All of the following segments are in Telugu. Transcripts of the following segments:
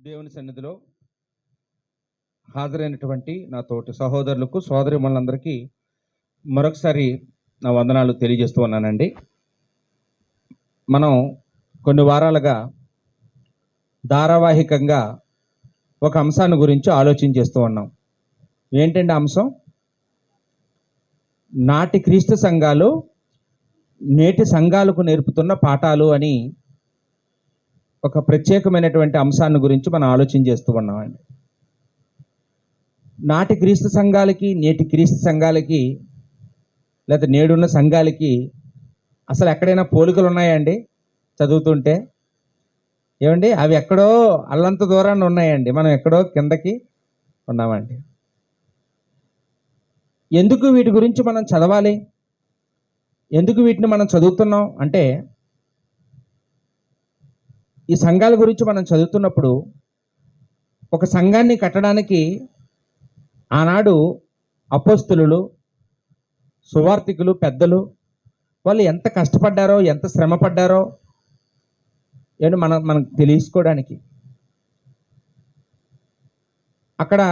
దేవుని సన్నిధిలో హాజరైనటువంటి నా తోటి సహోదరులకు సోదరిమణులందరికీ మరొకసారి నా వందనాలు తెలియజేస్తూ ఉన్నానండి. మనం కొన్ని వారాలుగా ధారావాహికంగా ఒక అంశాన్ని గురించి ఆలోచన చేస్తూ ఉన్నాం. ఏంటంటే అంశం, నాటి క్రీస్తు సంఘాలు నేటి సంఘాలకు నేర్పుతున్న పాఠాలు అని ఒక ప్రత్యేకమైనటువంటి అంశాన్ని గురించి మనం ఆలోచన చేస్తూ ఉన్నామండి. నాటి క్రీస్తు సంఘాలకి నేటి క్రీస్తు సంఘాలకి లేదా నేడున్న సంఘాలకి అసలు ఎక్కడైనా పోలికలు ఉన్నాయండి? చదువుతుంటే ఏమండి, అవి ఎక్కడో అల్లంత దూరాన్ని ఉన్నాయండి, మనం ఎక్కడో కిందకి ఉన్నామండి. ఎందుకు వీటి గురించి మనం చదవాలి? ఎందుకు వీటిని మనం చదువుతున్నాం అంటే, ఈ సంఘాల గురించి మనం చదువుతున్నప్పుడు ఒక సంఘాన్ని కట్టడానికి ఆనాడు అపోస్తలులు, సువార్థికులు, పెద్దలు వాళ్ళు ఎంత కష్టపడ్డారో, ఎంత శ్రమ పడ్డారో ఏంటి మనకు తెలుసుకోవడానికి. అక్కడ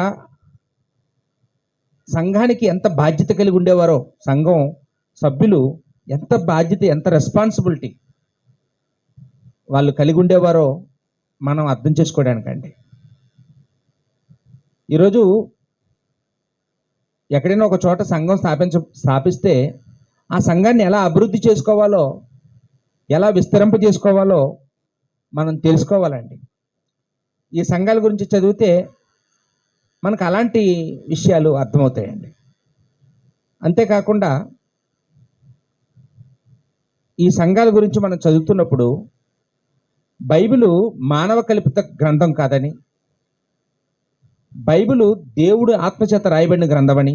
సంఘానికి ఎంత బాధ్యత కలిగి ఉండేవారో, సంఘం సభ్యులు ఎంత బాధ్యత, ఎంత రెస్పాన్సిబిలిటీ వాళ్ళు కలిగి ఉండేవారో మనం అర్థం చేసుకోవడానికండి. ఈరోజు ఎక్కడైనా ఒక చోట సంఘం స్థాపిస్తే ఆ సంఘాన్ని ఎలా అభివృద్ధి చేసుకోవాలో, ఎలా విస్తరింప చేసుకోవాలో మనం తెలుసుకోవాలండి. ఈ సంఘాల గురించి చదివితే మనకు అలాంటి విషయాలు అర్థమవుతాయండి. అంతేకాకుండా ఈ సంఘాల గురించి మనం చదువుతున్నప్పుడు బైబిలు మానవ కల్పిత గ్రంథం కాదని, బైబిలు దేవుడు ఆత్మచేత రాయబడిన గ్రంథమని,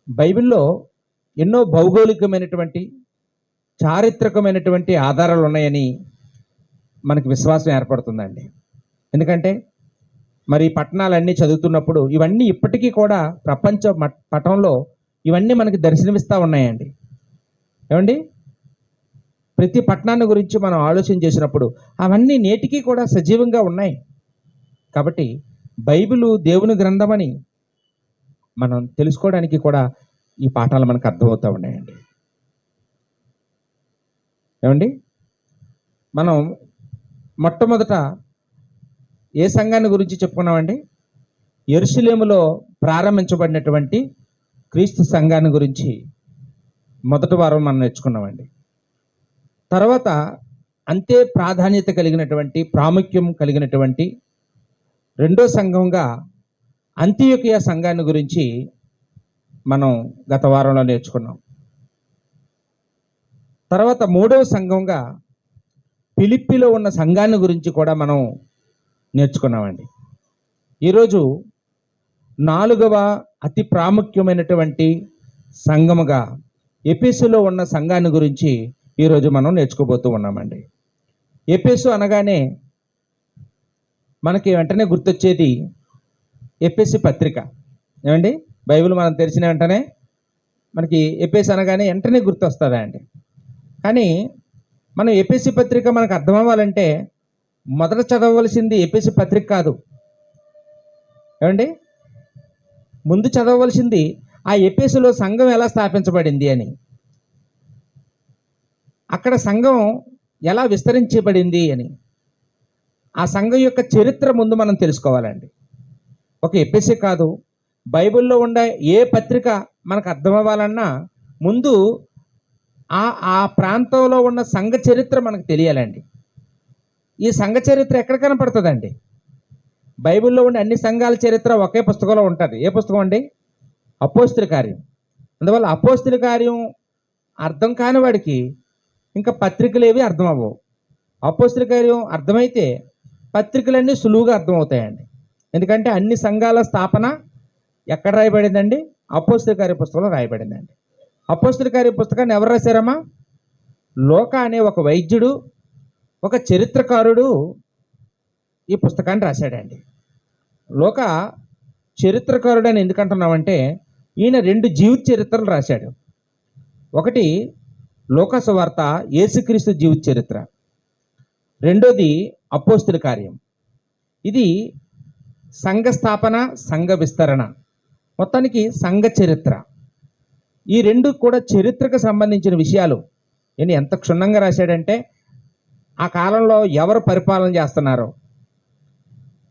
బైబిల్లో ఎన్నో భౌగోళికమైనటువంటి చారిత్రకమైనటువంటి ఆధారాలు ఉన్నాయని మనకి విశ్వాసం ఏర్పడుతుందండి. ఎందుకంటే మరి పట్టణాలన్నీ చదువుతున్నప్పుడు ఇవన్నీ ఇప్పటికీ కూడా ప్రపంచ పటంలో ఇవన్నీ మనకి దర్శనమిస్తూ ఉన్నాయండి. ఏమండి, ప్రతి పట్టణాన్ని గురించి మనం ఆలోచన చేసినప్పుడు అవన్నీ నేటికి కూడా సజీవంగా ఉన్నాయి. కాబట్టి బైబిలు దేవుని గ్రంథమని మనం తెలుసుకోవడానికి కూడా ఈ పాఠాలు మనకు అర్థమవుతూ ఉన్నాయండి. ఏమండి, మనం మొట్టమొదట ఏ సంఘాన్ని గురించి చెప్పుకున్నామండి? యెరూషలేములో ప్రారంభించబడినటువంటి క్రీస్తు సంఘాన్ని గురించి మొదటి వారం మనం నేర్చుకున్నామండి. తర్వాత అంతే ప్రాధాన్యత కలిగినటువంటి, ప్రాముఖ్యం కలిగినటువంటి రెండో సంఘంగా అంతియోకియ సంఘాన్ని గురించి మనం గత వారంలో నేర్చుకున్నాం. తర్వాత మూడవ సంఘంగా ఫిలిప్పీలో ఉన్న సంఘాన్ని గురించి కూడా మనం నేర్చుకున్నామండి. ఈరోజు నాలుగవ అతి ప్రాముఖ్యమైనటువంటి సంఘముగా ఎఫెసులో ఉన్న సంఘాన్ని గురించి ఈరోజు మనం నేర్చుకోబోతూ ఉన్నామండి. ఎఫెసు అనగానే మనకి వెంటనే గుర్తొచ్చేది ఎఫెసు పత్రిక. ఏమండి, బైబిల్ మనం తెరిచిన వెంటనే మనకి ఎఫెసు అనగానే వెంటనే గుర్తొస్తుందా అండి? కానీ మనం ఎఫెసు పత్రిక మనకు అర్థం అవ్వాలంటే మొదట చదవవలసింది ఎఫెసు పత్రిక కాదు. ఏమండి, ముందు చదవవలసింది ఆ ఎఫెసులో సంఘం ఎలా స్థాపించబడింది అని, అక్కడ సంఘం ఎలా విస్తరించబడింది అని, ఆ సంఘం యొక్క చరిత్ర ముందు మనం తెలుసుకోవాలండి. ఒక ఎఫెసు కాదు, బైబిల్లో ఉండే ఏ పత్రిక మనకు అర్థం అవ్వాలన్నా ముందు ఆ ప్రాంతంలో ఉన్న సంఘ చరిత్ర మనకు తెలియాలండి. ఈ సంఘ చరిత్ర ఎక్కడ కనపడుతుందండి? బైబిల్లో ఉండే అన్ని సంఘాల చరిత్ర ఒకే పుస్తకంలో ఉంటుంది. ఏ పుస్తకం అండి? అపోస్తలుల కార్యం. అందువల్ల అపోస్తలుల కార్యం అర్థం కాని వాడికి ఇంకా పత్రికలు ఏవి అర్థం అవ్వవు. అపోస్తలుల కార్యం అర్థమైతే పత్రికలన్నీ సులువుగా అర్థమవుతాయండి. ఎందుకంటే అన్ని సంఘాల స్థాపన ఎక్కడ రాయబడిందండి? అపోస్తలుల కార్య పుస్తకంలో రాయబడిందండి. అపోస్తలుల కార్య పుస్తకాన్ని ఎవరు రాశారమ్మా? లోకా అనే ఒక వైద్యుడు, ఒక చరిత్రకారుడు ఈ పుస్తకాన్ని రాశాడండి. లోకా చరిత్రకారుడు అని ఎందుకంటున్నామంటే ఈయన 2 జీవిత చరిత్రలు రాశాడు. ఒకటి లోకా సువార్త, యేసుక్రీస్తు జీవిత చరిత్ర. రెండోది అపోస్తలుల కార్యం. ఇది సంఘ స్థాపన, సంఘ విస్తరణ, మొత్తానికి సంఘ చరిత్ర. ఈ రెండు కూడా చరిత్రకు సంబంధించిన విషయాలు. నేను ఎంత క్షుణ్ణంగా రాశాడంటే ఆ కాలంలో ఎవరు పరిపాలన చేస్తున్నారో,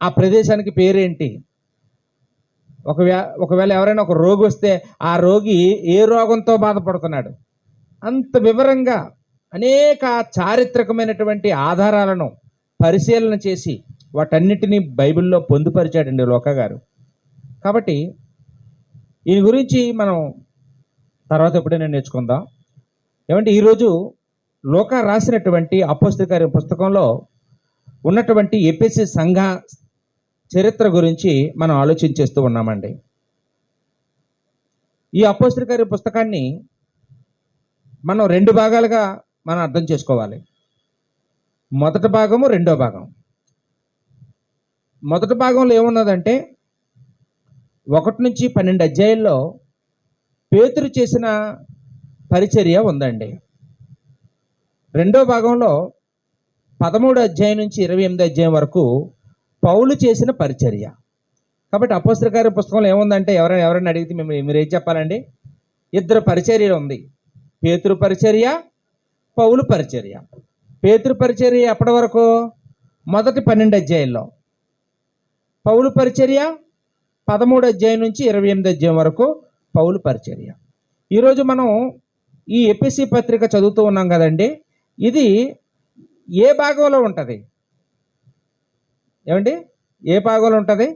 ఆ ప్రదేశానికి పేరేంటి, ఒకవేళ ఎవరైనా ఒక రోగి వస్తే ఆ రోగి ఏ రోగంతో బాధపడుతున్నాడు, అంత వివరంగా అనేక చారిత్రకమైనటువంటి ఆధారాలను పరిశీలన చేసి వాటన్నిటినీ బైబిల్లో పొందుపరిచాడండి లోకా గారు. కాబట్టి దీని గురించి మనం తర్వాత ఎప్పుడైనా నేర్చుకుందాం. ఏమంటే ఈరోజు లోకా రాసినటువంటి అపోస్తల కార్యం పుస్తకంలో ఉన్నటువంటి ఎఫెసీ సంఘ చరిత్ర గురించి మనం ఆలోచించేస్తూ ఉన్నామండి. ఈ అపోస్తల కార్యం పుస్తకాన్ని మనం రెండు భాగాలుగా మనం అర్థం చేసుకోవాలి. మొదటి భాగము, రెండో భాగం. మొదటి భాగంలో ఏమున్నదంటే 1 నుంచి 12 అధ్యాయుల్లో పేతురు చేసిన పరిచర్య ఉందండి. రెండో భాగంలో 13 అధ్యాయం నుంచి 28 అధ్యాయం వరకు పౌలు చేసిన పరిచర్య. కాబట్టి అపోస్తల కార్య పుస్తకంలో ఏముందంటే ఎవరైనా అడిగితే మీరు ఏం చెప్పాలండి? 2 పరిచర్యలు ఉంది. పేతురు పరిచర్య, పౌలు పరిచర్య. పేతురు పరిచర్య ఎప్పటి వరకు? మొదటి 12 అధ్యాయుల్లో. పౌలు పరిచర్య 13 అధ్యాయం నుంచి 28 అధ్యాయం వరకు పౌలు పరిచర్య. ఈరోజు మనం ఈ ఎఫెసీ పత్రిక చదువుతూ ఉన్నాం కదండి. ఇది ఏ భాగంలో ఉంటుంది? ఏమండి, ఏ భాగంలో ఉంటుంది?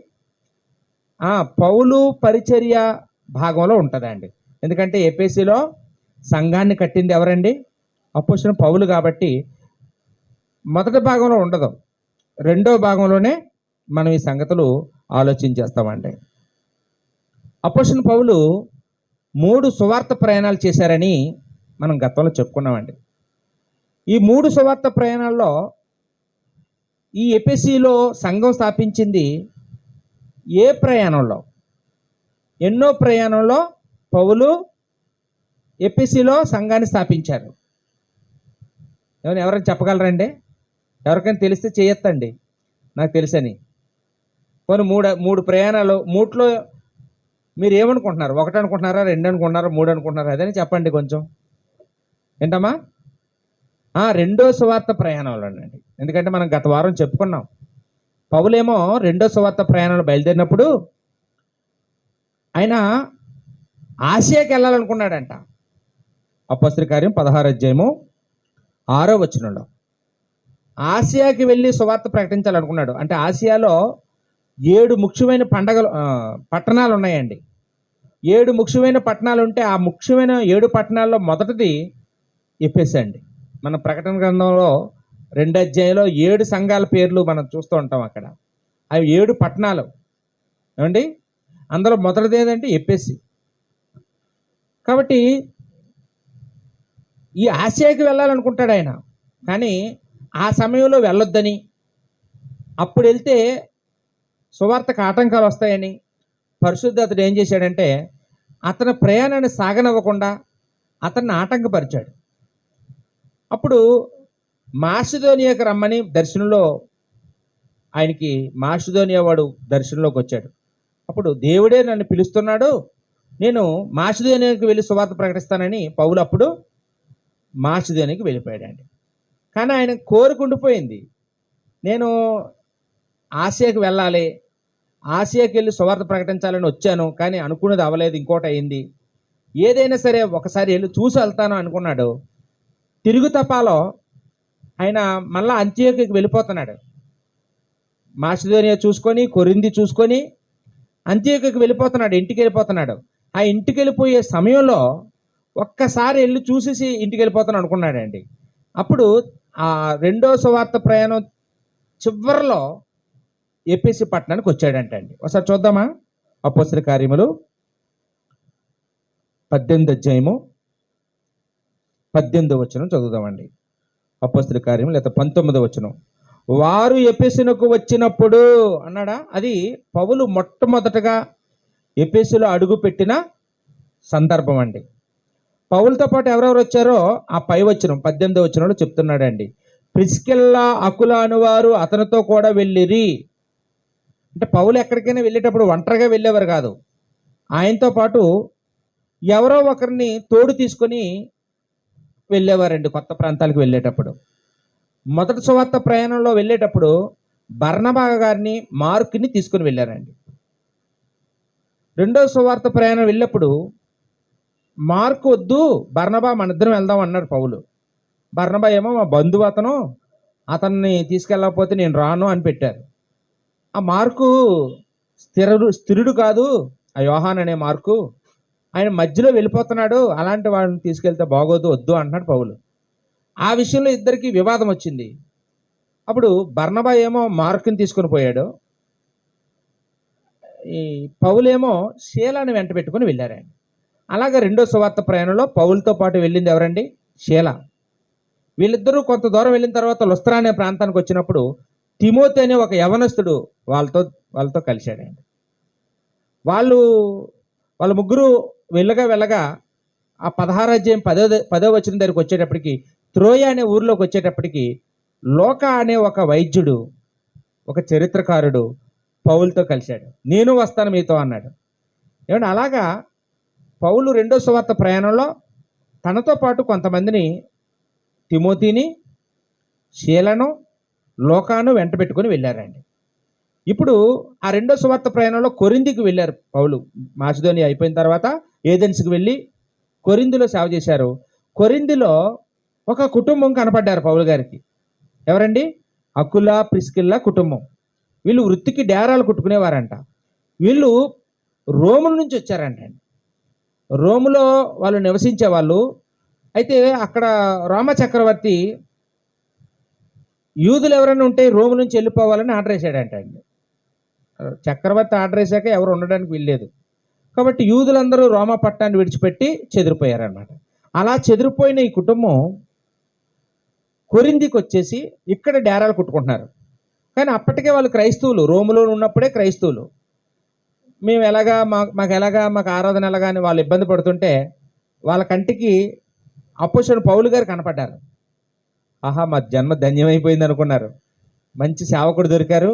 పౌలు పరిచర్య భాగంలో ఉంటుందండి. ఎందుకంటే ఎఫెసీలో సంఘాన్ని కట్టింది ఎవరండి? అపోస్తలుడైన పౌలు. కాబట్టి మొదటి భాగంలో ఉండదు, రెండో భాగంలోనే మనం ఈ సంగతులు ఆలోచించేస్తామండి. అపోస్తలుడైన పౌలు 3 సువార్త ప్రయాణాలు చేశారని మనం గతంలో చెప్పుకున్నామండి. ఈ 3 సువార్త ప్రయాణాల్లో ఈ ఎఫెసీలో సంఘం స్థాపించింది ఏ ప్రయాణంలో? ఎన్నో ప్రయాణంలో పౌలు ఎఫెసీలో సంఘాన్ని స్థాపించారు. ఎవరైనా చెప్పగలరండి? ఎవరికైనా తెలిస్తే చేయొద్దండి, నాకు తెలుసని. కొన్ని మూడు ప్రయాణాలు, 3లో మీరు ఏమనుకుంటున్నారు? 1 అనుకుంటున్నారా, 2 అనుకుంటున్నారా, 3 అనుకుంటున్నారా? అదని చెప్పండి కొంచెం. ఏంటమ్మా? రెండో సువార్త ప్రయాణంలోనండి. ఎందుకంటే మనం గత వారం చెప్పుకున్నాం, పౌలేమో రెండో సువార్త ప్రయాణంలో బయలుదేరినప్పుడు ఆయన ఆసియాకి వెళ్ళాలనుకున్నాడంట. అపోస్తలుల కార్యం 16 అధ్యాయము 6వ వచనంలో ఆసియాకి వెళ్ళి సువార్త ప్రకటించాలనుకున్నాడు. అంటే ఆసియాలో 7 ముఖ్యమైన పట్టణాలు ఉన్నాయండి. 7 ముఖ్యమైన పట్టణాలు ఉంటే ఆ ముఖ్యమైన 7 పట్టణాల్లో మొదటిది ఎఫెసీ అండి. మన ప్రకటన గ్రంథంలో 2 అధ్యాయంలో 7 సంఘాల పేర్లు మనం చూస్తూ ఉంటాం. అక్కడ అవి 7 పట్టణాలు ఏమండి. అందులో మొదటిది ఏదంటే ఎఫెసీ. కాబట్టి ఈ ఆసియాకి వెళ్ళాలనుకుంటాడు ఆయన. కానీ ఆ సమయంలో వెళ్ళొద్దని, అప్పుడు వెళ్తే సువార్తకు ఆటంకాలు వస్తాయని పరిశుద్ధాత్ముడు ఏం చేశాడంటే అతని ప్రయాణాన్ని సాగనివ్వకుండా అతన్ని ఆటంకపరిచాడు. అప్పుడు మాసిదోనియాకి రమ్మని దర్శనంలో ఆయనకి మాసిదోనియా వాడు దర్శనంలోకి వచ్చాడు. అప్పుడు దేవుడే నన్ను పిలుస్తున్నాడు, నేను మాసిదోనియాకి వెళ్ళి సువార్త ప్రకటిస్తానని పౌలు అప్పుడు మాసిదోనియాకి వెళ్ళిపోయాడండి. కానీ ఆయన కోరుకుండిపోయింది, నేను ఆసియాకి వెళ్ళాలి, ఆసియాకి వెళ్ళి సువార్త ప్రకటించాలని వచ్చాను, కానీ అనుకున్నది అవ్వలేదు, ఇంకోటి అయింది. ఏదైనా సరే ఒకసారి వెళ్ళి చూసి వెళ్తాను అనుకున్నాడు. తిరుగు తపాలో ఆయన మళ్ళా అంత్యోక్యకి వెళ్ళిపోతున్నాడు. మాసిదోనియా చూసుకొని, కొరింథీ చూసుకొని అంత్యోక్యకి వెళ్ళిపోతున్నాడు, ఇంటికి వెళ్ళిపోతున్నాడు. ఆ ఇంటికి వెళ్ళిపోయే సమయంలో ఒక్కసారి వెళ్ళి చూసేసి ఇంటికి వెళ్ళిపోతాను అనుకున్నాడండి. అప్పుడు ఆ రెండో సువార్త ప్రయాణం చివరిలో ఎఫెసీ పట్టణానికి వచ్చాడంటండి. ఒకసారి చూద్దామా? అపోస్తలుల కార్యములు 18 అధ్యాయము 18వ వచనం చదువుదామండి. అపోస్తలుల కార్యము లేదా 19వ వచనం. వారు ఎఫెసునకు వచ్చినప్పుడు అన్నాడా? అది పౌలు మొట్టమొదటగా ఎఫెసులో అడుగు పెట్టిన సందర్భం అండి. పౌలుతో పాటు ఎవరెవరు వచ్చారో ఆ పై వచనం 18వ వచనంలో చెప్తున్నాడండి. ప్రిస్కిల్లా, అకుల అనువారు అతనితో కూడా వెళ్ళిరి. అంటే పౌలు ఎక్కడికైనా వెళ్ళేటప్పుడు ఒంటరిగా వెళ్ళేవారు కాదు. ఆయనతో పాటు ఎవరో ఒకరిని తోడు తీసుకొని వెళ్ళేవారండి కొత్త ప్రాంతాలకు వెళ్ళేటప్పుడు. మొదటి సువార్త ప్రయాణంలో వెళ్ళేటప్పుడు బర్నబా గారిని, మార్కుని తీసుకుని వెళ్ళారండి. రెండో సువార్త ప్రయాణం వెళ్ళినప్పుడు మార్కు వద్దు, బర్నబా మన ఇద్దరం వెళ్దాం అన్నాడు పౌలు. బర్నబా ఏమో మా బంధువు అతన్ని తీసుకెళ్ళకపోతే నేను రాను అని పెట్టారు. ఆ మార్కు స్థిరుడు కాదు, ఆ యోహాన్ అనే మార్కు, ఆయన మధ్యలో వెళ్ళిపోతున్నాడు, అలాంటి వాళ్ళని తీసుకెళ్తే బాగోదు, వద్దు అంటున్నాడు పౌలు. ఆ విషయంలో ఇద్దరికి వివాదం వచ్చింది. అప్పుడు బర్నబా ఏమో మార్కుని తీసుకుని పోయాడు, ఈ పౌలేమో షేలాని వెంట పెట్టుకుని వెళ్ళారండి. అలాగే రెండో సువార్త ప్రయాణంలో పౌలతో పాటు వెళ్ళింది ఎవరండి? షేలా. వీళ్ళిద్దరూ కొంత దూరం వెళ్ళిన తర్వాత లుస్త్రా అనే ప్రాంతానికి వచ్చినప్పుడు తిమోతి అనే ఒక యవనస్తుడు వాళ్ళతో కలిశాడండి. వాళ్ళ ముగ్గురు వెళ్ళగా ఆ 16 అధ్యాయం 10వ వచనం దగ్గరికి వచ్చేటప్పటికి, త్రోయ అనే ఊర్లోకి వచ్చేటప్పటికి లోక అనే ఒక వైద్యుడు, ఒక చరిత్రకారుడు పౌలుతో కలిశాడు. నేను వస్తాను మీతో అన్నాడు. ఏమంటే అలాగా పౌలు రెండో సువార్త ప్రయాణంలో తనతో పాటు కొంతమందిని, తిమోతిని, షేలను, లోకాను వెంట పెట్టుకుని వెళ్ళారండి. ఇప్పుడు ఆ రెండో సువార్త ప్రయాణంలో కొరింథీకి వెళ్ళారు పౌలు. మాసిదోనియా అయిపోయిన తర్వాత ఏథెన్స్కి వెళ్ళి కొరింథీలో సేవ చేశారు. కొరింథీలో ఒక కుటుంబం కనపడ్డారు పౌలు గారికి. ఎవరండి? అకులా, ప్రిస్కిల్లా కుటుంబం. వీళ్ళు వృత్తికి డేరాలు కుట్టుకునేవారంట. వీళ్ళు రోముల నుంచి వచ్చారంట. రోములో వాళ్ళు నివసించే వాళ్ళు. అయితే అక్కడ రోమ చక్రవర్తి యూదులు ఎవరైనా ఉంటే రోము నుంచి వెళ్ళిపోవాలని ఆర్డర్ వేసాడంట అండి. చక్రవర్తి ఆర్డర్ వేసాక ఎవరు ఉండడానికి వీల్లేదు. కాబట్టి యూదులందరూ రోమా పట్టణాన్ని విడిచిపెట్టి చెదిరిపోయారనమాట. అలా చెదిరిపోయిన ఈ కుటుంబం కొరింథీకి వచ్చేసి ఇక్కడ డేరాలు కుట్టుకుంటున్నారు. కానీ అప్పటికే వాళ్ళు క్రైస్తవులు, రోములో ఉన్నప్పుడే క్రైస్తవులు. మేము మాకు ఆరాధన ఎలాగా అని వాళ్ళు ఇబ్బంది పడుతుంటే వాళ్ళ కంటికి అపోస్తలుడు పౌలు గారు కనపడ్డారు. ఆహా, మా జన్మ ధన్యమైపోయింది అనుకున్నారు. మంచి సేవకుడు దొరికారు,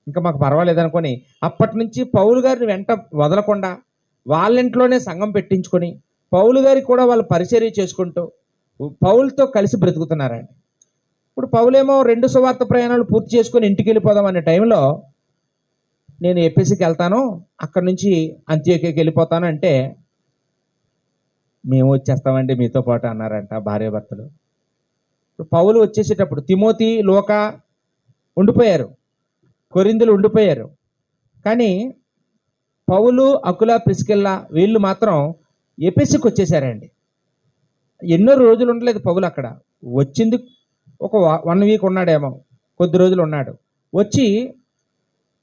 ఇంకా మాకు పర్వాలేదు అనుకొని అప్పటి నుంచి పౌలు గారిని వెంట వదలకుండా వాళ్ళ ఇంట్లోనే సంఘం పెట్టించుకొని పౌలు గారికి కూడా వాళ్ళు పరిచర్య చేసుకుంటూ పౌలుతో కలిసి బ్రతుకుతున్నారండి. ఇప్పుడు పౌలేమో రెండు సువార్త ప్రయాణాలు పూర్తి చేసుకొని ఇంటికి వెళ్ళిపోదాం అనే టైంలో నేను ఎఫెసుకి వెళ్తాను, అక్కడి నుంచి అంత్యోక్యకి వెళ్ళిపోతాను అంటే, మేము వచ్చేస్తామండి మీతో పాటు అన్నారంట భార్యాభర్తలు. పౌలు వచ్చేసేటప్పుడు తిమోతి, లోకా ఉండిపోయారు, కొరింథీలు ఉండిపోయారు. కానీ పౌలు, అకులా, ప్రిస్కిల్లా వీళ్ళు మాత్రం ఎఫెసుకి వచ్చేసారండి. ఎన్నో రోజులు ఉండలేదు పౌలు అక్కడ. వచ్చింది ఒక 1 వీక్ ఉన్నాడేమో, కొద్ది రోజులు ఉన్నాడు. వచ్చి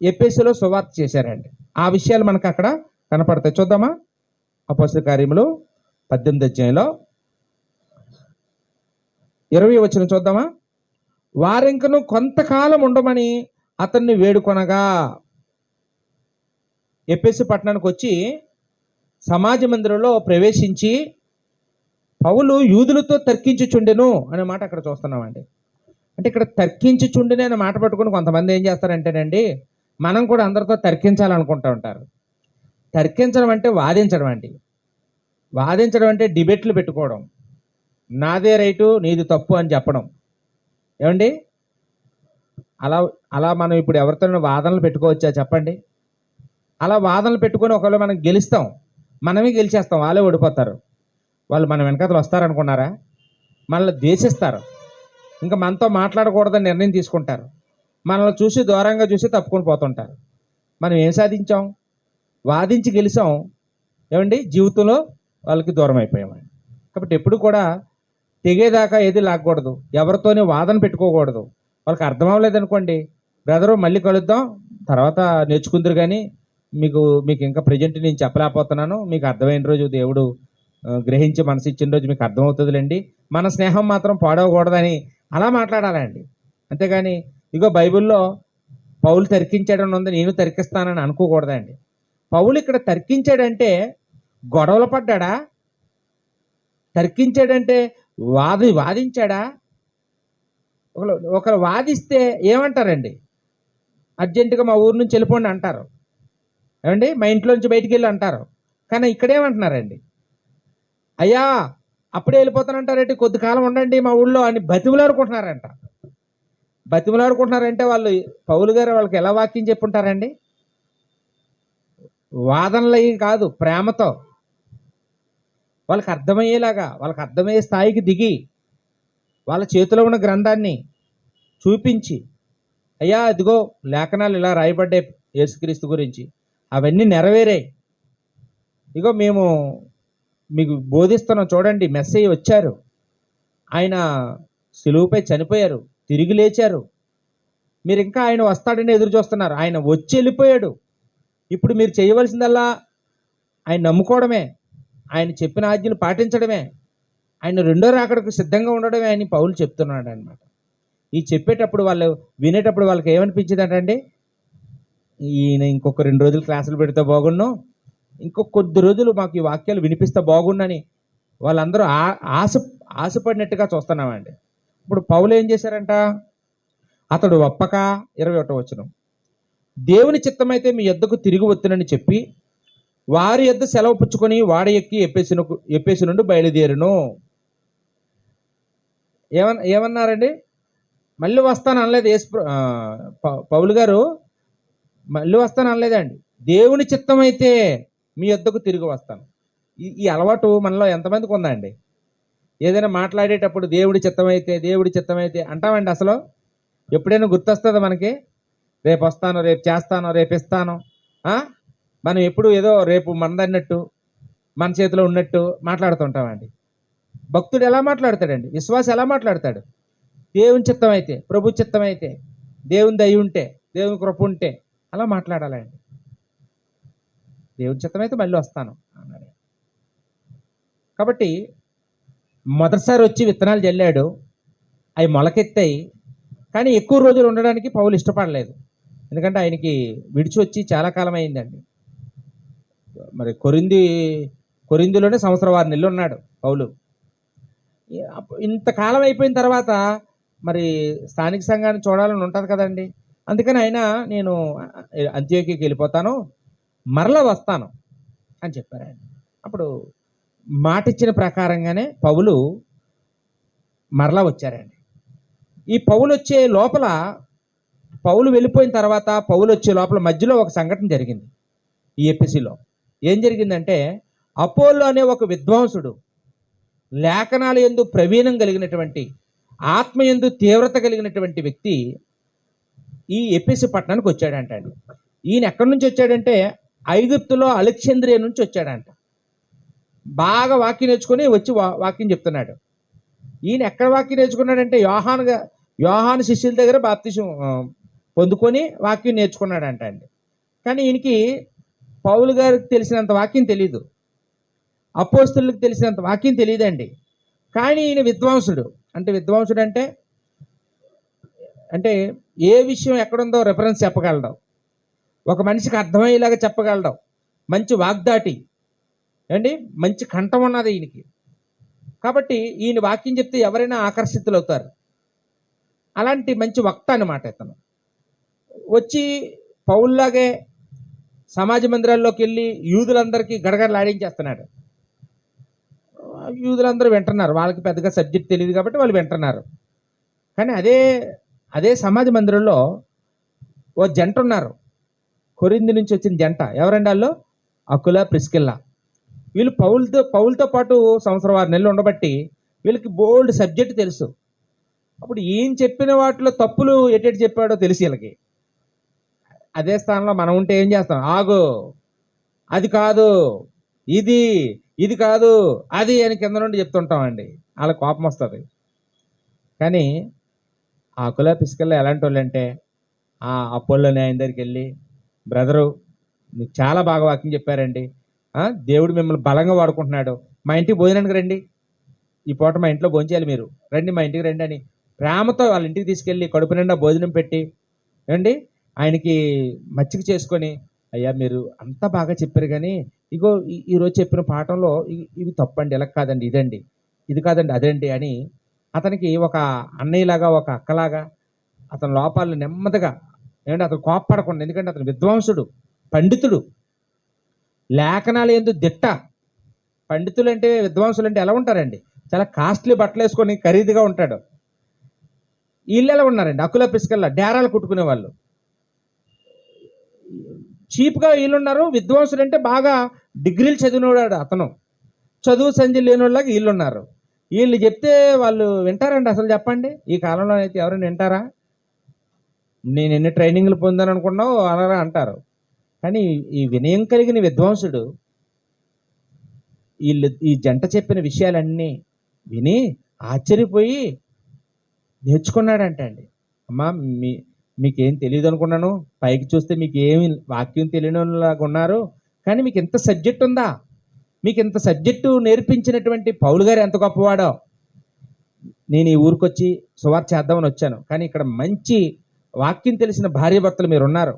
ఎఫెసులో సువార్త చేశారండి. ఆ విషయాలు మనకు అక్కడ కనపడతాయి. చూద్దామా? అపోస్తల కార్యములు 18వ అధ్యాయంలో 20వ వచనం చూద్దామా? వారింకను కొంతకాలం ఉండమని అతన్ని వేడుకొనగా. ఎఫెసు పట్టణానికి వచ్చి సమాజ మందిరంలో ప్రవేశించి పౌలు యూదులతో తర్కించుచుండెను అనే మాట అక్కడ చూస్తున్నామండి. అంటే ఇక్కడ తర్కించుచుండెను అనే మాట పట్టుకుని కొంతమంది ఏం చేస్తారంటేనండి, మనం కూడా అందరితో తర్కించాలనుకుంటూ ఉంటారు. తర్కించడం అంటే వాదించడం అండి. వాదించడం అంటే డిబేట్లు పెట్టుకోవడం, నాదే రైటు నీది తప్పు అని చెప్పడం. ఏమండి, అలా మనం ఇప్పుడు ఎవరితో వాదనలు పెట్టుకోవచ్చా చెప్పండి? అలా వాదనలు పెట్టుకొని ఒకవేళ మనం గెలుస్తాం, మనమే గెలిచేస్తాం, వాళ్ళే ఓడిపోతారు. వాళ్ళు మన వెనకాతలు వస్తారనుకున్నారా? మనల్ని ద్వేషిస్తారు, ఇంకా మనతో మాట్లాడకూడదని నిర్ణయం తీసుకుంటారు, మనల్ని చూసి దూరంగా చూసి తప్పుకొని పోతుంటారు. మనం ఏం సాధించాం? వాదించి గెలిచాం. ఏమండి, జీవితంలో వాళ్ళకి దూరం అయిపోయామండి. కాబట్టి ఎప్పుడు కూడా తెగేదాకా ఏది లాక్కూడదు, ఎవరితోనే వాదన పెట్టుకోకూడదు. వాళ్ళకి అర్థం అవ్వలేదనుకోండి, బ్రదరు మళ్ళీ కలుద్దాం, తర్వాత నేర్చుకుందరు, కానీ మీకు ఇంకా ప్రజెంట్ నేను చెప్పలేకపోతున్నాను, మీకు అర్థమైన రోజు దేవుడు గ్రహించి మనసు ఇచ్చిన రోజు మీకు అర్థమవుతుందిలేండి, మన స్నేహం మాత్రం పాడవకూడదని అలా మాట్లాడాలండి. అంతేగాని ఇగో బైబిల్లో పౌలు తర్కించాడని ఉంది, నేను తర్కిస్తానని అనుకోకూడదండి. పౌలు ఇక్కడ తర్కించాడంటే గొడవలు పడ్డా? తర్కించాడంటే వాదించాడా? ఒకరు వాదిస్తే ఏమంటారండి? అర్జెంటుగా మా ఊరు నుంచి వెళ్ళిపోండి అంటారు, ఏమండి, మా ఇంట్లో నుంచి బయటికి వెళ్ళి అంటారు. కానీ ఇక్కడేమంటున్నారండి, అయ్యా అప్పుడే వెళ్ళిపోతానంటారేంటి, కొద్ది కాలం ఉండండి మా ఊళ్ళో అని బతిమలాడుకుంటున్నారంట. బతిమలాడుకుంటున్నారంటే వాళ్ళు పౌలు గారు వాళ్ళకి ఎలా వాక్యం చెప్పుంటారండి? వాదనలు అయ్యి కాదు, ప్రేమతో వాళ్ళకి అర్థమయ్యేలాగా, వాళ్ళకి అర్థమయ్యే స్థాయికి దిగి వాళ్ళ చేతిలో ఉన్న గ్రంథాన్ని చూపించి, అయ్యా ఇదిగో లేఖనాలు ఇలా రాయబడ్డాయి యేసుక్రీస్తు గురించి, అవన్నీ నెరవేరాయి, ఇగో మేము మీకు బోధిస్తున్నాం చూడండి, మెస్సయ్య వచ్చారు, ఆయన సిలువుపై చనిపోయారు, తిరిగి లేచారు, మీరు ఇంకా ఆయన వస్తాడని ఎదురు చూస్తున్నారు, ఆయన వచ్చి వెళ్ళిపోయాడు, ఇప్పుడు మీరు చేయవలసిందల్లా ఆయన నమ్ముకోవడమే, ఆయన చెప్పిన ఆజ్ఞలు పాటించడమే, ఆయన రెండో రాకడకు సిద్ధంగా ఉండడమే అని పౌలు చెప్తున్నాడు అనమాట. ఈ చెప్పేటప్పుడు వాళ్ళు వినేటప్పుడు వాళ్ళకి ఏమనిపించింది అంటే, ఈయన ఇంకొక 2 రోజులు క్లాసులు పెడితే బాగుండు, ఇంకొక కొద్ది రోజులు మాకు ఈ వాక్యాలు వినిపిస్తే బాగుండని వాళ్ళందరూ ఆశపడినట్టుగా చూస్తున్నామండి. ఇప్పుడు పౌలు ఏం చేశారంట, అతడు ఒప్పక 21వ వచనం, దేవుని చిత్తమైతే మీ యొద్దకు తిరిగి వత్తునని చెప్పి వారి యొద్ద సెలవు పుచ్చుకొని వాడ ఎక్కి ఎప్పేసు నుండి బయలుదేరును. ఏమన్నారండి, మళ్ళీ వస్తాను అనలేదు పౌలు గారు, మళ్ళీ వస్తాను అనలేదండి, దేవుని చిత్తమైతే మీ యొద్దకు తిరిగి వస్తాను. ఈ అలవాటు మనలో ఎంతమందికి ఉందండి? ఏదైనా మాట్లాడేటప్పుడు దేవుడి చిత్తమైతే అంటామండి. అసలు ఎప్పుడైనా గుర్తొస్తుందా మనకి? రేపు వస్తాను, రేపు చేస్తాను, రేపు ఇస్తాను. మనం ఎప్పుడు ఏదో రేపు మనదన్నట్టు మన చేతిలో ఉన్నట్టు మాట్లాడుతుంటామండి. భక్తుడు ఎలా మాట్లాడతాడండి? విశ్వాసి ఎలా మాట్లాడతాడు? దేవుని చిత్తం అయితే, ప్రభు చిత్తం అయితే, దేవుని దయ ఉంటే, దేవుని కృప ఉంటే అలా మాట్లాడాలండి. దేవుని చిత్తం అయితే మళ్ళీ వస్తాను అన్నాడు. కాబట్టి మొదటిసారి వచ్చి విత్తనాలు జల్లాడు, అవి మొలకెత్తాయి, కానీ ఎక్కువ రోజులు ఉండడానికి పౌలు ఇష్టపడలేదు. ఎందుకంటే ఆయనకి విడిచి వచ్చి చాలా కాలం అయిందండి. మరి కొరింథీలోనే 1 సంవత్సరం 6 నెలలు ఉన్నాడు పౌలు. ఇంతకాలం అయిపోయిన తర్వాత మరి స్థానిక సంఘాన్ని చూడాలని ఉంటుంది కదండి. అందుకని ఆయన నేను అంత్యోక్యకి వెళ్ళిపోతాను, మరలా వస్తాను అని చెప్పారు ఆయన. అప్పుడు మాట ఇచ్చిన ప్రకారంగానే పౌలు మరలా వచ్చారండి. ఈ పౌలు వచ్చే లోపల, పౌలు వెళ్ళిపోయిన తర్వాత పౌలు వచ్చే లోపల మధ్యలో ఒక సంఘటన జరిగింది ఈ ఎపిసిలో. ఏం జరిగిందంటే, అపోల్లో అనే ఒక విద్వాంసుడు, లేఖనాల యందు ప్రవీణం కలిగినటువంటి, ఆత్మ యందు తీవ్రత కలిగినటువంటి వ్యక్తి ఈ ఎపిసి పట్టణానికి వచ్చాడంట అండి. ఈయన ఎక్కడి నుంచి వచ్చాడంటే, ఐగుప్తులో అలెగ్జాంద్రియా నుంచి వచ్చాడంట. బాగా వాక్యం నేర్చుకుని వచ్చి వాక్యం చెప్తున్నాడు. ఈయన ఎక్కడ వాక్యం నేర్చుకున్నాడంటే, యోహాను శిష్యుల దగ్గర బాప్తిసం పొందుకొని వాక్యం నేర్చుకున్నాడంట అండి. కానీ ఈయనకి పౌలు గారికి తెలిసినంత వాక్యం తెలీదు, అపోస్తలులకు తెలిసినంత వాక్యం తెలియదండి. కానీ ఈయన విద్వాంసుడు. విద్వాంసుడు అంటే ఏ విషయం ఎక్కడుందో రెఫరెన్స్ చెప్పగలడం, ఒక మనిషికి అర్థమయ్యేలాగా చెప్పగలడం, మంచి వాగ్దాటి అండి, మంచి కంఠం ఉన్నది ఈయనకి. కాబట్టి ఈయన వాక్యం చెప్తే ఎవరైనా ఆకర్షితులవుతారు. అలాంటి మంచి వక్త అనమాట ఇతను. వచ్చి పౌల్లాగే సమాజ మందిరాల్లోకి వెళ్ళి యూదులందరికీ గడగడలాడించేస్తున్నాడు. యూదులందరూ వింటున్నారు, వాళ్ళకి పెద్దగా సబ్జెక్ట్ తెలియదు కాబట్టి వాళ్ళు వింటున్నారు. కానీ అదే సమాజ మందిరంలో ఓ జంట ఉన్నారు, కొరింథీ నుంచి వచ్చిన జంట. ఎవరండి వాళ్ళు? అకుల, ప్రిస్కిల్లా. వీళ్ళు పౌలుతో పాటు 1 సంవత్సరం 6 నెలలు ఉండబట్టి వీళ్ళకి బోల్డ్ సబ్జెక్ట్ తెలుసు. అప్పుడు ఈయన చెప్పిన వాటిలో తప్పులు ఎటు చెప్పాడో తెలిసి వీళ్ళకి. అదే స్థానంలో మనం ఉంటే ఏం చేస్తాం? ఆగు, అది కాదు, ఇది కాదు, అది అని కింద నుండి చెప్తుంటామండి. వాళ్ళకి కోపం వస్తుంది. కానీ ఆకుల, పిసికల్లో ఎలాంటి వాళ్ళు అంటే, అపోల్లోని ఆయన దగ్గరికి వెళ్ళి, బ్రదరు మీకు చాలా బాగా వాక్యం చెప్పారండి, దేవుడు మిమ్మల్ని బలంగా వాడుకుంటున్నాడు, మా ఇంటికి భోజనానికి రండి, ఈ పూట మా ఇంట్లో భోజనం చేయాలి, మీరు రండి, మా ఇంటికి రండి అని ప్రేమతో వాళ్ళ ఇంటికి తీసుకెళ్ళి కడుపు నిండా భోజనం పెట్టి రండి, ఆయనకి మచ్చిక చేసుకొని, అయ్యా మీరు అంతా బాగా చెప్పారు, కానీ ఇగో ఈరోజు చెప్పిన పాఠంలో ఇవి తప్పండి, ఇలా కాదండి, ఇదండి, ఇది కాదండి, అదండి అని అతనికి ఒక అన్నయ్యలాగా, ఒక అక్కలాగా అతని లోపాలను నెమ్మదిగా ఏమంటే అతను కోప్పడకుండా, ఎందుకంటే అతను విద్వాంసుడు, పండితుడు, లేఖనాలు ఎందు దిట్ట. పండితులు అంటే, విద్వాంసులు అంటే ఎలా ఉంటారండి? చాలా కాస్ట్లీ బట్టలు వేసుకొని ఖరీదుగా ఉంటాడు. వీళ్ళు ఎలా ఉన్నారండి? అకుల పిసుకల్లా డేరాలు కుట్టుకునే వాళ్ళు. చీప్గా వీళ్ళున్నారు. విద్వాంసులు అంటే బాగా డిగ్రీలు చదివినవాడు అతను. చదువు సంధ్య లేని వాళ్ళకి వీళ్ళు ఉన్నారు. వీళ్ళు చెప్తే వాళ్ళు వింటారండి అసలు? చెప్పండి, ఈ కాలంలో అయితే ఎవరైనా వింటారా? నేను ఎన్ని ట్రైనింగ్లు పొందాను అనుకున్నావు అలా అంటారు. కానీ ఈ వినయం కలిగిన విద్వాంసుడు ఈ జంట చెప్పిన విషయాలన్నీ విని ఆశ్చర్యపోయి నేర్చుకున్నాడంట అండి. అమ్మా, మీకేం తెలియదు అనుకున్నాను, పైకి చూస్తే మీకు ఏమి వాక్యం తెలియనిలాగా ఉన్నారు, కానీ మీకు ఇంత సబ్జెక్ట్ ఉందా? మీకు ఇంత సబ్జెక్టు నేర్పించినటువంటి పౌలు గారు ఎంత గొప్పవాడో. నేను ఈ ఊరికొచ్చి సువార్త చేద్దామని వచ్చాను, కానీ ఇక్కడ మంచి వాక్యం తెలిసిన భార్య భర్తలు మీరు ఉన్నారు,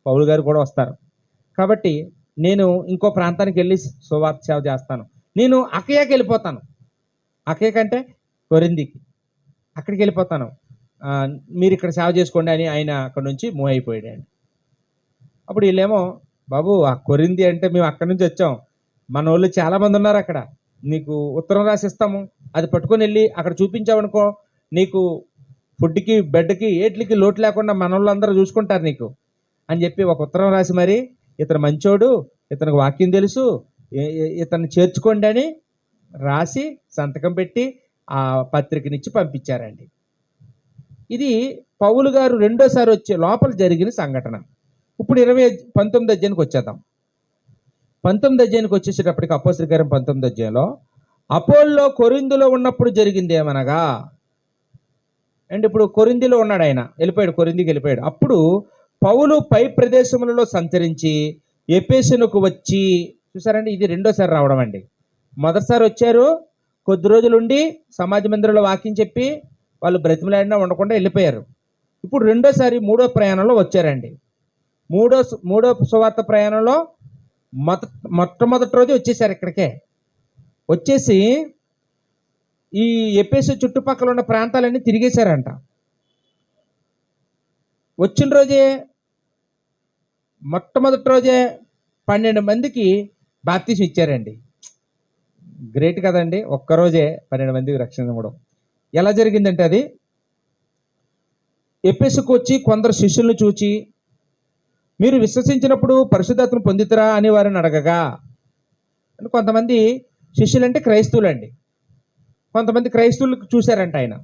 పౌలు గారు కూడా వస్తారు, కాబట్టి నేను ఇంకో ప్రాంతానికి వెళ్ళి సువార్త సేవ చేస్తాను. నేను అకయాకి వెళ్ళిపోతాను. అకయ కంటే కొరిందికి, అక్కడికి వెళ్ళిపోతాను, మీరు ఇక్కడ సేవ చేసుకోండి అని ఆయన అక్కడ నుంచి మూవ్ అయిపోయాడు. అప్పుడు వీళ్ళేమో, బాబు ఆ కొరింది అంటే మేము అక్కడి నుంచి వచ్చాం, మన వాళ్ళు చాలామంది ఉన్నారు అక్కడ, నీకు ఉత్తరం రాసిస్తాము, అది పట్టుకొని వెళ్ళి అక్కడ చూపించావనుకో, నీకు ఫుడ్కి బెడ్కి ఏట్లకి లోటు లేకుండా మన వాళ్ళందరూ చూసుకుంటారు నీకు అని చెప్పి ఒక ఉత్తరం రాసి, మరి ఇతను మంచోడు, ఇతనికి వాక్యం తెలుసు, ఇతన్ని చేర్చుకోండి అని రాసి సంతకం పెట్టి ఆ పత్రికనిచ్చి పంపించారండి. ఇది పౌలు గారు రెండోసారి వచ్చే లోపల జరిగిన సంఘటన. ఇప్పుడు 19 అధ్యాయానికి వచ్చేద్దాం. 19 అధ్యాయానికి వచ్చేసేటప్పటికి అపోస్తలుల కార్యం 19 అధ్యాయంలో అపోల్లో కొరింథీలో ఉన్నప్పుడు జరిగింది ఏమనగా, అండ్ ఇప్పుడు కొరింథీలో ఉన్నాడు ఆయన, వెళ్ళిపోయాడు, కొరింథీకి వెళ్ళిపోయాడు. అప్పుడు పౌలు పై ప్రదేశములలో సంచరించి ఎఫెసునకు వచ్చి, చూసారండి, ఇది రెండోసారి రావడం అండి. మొదటిసారి వచ్చారు, కొద్ది రోజులు ఉండి సమాజ మందిరంలో వాక్యం చెప్పి వాళ్ళు బ్రతిమలాడినా ఉండకుండా వెళ్ళిపోయారు. ఇప్పుడు రెండోసారి మూడో ప్రయాణంలో వచ్చారండి. మూడో సువార్త ప్రయాణంలో మొట్టమొదటి రోజు వచ్చేసారు. ఇక్కడికే వచ్చేసి ఈ ఎఫెసు చుట్టుపక్కల ఉన్న ప్రాంతాలన్నీ తిరిగేశారంట. వచ్చిన రోజే, మొట్టమొదటి రోజే 12 మందికి బాప్తిసం ఇచ్చారండి. గ్రేట్ కదండి, ఒక్కరోజే 12 మందికి రక్షణ ఇవ్వడం. ఎలా జరిగిందంటే, అది ఎఫెసుకు వచ్చి కొందరు శిష్యులను చూచి, మీరు విశ్వసించినప్పుడు పరిశుద్ధాత్మను పొందుతారా అని వారిని అడగగా, కొంతమంది శిష్యులు అంటే క్రైస్తవులండి, కొంతమంది క్రైస్తవులకు చూశారంట ఆయన.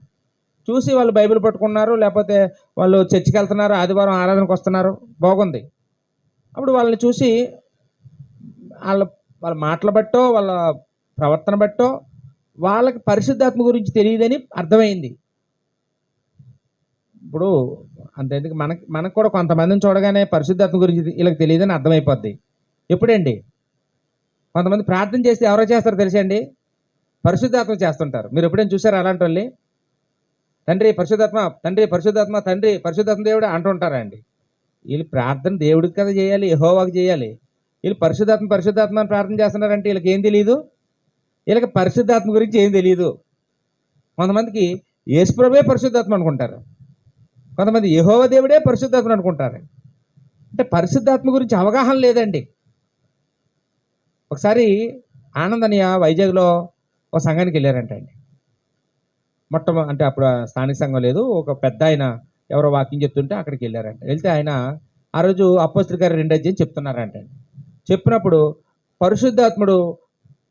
చూసి వాళ్ళు బైబిల్ పట్టుకున్నారు, లేకపోతే వాళ్ళు చర్చికి వెళ్తున్నారు, ఆదివారం ఆరాధనకు వస్తున్నారు, బాగుంది. అప్పుడు వాళ్ళని చూసి వాళ్ళ మాటలు బట్టో వాళ్ళ ప్రవర్తన బట్టో వాళ్ళకి పరిశుద్ధాత్మ గురించి తెలియదని అర్థమైంది. ఇప్పుడు అంతెందుకు, మనకు కూడా కొంతమందిని చూడగానే పరిశుద్ధాత్మ గురించి వీళ్ళకి తెలియదని అర్థమైపోద్ది. ఎప్పుడండి? కొంతమంది ప్రార్థన చేస్తే ఎవరో చేస్తారో తెలుసండి, పరిశుద్ధాత్మ చేస్తుంటారు. మీరు ఎప్పుడైనా చూసారు అలాంటి వాళ్ళని? తండ్రి పరిశుద్ధాత్మ, తండ్రి పరిశుద్ధాత్మ, తండ్రి పరిశుద్ధాత్మ దేవుడు అంటుంటారండి. వీళ్ళు ప్రార్థన దేవుడికి కదా చేయాలి, యెహోవాకి చేయాలి. వీళ్ళు పరిశుద్ధాత్మ అని ప్రార్థన చేస్తున్నారంటే వీళ్ళకి ఏం తెలియదు, వీళ్ళకి పరిశుద్ధాత్మ గురించి ఏం తెలియదు. కొంతమందికి యేసుప్రభువే పరిశుద్ధాత్మ అనుకుంటారు, కొంతమంది యెహోవా దేవుడే పరిశుద్ధాత్మ అనుకుంటారు. అంటే పరిశుద్ధాత్మ గురించి అవగాహన లేదండి. ఒకసారి ఆనందనీయ వైజాగ్లో ఒక సంఘానికి వెళ్ళారంట అండి. అంటే అప్పుడు స్థానిక సంఘం లేదు, ఒక పెద్ద ఆయన ఎవరో వాకింగ్ చెప్తుంటే అక్కడికి వెళ్ళారంట. వెళ్తే ఆయన ఆ రోజు అపోస్తలుల కార్యం 2 అధ్యాయం చెప్తున్నారంట. చెప్పినప్పుడు పరిశుద్ధాత్ముడు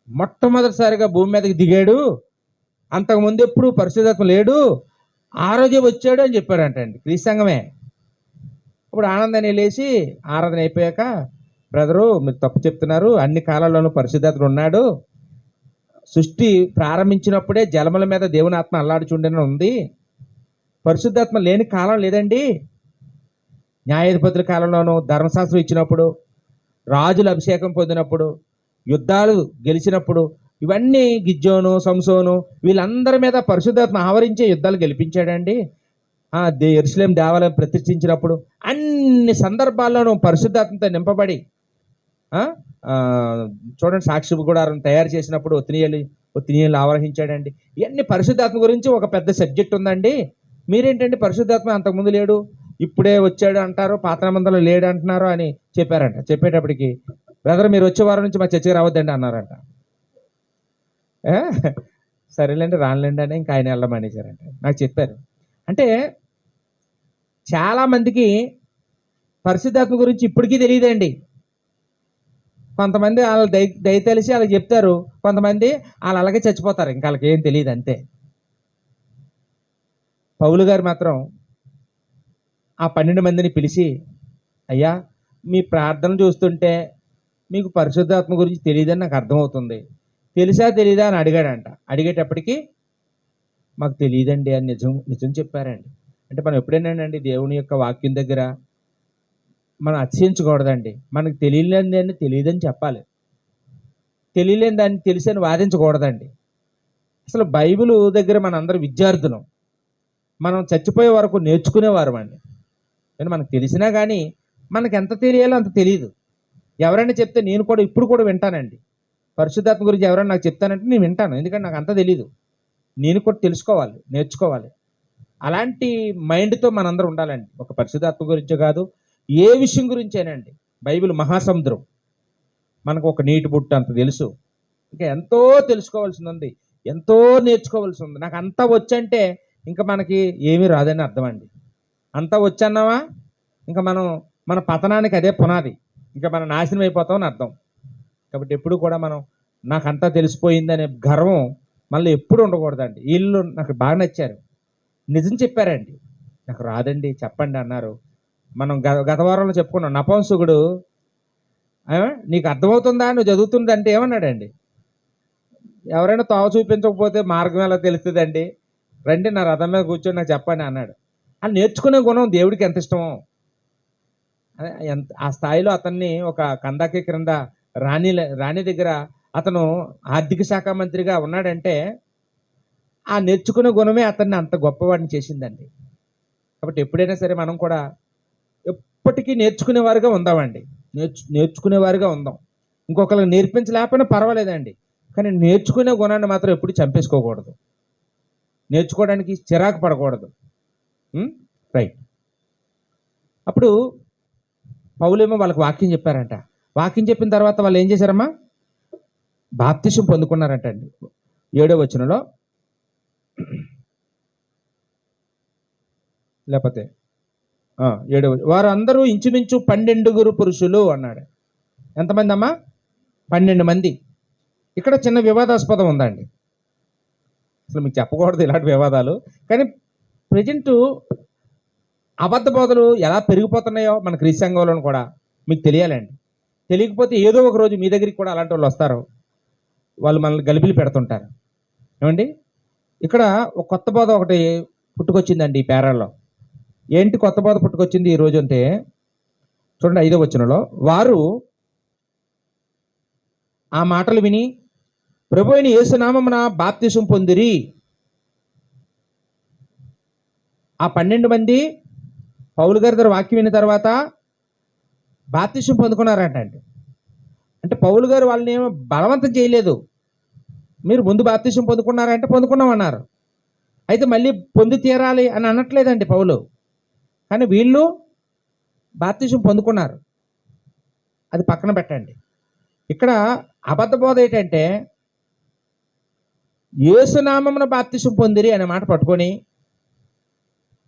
మొట్టమొదటిసారిగా భూమి మీదకి దిగాడు, అంతకుముందు ఎప్పుడు పరిశుద్ధాత్మ లేడు, ఆ రోజే వచ్చాడు అని చెప్పారంటండి. క్రీస్తు సంఘమే. ఇప్పుడు ఆనందాన్ని లేచి ఆరాధన అయిపోయాక, బ్రదరు మీరు తప్పు చెప్తున్నారు, అన్ని కాలాల్లోనూ పరిశుద్ధాత్ముడు ఉన్నాడు, సృష్టి ప్రారంభించినప్పుడే జలముల మీద దేవుని ఆత్మ అల్లాడుచుండని ఉంది, పరిశుద్ధాత్మ లేని కాలం లేదండి. న్యాయాధిపతుల కాలంలోనూ, ధర్మశాస్త్రం ఇచ్చినప్పుడు, రాజుల అభిషేకం పొందినప్పుడు, యుద్ధాలు గెలిచినప్పుడు, ఇవన్నీ గిజ్జోను, సంసోను వీళ్ళందరి మీద పరిశుద్ధాత్మ ఆవరించే యుద్ధాలు గెలిపించాడండి. యెరూషలేము దేవాలయం ప్రతిష్ఠించినప్పుడు అన్ని సందర్భాల్లోనూ పరిశుద్ధాత్మతో నింపబడి, చూడండి సాక్షి గుడారం తయారు చేసినప్పుడు ఒత్తినీయులు ఆవహించాడండి. ఇవన్నీ పరిశుద్ధాత్మ గురించి ఒక పెద్ద సబ్జెక్ట్ ఉందండి. మీరేంటండి పరిశుద్ధాత్మ అంతకుముందు లేడు, ఇప్పుడే వచ్చాడు అంటారు, పాత నిబంధనలో లేడు అంటున్నారు అని చెప్పారంట. చెప్పేటప్పటికి బ్రదర్ మీరు వచ్చే వారం నుంచి మా చర్చకి రావద్దండి అన్నారంట. ఏ? సరేలేండి రానులేండి అని ఇంకా ఆయన వెళ్ళమనేసారంట. నాకు చెప్పారు. అంటే చాలా మందికి పరిశుద్ధాత్మ గురించి ఇప్పటికీ తెలియదండి. కొంతమంది వాళ్ళు దయ తెలిసి వాళ్ళకి చెప్తారు, కొంతమంది వాళ్ళు అలాగే చచ్చిపోతారు, ఇంకా వాళ్ళకి ఏం తెలియదు అంతే. పౌలు గారు మాత్రం ఆ 12 మందిని పిలిచి, అయ్యా మీ ప్రార్థన చూస్తుంటే మీకు పరిశుద్ధాత్మ గురించి తెలియదని నాకు అర్థమవుతుంది, తెలిసా తెలీదా అని అడిగాడంట. అడిగేటప్పటికి మాకు తెలియదండి అని నిజం నిజం చెప్పారండి. అంటే మనం ఎప్పుడైనానండి దేవుని యొక్క వాక్యం దగ్గర మనం అతిశయించకూడదండి. మనకు తెలియలేని దాన్ని తెలియదని చెప్పాలి, తెలియలేని దాన్ని తెలిసని వాదించకూడదండి. అసలు బైబిల్ దగ్గర మన అందరూ విద్యార్థులం, మనం చచ్చిపోయే వరకు నేర్చుకునేవారు అండి. కానీ మనకు తెలిసినా కానీ మనకు ఎంత తెలియాలో అంత తెలియదు. ఎవరైనా చెప్తే నేను కూడా ఇప్పుడు కూడా వింటానండి. పరిశుద్ధాత్మ గురించి ఎవరైనా నాకు చెప్తానంటే నేను వింటాను, ఎందుకంటే నాకు అంత తెలియదు. నేను కూడా తెలుసుకోవాలి, నేర్చుకోవాలి. అలాంటి మైండ్తో మనందరూ ఉండాలండి. ఒక పరిశుద్ధాత్మ గురించి కాదు, ఏ విషయం గురించేనండి. బైబిల్ మహాసముద్రం, మనకు ఒక నీటి బుట్ట అంత తెలుసు. ఇంకా ఎంతో తెలుసుకోవాల్సి ఉంది, ఎంతో నేర్చుకోవాల్సి ఉంది. నాకు అంతా వచ్చంటే ఇంకా మనకి ఏమీ రాదని అర్థం అండి. అంతా వచ్చన్నావా ఇంకా మన పతనానికి అదే పునాది, ఇంకా మనం నాశనం అయిపోతామని అర్థం. కాబట్టి ఎప్పుడు కూడా మనం నాకంతా తెలిసిపోయిందనే గర్వం మళ్ళీ ఎప్పుడు ఉండకూడదండి. వీళ్ళు నాకు బాగా నచ్చారు, నిజం చెప్పారండి. నాకు రాదండి చెప్పండి అన్నారు. మనం గత వారంలో చెప్పుకున్నాం, నపుంసకుడు నీకు అర్థమవుతుందా నువ్వు చదువుతుందంటే ఏమన్నాడండి, ఎవరైనా తోవ చూపించకపోతే మార్గం ఎలా తెలుస్తుందండి, రండి నా రథం మీద కూర్చొని నాకు చెప్పండి అన్నాడు. అది నేర్చుకునే గుణం దేవుడికి ఎంత ఇష్టమో. ఆ స్థాయిలో అతన్ని ఒక కందాకి క్రింద రాణి దగ్గర అతను ఆర్థిక శాఖ మంత్రిగా ఉన్నాడంటే ఆ నేర్చుకునే గుణమే అతన్ని అంత గొప్పవాడిని చేసిందండి. కాబట్టి ఎప్పుడైనా సరే మనం కూడా ఎప్పటికీ నేర్చుకునేవారుగా ఉందామండి. నేర్చుకునేవారుగా ఉందాం. ఇంకొకరికి నేర్పించలేకపోయినా పర్వాలేదండి, కానీ నేర్చుకునే గుణాన్ని మాత్రం ఎప్పుడు చంపేసుకోకూడదు, నేర్చుకోవడానికి చిరాకు పడకూడదు. రైట్. అప్పుడు పౌలేమో వాళ్ళకి వాక్యం చెప్పారంట. వాక్యం చెప్పిన తర్వాత వాళ్ళు ఏం చేశారమ్మా, బాప్తిసం పొందుకున్నారంట అండి. 7వ వచనంలో, లేకపోతే 7వ, వారు అందరూ ఇంచుమించు 12 పురుషులు అన్నాడు. ఎంతమంది అమ్మా? 12 మంది. ఇక్కడ చిన్న వివాదాస్పదం ఉందండి. అసలు మీకు చెప్పకూడదు ఇలాంటి వివాదాలు, కానీ ప్రజెంట్ అబద్ధ బోధలు ఎలా పెరిగిపోతున్నాయో మన క్రీస్తు సంఘంలో కూడా మీకు తెలియాలండి. తెలియకపోతే ఏదో ఒక రోజు మీ దగ్గరికి కూడా అలాంటి వాళ్ళు వస్తారు, వాళ్ళు మనల్ని గలిబిలి పెడుతుంటారు. ఏమండి, ఇక్కడ ఒక కొత్త బోధ ఒకటి పుట్టుకొచ్చిందండి ఈ పేరాల్లో. ఏంటి కొత్త బోధ పుట్టుకొచ్చింది ఈరోజు అంటే చూడండి, 5వ వచనంలో, వారు ఆ మాటలు విని ప్రభు అయిన యేసు నామమున బాప్తిసం పొందిరి. ఆ 12 మంది పౌలు గారి దగ్గర వాక్యం విన్న తర్వాత బాప్తిసం పొందుకున్నారంటండి. అంటే పౌలు గారు వాళ్ళని ఏమో బలవంతం చేయలేదు, మీరు ముందు బాప్తిసం పొందుకున్నారంటే పొందుకున్నామన్నారు. అయితే మళ్ళీ పొంది తీరాలి అని అనట్లేదండి పౌలు, కానీ వీళ్ళు బాప్తిసం పొందుకున్నారు. అది పక్కన పెట్టండి. ఇక్కడ అబద్ధ బోధ ఏంటంటే యేసునామమున బాప్తిసం పొందిరి అనే మాట పట్టుకొని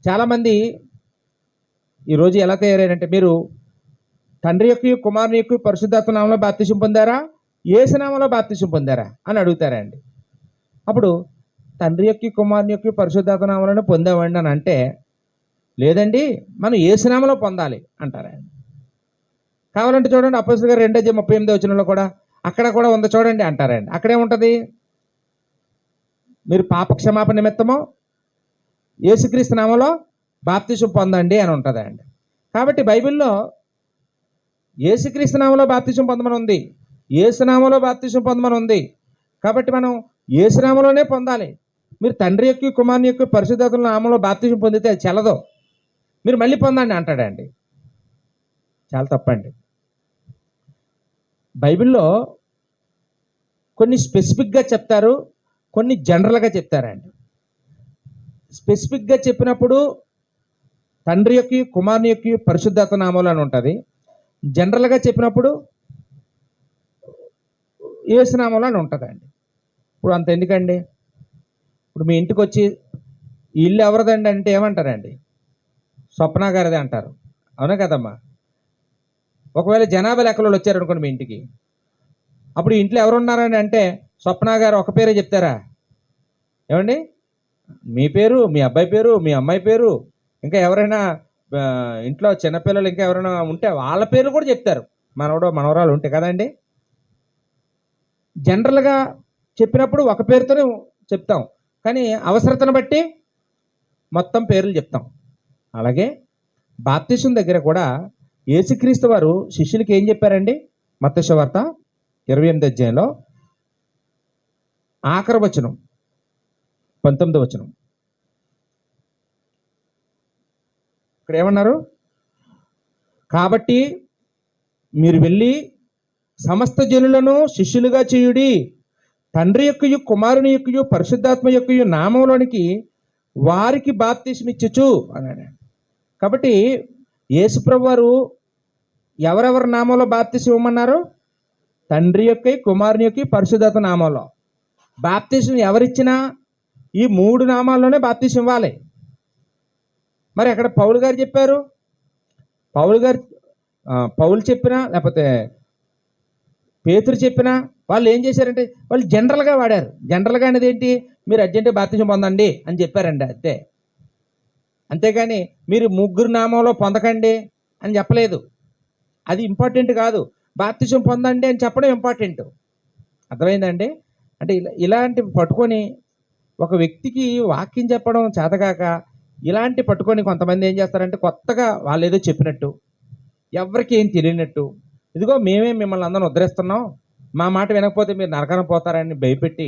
చాలామంది ఈరోజు ఎలా తయారైనంటే, మీరు తండ్రి యొక్క కుమారుని యొక్క పరిశుద్ధాత్మ నామంలో బాప్తిసం పొందారా, యేసునామంలో బాప్తిసం పొందారా అని అడుగుతారండి. అప్పుడు తండ్రి యొక్క కుమారుని యొక్క పరిశుద్ధాత్మ నామంలోనే పొందామండి అని అంటే, లేదండి మనం యేసునామంలో పొందాలి అంటారండి. కావాలంటే చూడండి, అపోస్తలుల గారు 2:38 వచనంలో కూడా అక్కడ కూడా ఉంది చూడండి అంటారండి. అక్కడేముంటుంది, మీరు పాప క్షమాపణ నిమిత్తము యేసుక్రీస్తు నామంలో బాప్తిసం పొందండి అని ఉంటుందండి. కాబట్టి బైబిల్లో యేసుక్రీస్తు నామంలో బాప్తిసం పొందమని ఉంది, యేసునామంలో బాప్తిసం పొందమని ఉంది. కాబట్టి మనం యేసునామంలోనే పొందాలి. మీరు తండ్రి యొక్క కుమారుని యొక్క పరిశుద్ధాత్మ నామంలో బాప్తిసం పొందితే అది చెల్లదు, మీరు మళ్ళీ పొందండి అంటాడండి. చాలా తప్పండి. బైబిల్లో కొన్ని స్పెసిఫిక్గా చెప్తారు, కొన్ని జనరల్గా చెప్తారండి. స్పెసిఫిక్గా చెప్పినప్పుడు తండ్రి యొక్క కుమారుని యొక్క పరిశుద్ధాత్మ నామములు అని ఉంటుంది. జనరల్గా చెప్పినప్పుడు యేసు నామములు అని ఉంటుందండి. ఇప్పుడు అంత ఎందుకండి? ఇప్పుడు మీ ఇంటికి వచ్చి ఈ ఇల్లు ఎవరిదండి అంటే ఏమంటారండి? స్వప్న గారిది అంటారు. అవునా కదమ్మా? ఒకవేళ జనాభా లెక్కలు వచ్చారనుకోండి మీ ఇంటికి, అప్పుడు ఇంట్లో ఎవరున్నారని అంటే స్వప్న గారు ఒక పేరే చెప్తారా? ఏమండి? మీ పేరు, మీ అబ్బాయి పేరు, మీ అమ్మాయి పేరు, ఇంకా ఎవరైనా ఇంట్లో చిన్నపిల్లలు ఇంకా ఎవరైనా ఉంటే వాళ్ళ పేర్లు కూడా చెప్తారు, మనవడో మనవరాలు ఉంటే కదండి. జనరల్గా చెప్పినప్పుడు ఒక పేరుతోనే చెప్తాం, కానీ అవసరతను బట్టి మొత్తం పేర్లు చెప్తాం. అలాగే బాప్తిసం దగ్గర కూడా యేసుక్రీస్తు వారు శిష్యులకి ఏం చెప్పారండి? మత్తయి సువార్త 28వ అధ్యాయంలో ఆఖరి వచనం 19వ వచనం ఇక్కడ ఏమన్నారు? కాబట్టి మీరు వెళ్ళి సమస్త జనులను శిష్యులుగా చేయుడి, తండ్రి యొక్కయు కుమారుని యొక్కయు పరిశుద్ధాత్మ యొక్కయు నామంలోనికి వారికి బాప్తిస్మిచ్చుచు అన్నాడు. కాబట్టి యేసుప్రభు వారు ఎవరెవరి నామంలో బాప్తిసం ఇవ్వమన్నారు? తండ్రి యొక్క, కుమారుని యొక్క, పరిశుద్ధాత్మ నామంలో. బాప్తిసం ఎవరిచ్చినా ఈ 3 నామాల్లోనే బాప్తిసం ఇవ్వాలి. మరి అక్కడ పౌలు గారు చెప్పారు, పౌలు చెప్పినా లేకపోతే పేతురు చెప్పినా వాళ్ళు ఏం చేశారంటే వాళ్ళు జనరల్గా వాడారు. జనరల్గా అనేది ఏంటి? మీరు అర్జెంటుగా బాప్తిసం పొందండి అని చెప్పారండి అంతే. అంతేగాని మీరు 3 నామంలో పొందకండి అని చెప్పలేదు. అది ఇంపార్టెంట్ కాదు. బాప్తిసం పొందండి అని చెప్పడం ఇంపార్టెంట్. అర్థమైందండి? అంటే ఇలాంటి పట్టుకొని ఒక వ్యక్తికి వాక్యం చెప్పడం చేతగాక ఇలాంటి పట్టుకొని కొంతమంది ఏం చేస్తారంటే కొత్తగా వాళ్ళు ఏదో చెప్పినట్టు, ఎవరికి ఏం తెలియనట్టు, ఇదిగో మేమే మిమ్మల్ని అందరం ఉద్ధరిస్తున్నాం, మా మాట వినకపోతే మీరు నరకన పోతారని భయపెట్టి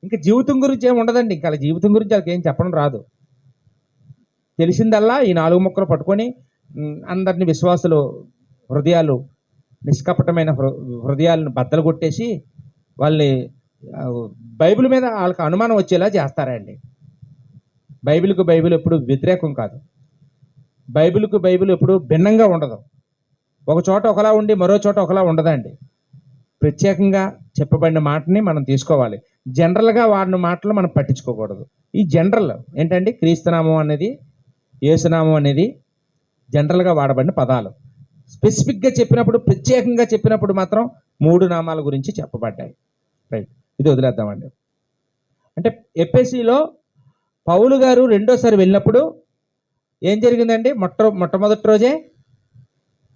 ఇంకా జీవితం గురించి ఏమి ఉండదండి. ఇంకా జీవితం గురించి వాళ్ళకి ఏం చెప్పడం రాదు. తెలిసిందల్లా ఈ 4 ముక్కలు పట్టుకొని అందరినీ విశ్వాసులు హృదయాలు, నిష్కపటమైన హృదయాలను బద్దలు కొట్టేసి వాళ్ళని బైబిల్ మీద వాళ్ళకి అనుమానం వచ్చేలా చేస్తారండి. బైబిల్కు బైబిల్ ఎప్పుడు వ్యతిరేకం కాదు. బైబిల్కు బైబిల్ ఎప్పుడు భిన్నంగా ఉండదు. ఒక చోట ఒకలా ఉండి మరో చోట ఒకలా ఉండదండి. ప్రత్యేకంగా చెప్పబడిన మాటని మనం తీసుకోవాలి. జనరల్గా వాడిన మాటలు మనం పట్టించుకోకూడదు. ఈ జనరల్ ఏంటండి? క్రీస్తునామం అనేది, యేసునామం అనేది జనరల్గా వాడబడిన పదాలు. స్పెసిఫిక్గా చెప్పినప్పుడు, ప్రత్యేకంగా చెప్పినప్పుడు మాత్రం 3 నామాల గురించి చెప్పబడ్డాయి. రైట్, ఇది వదిలేద్దామండి. అంటే ఎఫెసీలో పౌలు గారు రెండోసారి వెళ్ళినప్పుడు ఏం జరిగిందండి? మొట్టమొదటి రోజే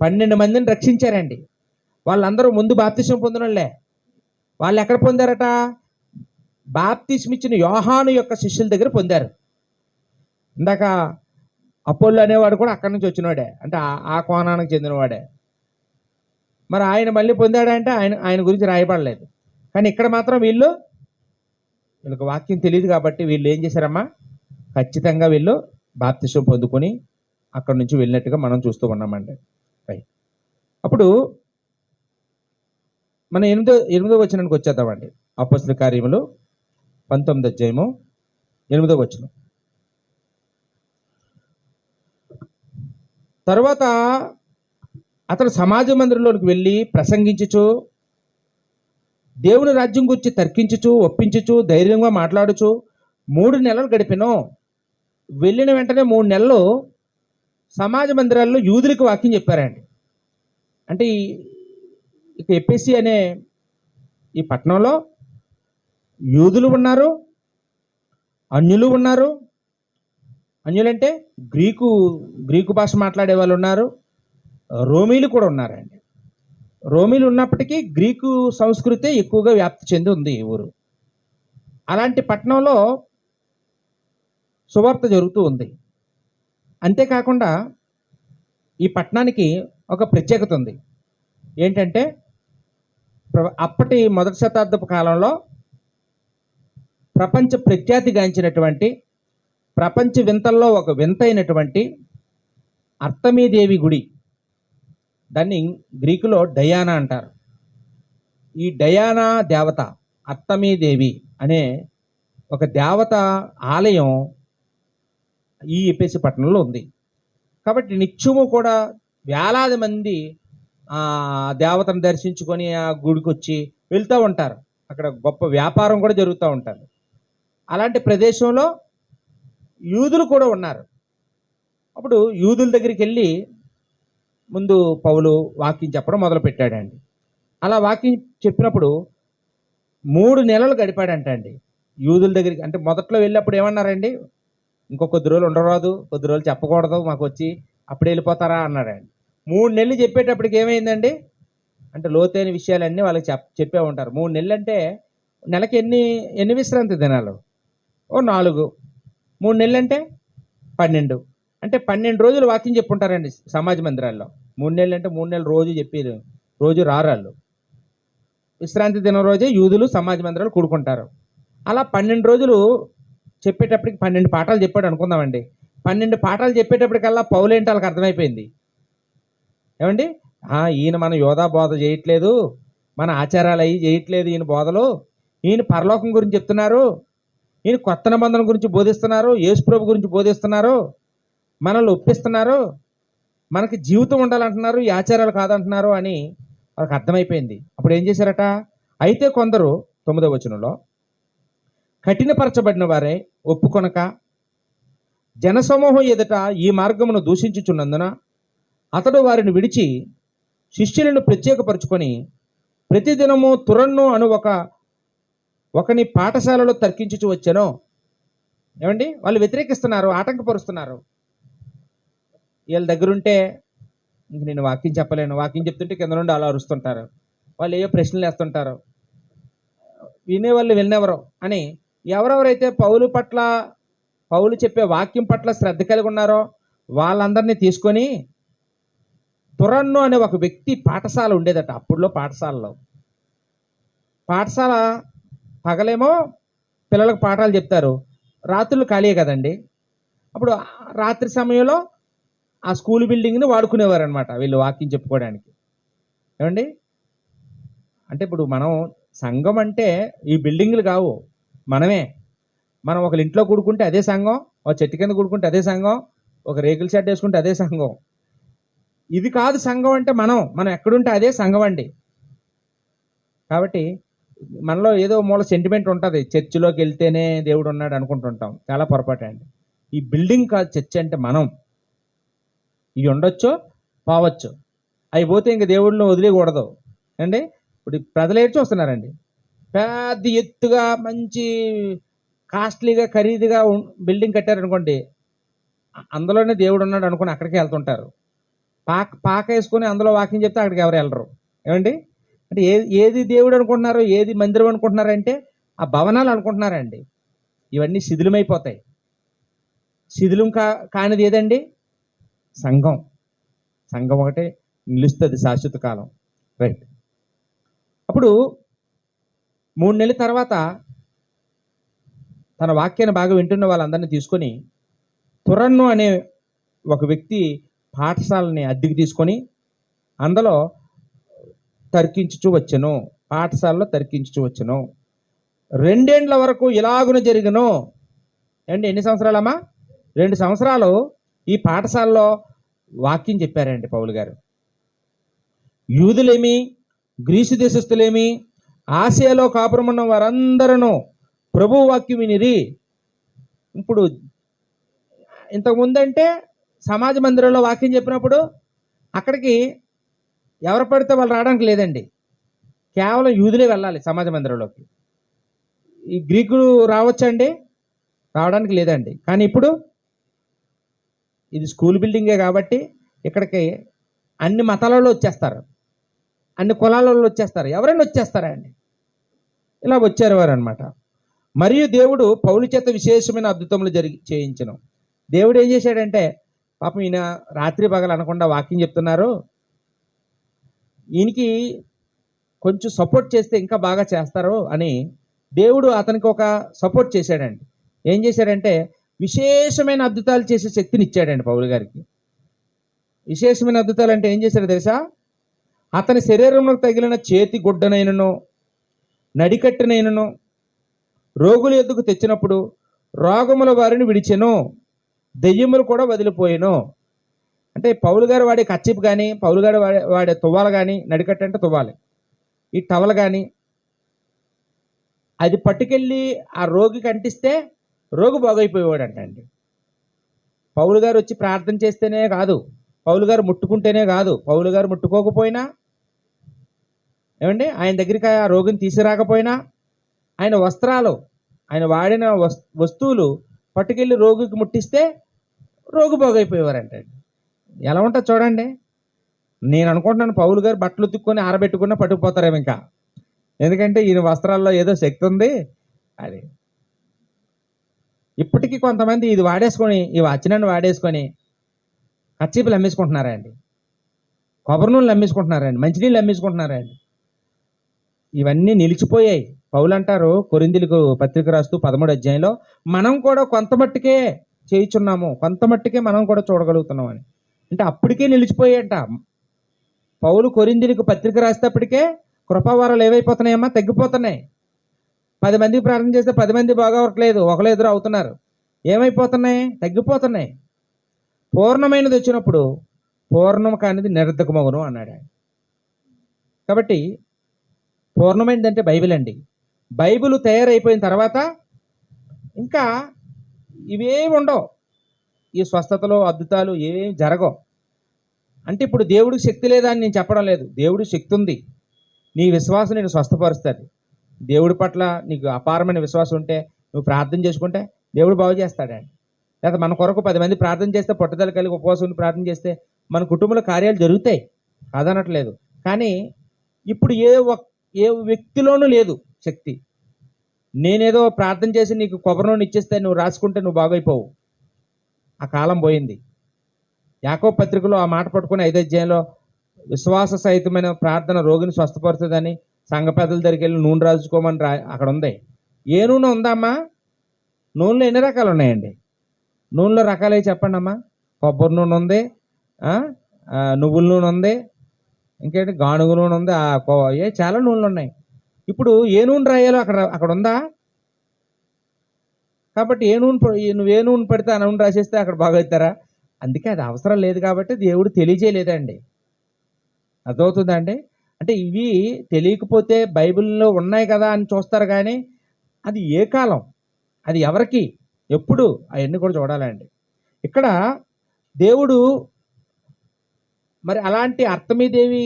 12 మందిని రక్షించారండి. వాళ్ళందరూ ముందు బాప్తిసం పొందినోళ్ళే. వాళ్ళు ఎక్కడ పొందారట? బాప్తిసం ఇచ్చిన యోహాను యొక్క శిష్యుల దగ్గర పొందారు. ఇందాక అపోల్లో అనేవాడు కూడా అక్కడి నుంచి వచ్చినవాడే, అంటే ఆ కోణానికి చెందినవాడే. మరి ఆయన మళ్ళీ పొందాడంటే ఆయన గురించి రాయబడలేదు. కానీ ఇక్కడ మాత్రం వీళ్ళకి వాక్యం తెలియదు కాబట్టి వీళ్ళు ఏం చేశారమ్మా? ఖచ్చితంగా వీళ్ళు బాప్తిసం పొందుకొని అక్కడి నుంచి వెళ్ళినట్టుగా మనం చూస్తూ ఉన్నామండి. రైట్, అప్పుడు మన 8వ వచనానికి వచ్చేద్దామండి. అపోస్తలుల కార్యములు 19వ అధ్యాయము 8వ వచనం. తర్వాత అతడు సమాజ మందిరంలోకి వెళ్ళి ప్రసంగించుచు, దేవుని రాజ్యం గురించి తర్కించుచు, ఒప్పించుచు, ధైర్యంగా మాట్లాడుచు 3 నెలలు గడిపెను. వెళ్ళిన వెంటనే 3 నెలలు సమాజ మందిరాల్లో యూదులకు వాక్యం చెప్పారండి. అంటే ఇక ఎఫెసీ అనే ఈ పట్టణంలో యూదులు ఉన్నారు, అన్యులు ఉన్నారు. అన్యులంటే గ్రీకు భాష మాట్లాడే వాళ్ళు ఉన్నారు, రోమీలు కూడా ఉన్నారండి. రోమీలు ఉన్నప్పటికీ గ్రీకు సంస్కృతి ఎక్కువగా వ్యాప్తి చెంది ఉంది ఈ ఊరు. అలాంటి పట్టణంలో సువార్త జరుగుతూ ఉంది. అంతేకాకుండా ఈ పట్టణానికి ఒక ప్రత్యేకత ఉంది. ఏంటంటే అప్పటి మొదటి శతాబ్దపు కాలంలో ప్రపంచ ప్రఖ్యాతిగాంచినటువంటి, ప్రపంచ వింతల్లో ఒక వింత అయినటువంటి అర్తమీదేవి గుడి, దాన్ని గ్రీకులో డయానా అంటారు. ఈ డయానా దేవత, అర్తమీదేవి అనే ఒక దేవత ఆలయం ఈ ఎఫెసు పట్టణంలో ఉంది. కాబట్టి నిత్యము కూడా వేలాది మంది ఆ దేవతను దర్శించుకొని ఆ గుడికి వచ్చి వెళ్తూ ఉంటారు. అక్కడ గొప్ప వ్యాపారం కూడా జరుగుతూ ఉంటుంది. అలాంటి ప్రదేశంలో యూదులు కూడా ఉన్నారు. అప్పుడు యూదుల దగ్గరికి వెళ్ళి ముందు పౌలు వాక్యం చెప్పడం మొదలు పెట్టాడండి. అలా వాక్యం చెప్పినప్పుడు 3 నెలలు గడిపాడంట అండి యూదుల దగ్గరికి. అంటే మొదట్లో వెళ్ళినప్పుడు ఏమన్నారండి, ఇంకో కొద్ది రోజులు ఉండరాదు, కొద్ది రోజులు చెప్పకూడదు మాకు వచ్చి, అప్పుడు వెళ్ళిపోతారా అన్నాడండి. 3 నెలలు చెప్పేటప్పటికి ఏమైందండి, అంటే లోతైన విషయాలన్నీ వాళ్ళకి చెప్పే ఉంటారు. 3 నెలలు అంటే నెలకి ఎన్ని ఎన్ని విశ్రాంతి దినాలు? ఓ 4. 3 నెలలు అంటే 12. అంటే 12 రోజులు వాక్యం చెప్పుంటారండి సమాజ మందిరాల్లో. 3 నెలలు అంటే 3 నెలలు రోజు చెప్పారు, రోజు రారాళ్ళు. విశ్రాంతి దినం రోజే యూదులు సమాజ మందిరాలు కూడుకుంటారు. అలా 12 రోజులు చెప్పేటప్పటికి 12 పాఠాలు చెప్పాడు అనుకుందామండి. 12 పాఠాలు చెప్పేటప్పటికల్లా పౌలేంటి వాళ్ళకి అర్థమైపోయింది. ఏమండి, ఈయన మన యోధా బోధ చేయట్లేదు, మన ఆచారాలు అవి చేయట్లేదు, ఈయన బోధలు, ఈయన పరలోకం గురించి చెప్తున్నారు, ఈయన కొత్త నిబంధన గురించి బోధిస్తున్నారు, యేసుప్రభు గురించి బోధిస్తున్నారు, మనల్ని ఒప్పిస్తున్నారు, మనకి జీవితం ఉండాలంటున్నారు, ఈ ఆచారాలు కాదంటున్నారు అని వాళ్ళకి అర్థమైపోయింది. అప్పుడు ఏం చేశారట, అయితే కొందరు 9వ వచనంలో కఠినపరచబడిన వారే ఒప్పుకొనక జనసమూహం ఎదుట ఈ మార్గమును దూషించుచున్నందున అతడు వారిని విడిచి శిష్యులను ప్రత్యేకపరుచుకొని ప్రతిదినము తురన్ను అను ఒకని పాఠశాలలో తర్కించుచు వచ్చాను. ఏమండి, వాళ్ళు వ్యతిరేకిస్తున్నారు, ఆటంకపరుస్తున్నారు. వీళ్ళ దగ్గరుంటే ఇంక నేను వాక్యం చెప్పలేను, వాక్యం చెప్తుంటే కింద నుండి అలా అరుస్తుంటారు, వాళ్ళు ఏవో ప్రశ్నలు వేస్తుంటారు, వినేవాళ్ళు వినేవరు అని ఎవరెవరైతే పౌలు చెప్పే వాక్యం పట్ల శ్రద్ధ కలిగి ఉన్నారో వాళ్ళందరినీ తీసుకొని తురన్ను అనే ఒక వ్యక్తి పాఠశాల ఉండేదట. అప్పుడులో పాఠశాల పగలేమో పిల్లలకు పాఠాలు చెప్తారు, రాత్రులు ఖాళీ కదండి. అప్పుడు రాత్రి సమయంలో ఆ స్కూల్ బిల్డింగ్ని వాడుకునేవారు అనమాట వీళ్ళు వాక్యం చెప్పుకోవడానికి. ఏమండి, అంటే ఇప్పుడు మనం సంఘం అంటే ఈ బిల్డింగ్లు కావు, మనం ఒకరి ఇంట్లో కూడుకుంటే అదే సంఘం, ఒక చెట్టు కింద కూడుకుంటే అదే సంఘం, ఒక రేకుల షెడ్ వేసుకుంటే అదే సంఘం. ఇది కాదు సంఘం అంటే మనం ఎక్కడుంటే అదే సంఘం అండి. కాబట్టి మనలో ఏదో మూల సెంటిమెంట్ ఉంటుంది, చర్చిలోకి వెళ్తేనే దేవుడు ఉన్నాడు అనుకుంటుంటాం, చాలా పొరపాటు అండి. ఈ బిల్డింగ్ కాదు చర్చ్ అంటే మనం. ఇవి ఉండొచ్చు, పోవచ్చు, అవి పోతే ఇంక దేవుడిని వదిలేయకూడదు అండి. ఇప్పుడు ప్రజలు ఏడ్చి వస్తున్నారండి, పెద్ద ఎత్తుగా మంచి కాస్ట్లీగా ఖరీదుగా బిల్డింగ్ కట్టారనుకోండి, అందులోనే దేవుడు ఉన్నాడు అనుకుని అక్కడికి వెళ్తుంటారు. పాక వేసుకొని అందులో వాకింగ్ చెప్తే అక్కడికి ఎవరు వెళ్ళరు. ఏమండి, అంటే ఏది దేవుడు అనుకుంటున్నారు, ఏది మందిరం అనుకుంటున్నారంటే ఆ భవనాలు అనుకుంటున్నారండి. ఇవన్నీ శిథిలమైపోతాయి. శిథిలం కానిది ఏదండి, సంఘం ఒకటే నిలుస్తుంది శాశ్వత కాలం. రైట్. అప్పుడు 3 నెలల తర్వాత తన వాక్యాన్ని బాగా వింటున్న వాళ్ళందరినీ తీసుకొని తురన్ను అనే ఒక వ్యక్తి పాఠశాలని అద్దెకి తీసుకొని అందులో తర్కించుచు వచ్చెను. పాఠశాలలో తర్కించుచు వచ్చెను. 2 ఏండ్ల వరకు ఇలాగున జరిగను. ఎన్ని సంవత్సరాలమ్మా? 2 సంవత్సరాలు ఈ పాఠశాలలో వాక్యం చెప్పారండి పౌలు గారు. యూదులేమి, గ్రీసు దేశస్థులేమి, ఆసియాలో కాపురమున్న వారందరూ ప్రభువు వాక్యం వినిరి. ఇప్పుడు ఇంతకుముందంటే సమాజ మందిరంలో వాక్యం చెప్పినప్పుడు అక్కడికి ఎవరు పడితే వాళ్ళు రావడానికి లేదండి, కేవలం యూదులే వెళ్ళాలి సమాజ మందిరంలోకి. ఈ గ్రీకులు రావచ్చండి, రావడానికి లేదండి. కానీ ఇప్పుడు ఇది స్కూల్ బిల్డింగే కాబట్టి ఇక్కడికి అన్ని మతాలలో వచ్చేస్తారు, అన్ని కులాలలో వచ్చేస్తారు, ఎవరైనా వచ్చేస్తారా అండి. ఇలా వచ్చారు వారు అనమాట. మరియు దేవుడు పౌలు చేత విశేషమైన అద్భుతములు చేయించను. దేవుడు ఏం చేశాడంటే, పాపం ఈయన రాత్రి పగలు అనకుండా వాక్యం చెప్తున్నారు, ఈయనకి కొంచెం సపోర్ట్ చేస్తే ఇంకా బాగా చేస్తారు అని దేవుడు అతనికి ఒక సపోర్ట్ చేశాడండి. ఏం చేశాడంటే విశేషమైన అద్భుతాలు చేసే శక్తిని ఇచ్చాడండి పౌలు గారికి. విశేషమైన అద్భుతాలు అంటే ఏం చేశాడు తెలుసా? అతని శరీరంలో తగిలిన చేతి గుడ్డనైనను నడికట్టునైనను రోగుల ఎద్దుకు తెచ్చినప్పుడు రోగముల వారిని విడిచెను, దెయ్యములు కూడా వదిలిపోయెను. అంటే పౌలు గారు వాడే కచ్చిప్ కానీ, పౌలు గారు వాడే తువ్వాలు కానీ, నడికట్టు అంటే తువ్వాలి, ఈ టవల్ కానీ అది పట్టుకెళ్ళి ఆ రోగికి అంటిస్తే రోగి బాగైపోయేవాడంట అండి. పౌలు గారు వచ్చి ప్రార్థన చేస్తేనే కాదు, పౌలు గారు ముట్టుకుంటేనే కాదు, పౌలు గారు ముట్టుకోకపోయినా ఏమండి ఆయన దగ్గరికి ఆ రోగిని తీసుకురాకపోయినా ఆయన వస్త్రాలు, ఆయన వాడిన వస్తువులు పట్టుకెళ్ళి రోగికి ముట్టిస్తే రోగి బాగైపోయేవారంట. ఎలా ఉంటుంది చూడండి. నేను అనుకుంటున్నాను పౌలు గారు బట్టలు ఉతుక్కొని ఆరబెట్టుకున్నా పట్టుకుపోతారేమో ఇంకా, ఎందుకంటే ఈయన వస్త్రాల్లో ఏదో శక్తి ఉంది అది. ఇప్పటికీ కొంతమంది ఇది వాడేసుకొని, ఈ వచనాన్ని వాడేసుకొని కచ్చీపులు అమ్మేసుకుంటున్నారండి, కొబ్బరి నూనెలు అమ్మేసుకుంటున్నారండి, మంచినీళ్ళు అమ్మేసుకుంటున్నారండి. ఇవన్నీ నిలిచిపోయాయి. పౌలు అంటారు కొరింథీయులకు పత్రిక రాస్తూ 13వ అధ్యాయంలో, మనం కూడా కొంత మట్టుకే చేయుచున్నాము, కొంత మట్టుకే మనం కూడా చూడగలుగుతున్నాం అని. అంటే అప్పటికే నిలిచిపోయాయంట. పౌలు కొరింథీయులకు పత్రిక రాసేటప్పటికే కృపావరాలు ఏవైపోతున్నాయమ్మా, తగ్గిపోతున్నాయి. 10 మందికి ప్రార్థన చేస్తే 10 మంది బాగోవట్లేదు, ఒకరు ఎదురు అవుతున్నారు. ఏమైపోతున్నాయి? తగ్గిపోతున్నాయి. పూర్ణమైనది వచ్చినప్పుడు పూర్ణం కానిది నిరర్ధకమగును అన్నాడు. కాబట్టి పూర్ణమైనది అంటే బైబిల్ అండి. బైబిల్ తయారైపోయిన తర్వాత ఇంకా ఇవేమి ఉండవు, ఈ స్వస్థతలు అద్భుతాలు ఏమేమి జరగవు. అంటే ఇప్పుడు దేవుడికి శక్తి లేదా అని నేను చెప్పడం లేదు, దేవుడికి శక్తి ఉంది. నీ విశ్వాసం నేను స్వస్థపరుస్తుంది. దేవుడి పట్ల నీకు అపారమైన విశ్వాసం ఉంటే, నువ్వు ప్రార్థన చేసుకుంటే దేవుడు బాగు చేస్తాడండి. లేదా మన కొరకు 10 మంది ప్రార్థన చేస్తే, పట్టుదల కలిగి ఉపవాసం ప్రార్థన చేస్తే మన కుటుంబంలో కార్యాలు జరుగుతాయి, కాదనట్లేదు. కానీ ఇప్పుడు ఏ వ్యక్తిలోనూ లేదు శక్తి. నేనేదో ప్రార్థన చేసి నీకు కొబ్బరి నూనె ఇచ్చేస్తే నువ్వు రాసుకుంటే నువ్వు బాగైపోవు, ఆ కాలం పోయింది. యాకోబు పత్రికలో ఆ మాట పట్టుకుని 5వ అధ్యాయంలో విశ్వాస సహితమైన ప్రార్థన రోగిని స్వస్థపరుతుందని సంఘ పెద్దల దగ్గరికి వెళ్ళి నూనె రాజుకోమని అక్కడ ఉంది. ఏ నూనె ఉందమ్మా? నూనెలో ఎన్ని రకాలు ఉన్నాయండి? నూనెలో రకాలే చెప్పండి అమ్మా. కొబ్బరి నూనె ఉంది, నువ్వుల నూనె ఉంది, ఇంకేంటి గానుగ నూనె ఉంది, చాలా నూనెలు ఉన్నాయి. ఇప్పుడు ఏ నూనె రాయాలో అక్కడ ఉందా? కాబట్టి నువ్వు ఏ నూనె పడితే ఆ నూనె రాసేస్తే అక్కడ బాగవుతారా? అందుకే అది అవసరం లేదు కాబట్టి దేవుడు తెలియజేయలేదండి. అర్థమవుతుందా అండి? అంటే ఇవి తెలియకపోతే బైబిల్లో ఉన్నాయి కదా అని చూస్తారు, కానీ అది ఏ కాలం, అది ఎవరికి, ఎప్పుడు, అవన్నీ కూడా చూడాలండి. ఇక్కడ దేవుడు మరి అలాంటి అర్తమీదేవి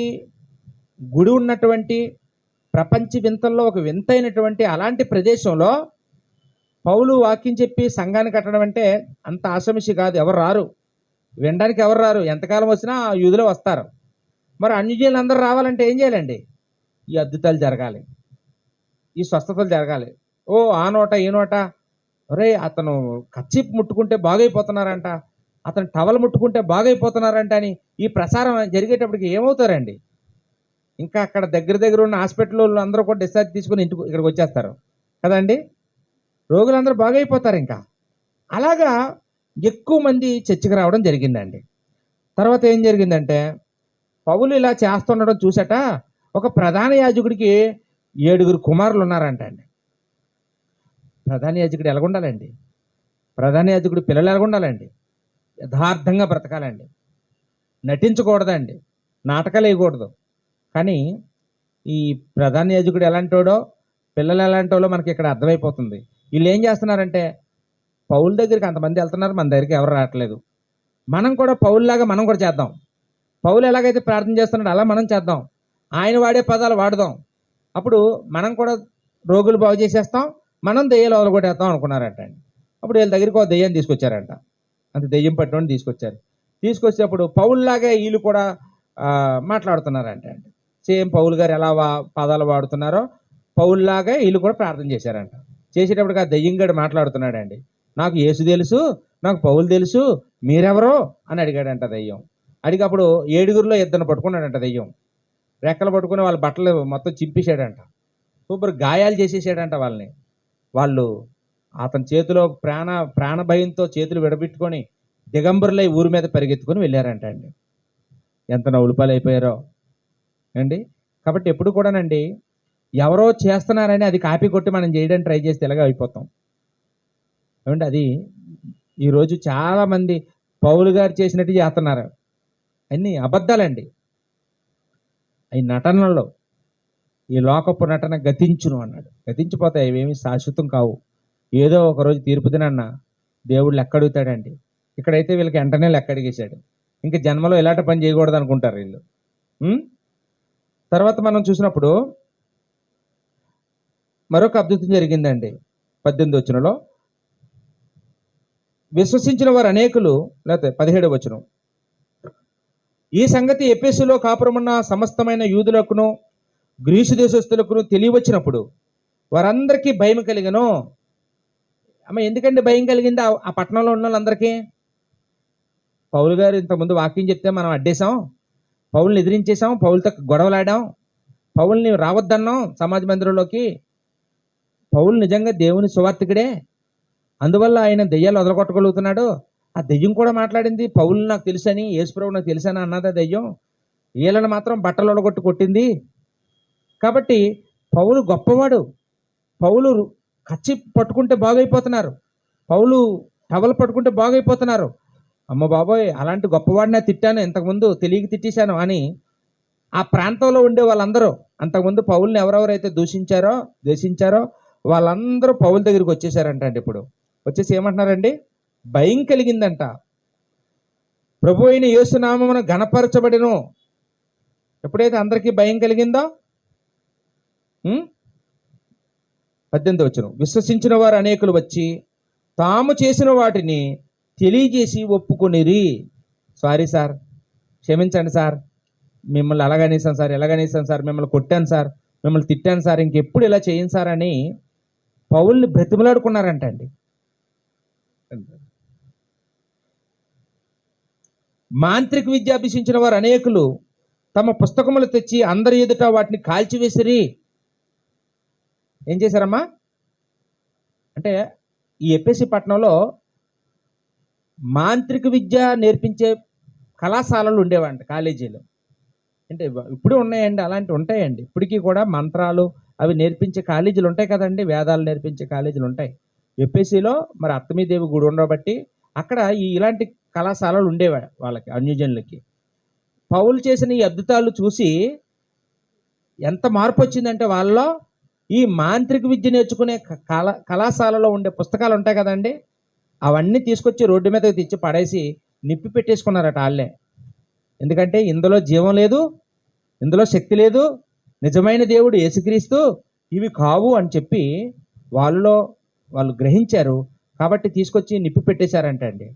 గుడి ఉన్నటువంటి ప్రపంచ వింతల్లో ఒక వింతైనటువంటి అలాంటి ప్రదేశంలో పౌలు వాక్యం చెప్పి సంఘాన్ని కట్టడం అంటే అంత ఆశమిషి కాదు. ఎవరు రారు వినడానికి, ఎవరు రారు. ఎంతకాలం వచ్చినా యూదులో వస్తారు. మరి అన్యజనులు అందరూ రావాలంటే ఏం చేయాలండి? ఈ అద్భుతాలు జరగాలి, ఈ స్వస్థతలు జరగాలి. ఆ నోట ఈ నోట, ఒరే అతను కచ్చిప్ ముట్టుకుంటే బాగైపోతున్నారంట, అతను టవల్ ముట్టుకుంటే బాగైపోతున్నారంట అని ఈ ప్రసారం జరిగేటప్పటికి ఏమవుతారండి? ఇంకా అక్కడ దగ్గర ఉన్న హాస్పిటల్ వాళ్ళు అందరూ కూడా డిశ్చార్జ్ తీసుకుని ఇక్కడికి వచ్చేస్తారు కదండి. రోగులందరూ బాగైపోతారు. ఇంకా అలాగా ఎక్కువ మంది చర్చికి రావడం జరిగిందండి. తర్వాత ఏం జరిగిందంటే, పౌలు ఇలా చేస్తుండడం చూసట ఒక ప్రధాన యాజకుడికి 7 కుమారులు ఉన్నారంట అండి. ప్రధాన యాజకుడు ఎలాగుండాలండి? ప్రధాన యాజకుడి పిల్లలు ఎలాగుండాలండి? యథార్థంగా బ్రతకాలండి, నటించకూడదండి, నాటకాలు వేయకూడదు. కానీ ఈ ప్రధాన యాజకుడు ఎలాంటోడో, పిల్లలు ఎలాంటోడో మనకి ఇక్కడ అర్థమైపోతుంది. వీళ్ళు ఏం చేస్తున్నారంటే, పౌలు దగ్గరికి అంతమంది వెళ్తున్నారు, మన దగ్గరికి ఎవరు రావట్లేదు, మనం కూడా పౌలులాగా మనం కూడా చేద్దాం. పౌలు ఎలాగైతే ప్రార్థన చేస్తున్నాడో అలా మనం చేద్దాం, ఆయన వాడే పదాలు వాడదాం. అప్పుడు మనం కూడా రోగులు బాగు చేసేస్తాం, మనం దెయ్యాలు వదలగొట్టేస్తాం అనుకున్నారంట అండి. అప్పుడు వీళ్ళ దగ్గరికి ఒక దెయ్యాన్ని తీసుకొచ్చారంట. అంత దెయ్యం పట్టుకొని తీసుకొచ్చేటప్పుడు పౌలులాగా వీళ్ళు కూడా మాట్లాడుతున్నారంట అండి. సేమ్ పౌలు గారు ఎలా పదాలు వాడుతున్నారో పౌలులాగా వీళ్ళు కూడా ప్రార్థన చేశారంట. చేసేటప్పటికి ఆ దెయ్యం గడు మాట్లాడుతున్నాడండి. నాకు యేసు తెలుసు, నాకు పౌలు తెలుసు, మీరెవరో అని అడిగాడంట దెయ్యం. అడిగప్పుడు 7గురిలో 2 పట్టుకున్నాడంట దెయ్యం. రెక్కలు పట్టుకుని వాళ్ళ బట్టలు మొత్తం చింపేశాడంట, సూపర్ గాయాలు చేసేసాడంట వాళ్ళని. వాళ్ళు అతని చేతిలో ప్రాణ భయంతో చేతులు విడబెట్టుకొని దిగంబరులై ఊరి మీద పరిగెత్తుకొని వెళ్ళారంట అండి. ఎంత నవ్వులపాలు అయిపోయారో అండి. కాబట్టి ఎప్పుడు కూడానండి ఎవరో చేస్తున్నారని అది కాపీ కొట్టి మనం చేయడానికి ట్రై చేస్తే ఇలాగే అయిపోతాం ఏమంటే. అది ఈరోజు చాలామంది పౌలు గారు చేసినట్టు చేస్తున్నారు. అన్నీ అబద్ధాలండి. ఈ నటనలో ఈ లోకపు నటన గతించును అన్నాడు. గతించిపోతాయి, ఇవేమి శాశ్వతం కావు. ఏదో ఒకరోజు తీర్పు దినాన్న దేవుడు లెక్క అడుగుతాడండి. ఇక్కడైతే వీళ్ళకి వెంటనే లెక్క అడిగేశాడు. ఇంక జన్మలో ఇలాంటి పని చేయకూడదు అనుకుంటారు వీళ్ళు. ఉం? తర్వాత మనం చూసినప్పుడు మరొక అద్భుతం జరిగిందండి. 18వ వచనంలో విశ్వసించిన వారు అనేకులు, లేకపోతే 17వ వచనం, ఈ సంగతి ఎఫెసులో కాపురమున్న సమస్తమైన యూదులకును గ్రీసు దేశస్తులకును తెలియవచ్చినప్పుడు వారందరికీ భయం కలిగను. అమ్మ, ఎందుకంటే భయం కలిగింది ఆ పట్టణంలో ఉన్న వాళ్ళందరికీ? పౌలు గారు ఇంతకుముందు వాక్యం చెప్తే మనం అడ్డేశాం, పౌల్ని ఎదిరించేశాం, పౌలతో గొడవలాడాం, పౌల్ని రావద్దన్నాం సమాజ మందిరంలోకి. పౌలు నిజంగా దేవుని సువార్తికుడే, అందువల్ల ఆయన దెయ్యాలు వదలగొట్టగలుగుతున్నాడు. ఆ దెయ్యం కూడా మాట్లాడింది, పౌలు నాకు తెలుసని, యేసుప్రభు నాకు తెలుసని అన్నదా దెయ్యం. వీళ్ళని మాత్రం బట్టలు ఒడగొట్టి కొట్టింది. కాబట్టి పౌలు గొప్పవాడు. పౌలు కచ్చి పట్టుకుంటే బాగైపోతున్నారు, పౌలు టవల్ పట్టుకుంటే బాగైపోతున్నారు. అమ్మ బాబోయ్, అలాంటి గొప్పవాడిని తిట్టాను, ఇంతకుముందు తెలియక తిట్టేశాను అని ఆ ప్రాంతంలో ఉండే వాళ్ళందరూ, అంతకుముందు పౌల్ని ఎవరెవరైతే దూషించారో వాళ్ళందరూ పౌలు దగ్గరికి వచ్చేసారంట అండి. ఇప్పుడు వచ్చేసి ఏమంటున్నారండి? భయం కలిగిందంట. ప్రభు అయిన యేసు నామమున ఘనపరచబడిను. ఎప్పుడైతే అందరికీ భయం కలిగిందో, 18వ వచనం, విశ్వసించిన వారు అనేకులు వచ్చి తాము చేసిన వాటిని తెలియజేసి ఒప్పుకొనిరి. సారీ సార్, క్షమించండి సార్, మిమ్మల్ని అలాగనేసాను సార్, ఎలాగనేసాను సార్, మిమ్మల్ని కొట్టాను సార్, మిమ్మల్ని తిట్టాను సార్, ఇంకెప్పుడు ఇలా చేయండి సార్ అని పౌల్ని బ్రతిమలాడుకున్నారంట అండి. మాంత్రిక విద్య అభ్యసించిన వారు అనేకులు తమ పుస్తకములు తెచ్చి అందరి ఎదుట వాటిని కాల్చివేసిరి. ఏం చేశారమ్మా అంటే, ఈ ఎఫెసు పట్టణంలో మాంత్రిక విద్య నేర్పించే కళాశాలలు ఉండేవండి, కాలేజీలు. అంటే ఇప్పుడు ఉన్నాయండి, అలాంటివి ఉంటాయండి ఇప్పటికీ కూడా. మంత్రాలు అవి నేర్పించే కాలేజీలు ఉంటాయి కదండి, వేదాలు నేర్పించే కాలేజీలు ఉంటాయి. ఎఫెసులో మరి అర్తమీదేవి గుడి ఉండబట్టి అక్కడ ఇలాంటి కళాశాలలు ఉండేవా వాళ్ళకి, అన్యజనులకి. పౌలు చేసిన ఈ అద్భుతాలు చూసి ఎంత మార్పు వచ్చిందంటే వాళ్ళలో, ఈ మాంత్రిక విద్య నేర్చుకునే కళాశాలలో ఉండే పుస్తకాలు ఉంటాయి కదండి, అవన్నీ తీసుకొచ్చి రోడ్డు మీద తెచ్చి పడేసి నిప్పి పెట్టేసుకున్నారట వాళ్ళే. ఎందుకంటే ఇందులో జీవం లేదు, ఇందులో శక్తి లేదు, నిజమైన దేవుడు యేసుక్రీస్తు, ఇవి కావు అని చెప్పి వాళ్ళు గ్రహించారు. కాబట్టి తీసుకొచ్చి నిప్పి పెట్టేశారంట అండి.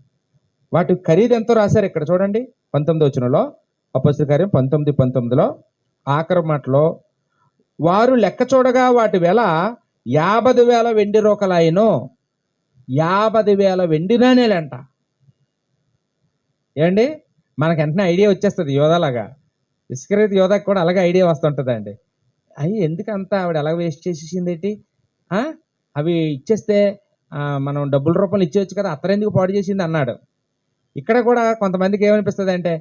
వాటి ఖరీదు ఎంతో రాశారు ఇక్కడ చూడండి, 19వ వచనంలో, అపొస్తలుల కార్యం 19:19లో ఆఖరి మాటలో, వారు లెక్క చూడగా వాటి వెల 50,000 వెండి రూకలాయను. 50,000 వెండి నాణేలంట. ఏమండి, మనకు వెంటనే ఐడియా వచ్చేస్తుంది యోధాలాగా. ఇస్కరియోతు యోధాకి కూడా అలాగే ఐడియా వస్తుంటుందండి. అవి ఎందుకంతా ఆవిడ ఎలా వేస్ట్ చేసేసింది ఏంటి, అవి ఇచ్చేస్తే మనం డబ్బుల రూపంలో ఇచ్చేయచ్చు కదా, అత్తరెందుకు పాడు చేసింది అన్నాడు. ఇక్కడ కూడా కొంతమందికి ఏమనిపిస్తుంది అంటే,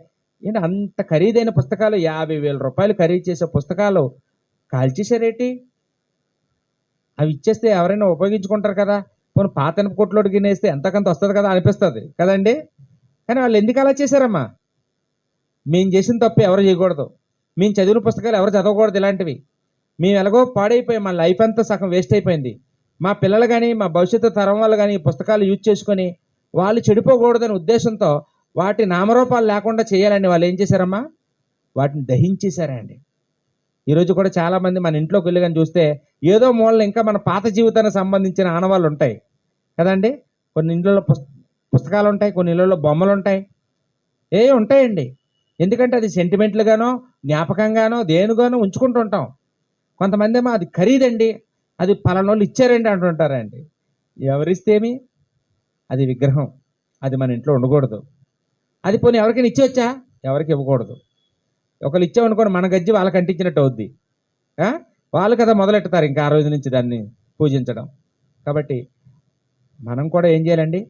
ఏంటి అంత ఖరీదైన పుస్తకాలు, 50,000 రూపాయలు ఖరీదు చేసే పుస్తకాలు కాల్చేశారేంటి, అవి ఇచ్చేస్తే ఎవరైనా ఉపయోగించుకుంటారు కదా, పోనీ పాత కొట్లోడు గినేస్తే ఎంతకంత వస్తుంది కదా అనిపిస్తుంది కదండి. కానీ వాళ్ళు ఎందుకు అలా చేశారమ్మా? మేము చేసిన తప్పు ఎవరు చేయకూడదు, మేము చదివిన పుస్తకాలు ఎవరు చదవకూడదు ఇలాంటివి. మేము ఎలాగో పాడైపోయి మా లైఫ్ అంతా సగం వేస్ట్ అయిపోయింది. మా పిల్లలు కానీ మా భవిష్యత్తు తరం వాళ్ళు కానీ ఈ పుస్తకాలు యూజ్ చేసుకొని వాళ్ళు చెడిపోకూడదనే ఉద్దేశంతో వాటి నామరూపాలు లేకుండా చేయాలని వాళ్ళు ఏం చేశారమ్మా? వాటిని దహించేశారండి. ఈరోజు కూడా చాలామంది మన ఇంట్లోకి వెళ్ళి కానీ చూస్తే ఏదో మూలలో ఇంకా మన పాత జీవితానికి సంబంధించిన ఆనవాళ్ళు ఉంటాయి కదండి. కొన్ని ఇంట్లో పుస్తకాలు ఉంటాయి, కొన్ని ఇళ్ళలో బొమ్మలు ఉంటాయి, ఉంటాయండి. ఎందుకంటే అది సెంటిమెంట్లుగానో జ్ఞాపకంగానో దేనిగానో ఉంచుకుంటూ ఉంటాం. కొంతమంది ఏమో అది ఖరీదండి, అది పలానోళ్ళు ఇచ్చారండి అంటుంటారండి. ఎవరిస్తేమి, అది విగ్రహం, అది మన ఇంట్లో ఉండకూడదు. అది పోనీ ఎవరికైనా ఇచ్చేవచ్చా? ఎవరికి ఇవ్వకూడదు. ఒకళ్ళు ఇచ్చామనుకోండి మన గజ్జి వాళ్ళకి అంటించినట్టు అవుద్ది. వాళ్ళు కదా మొదలెట్టుతారు ఇంకా ఆ రోజు నుంచి దాన్ని పూజించడం. కాబట్టి మనం కూడా ఏం చేయాలండి,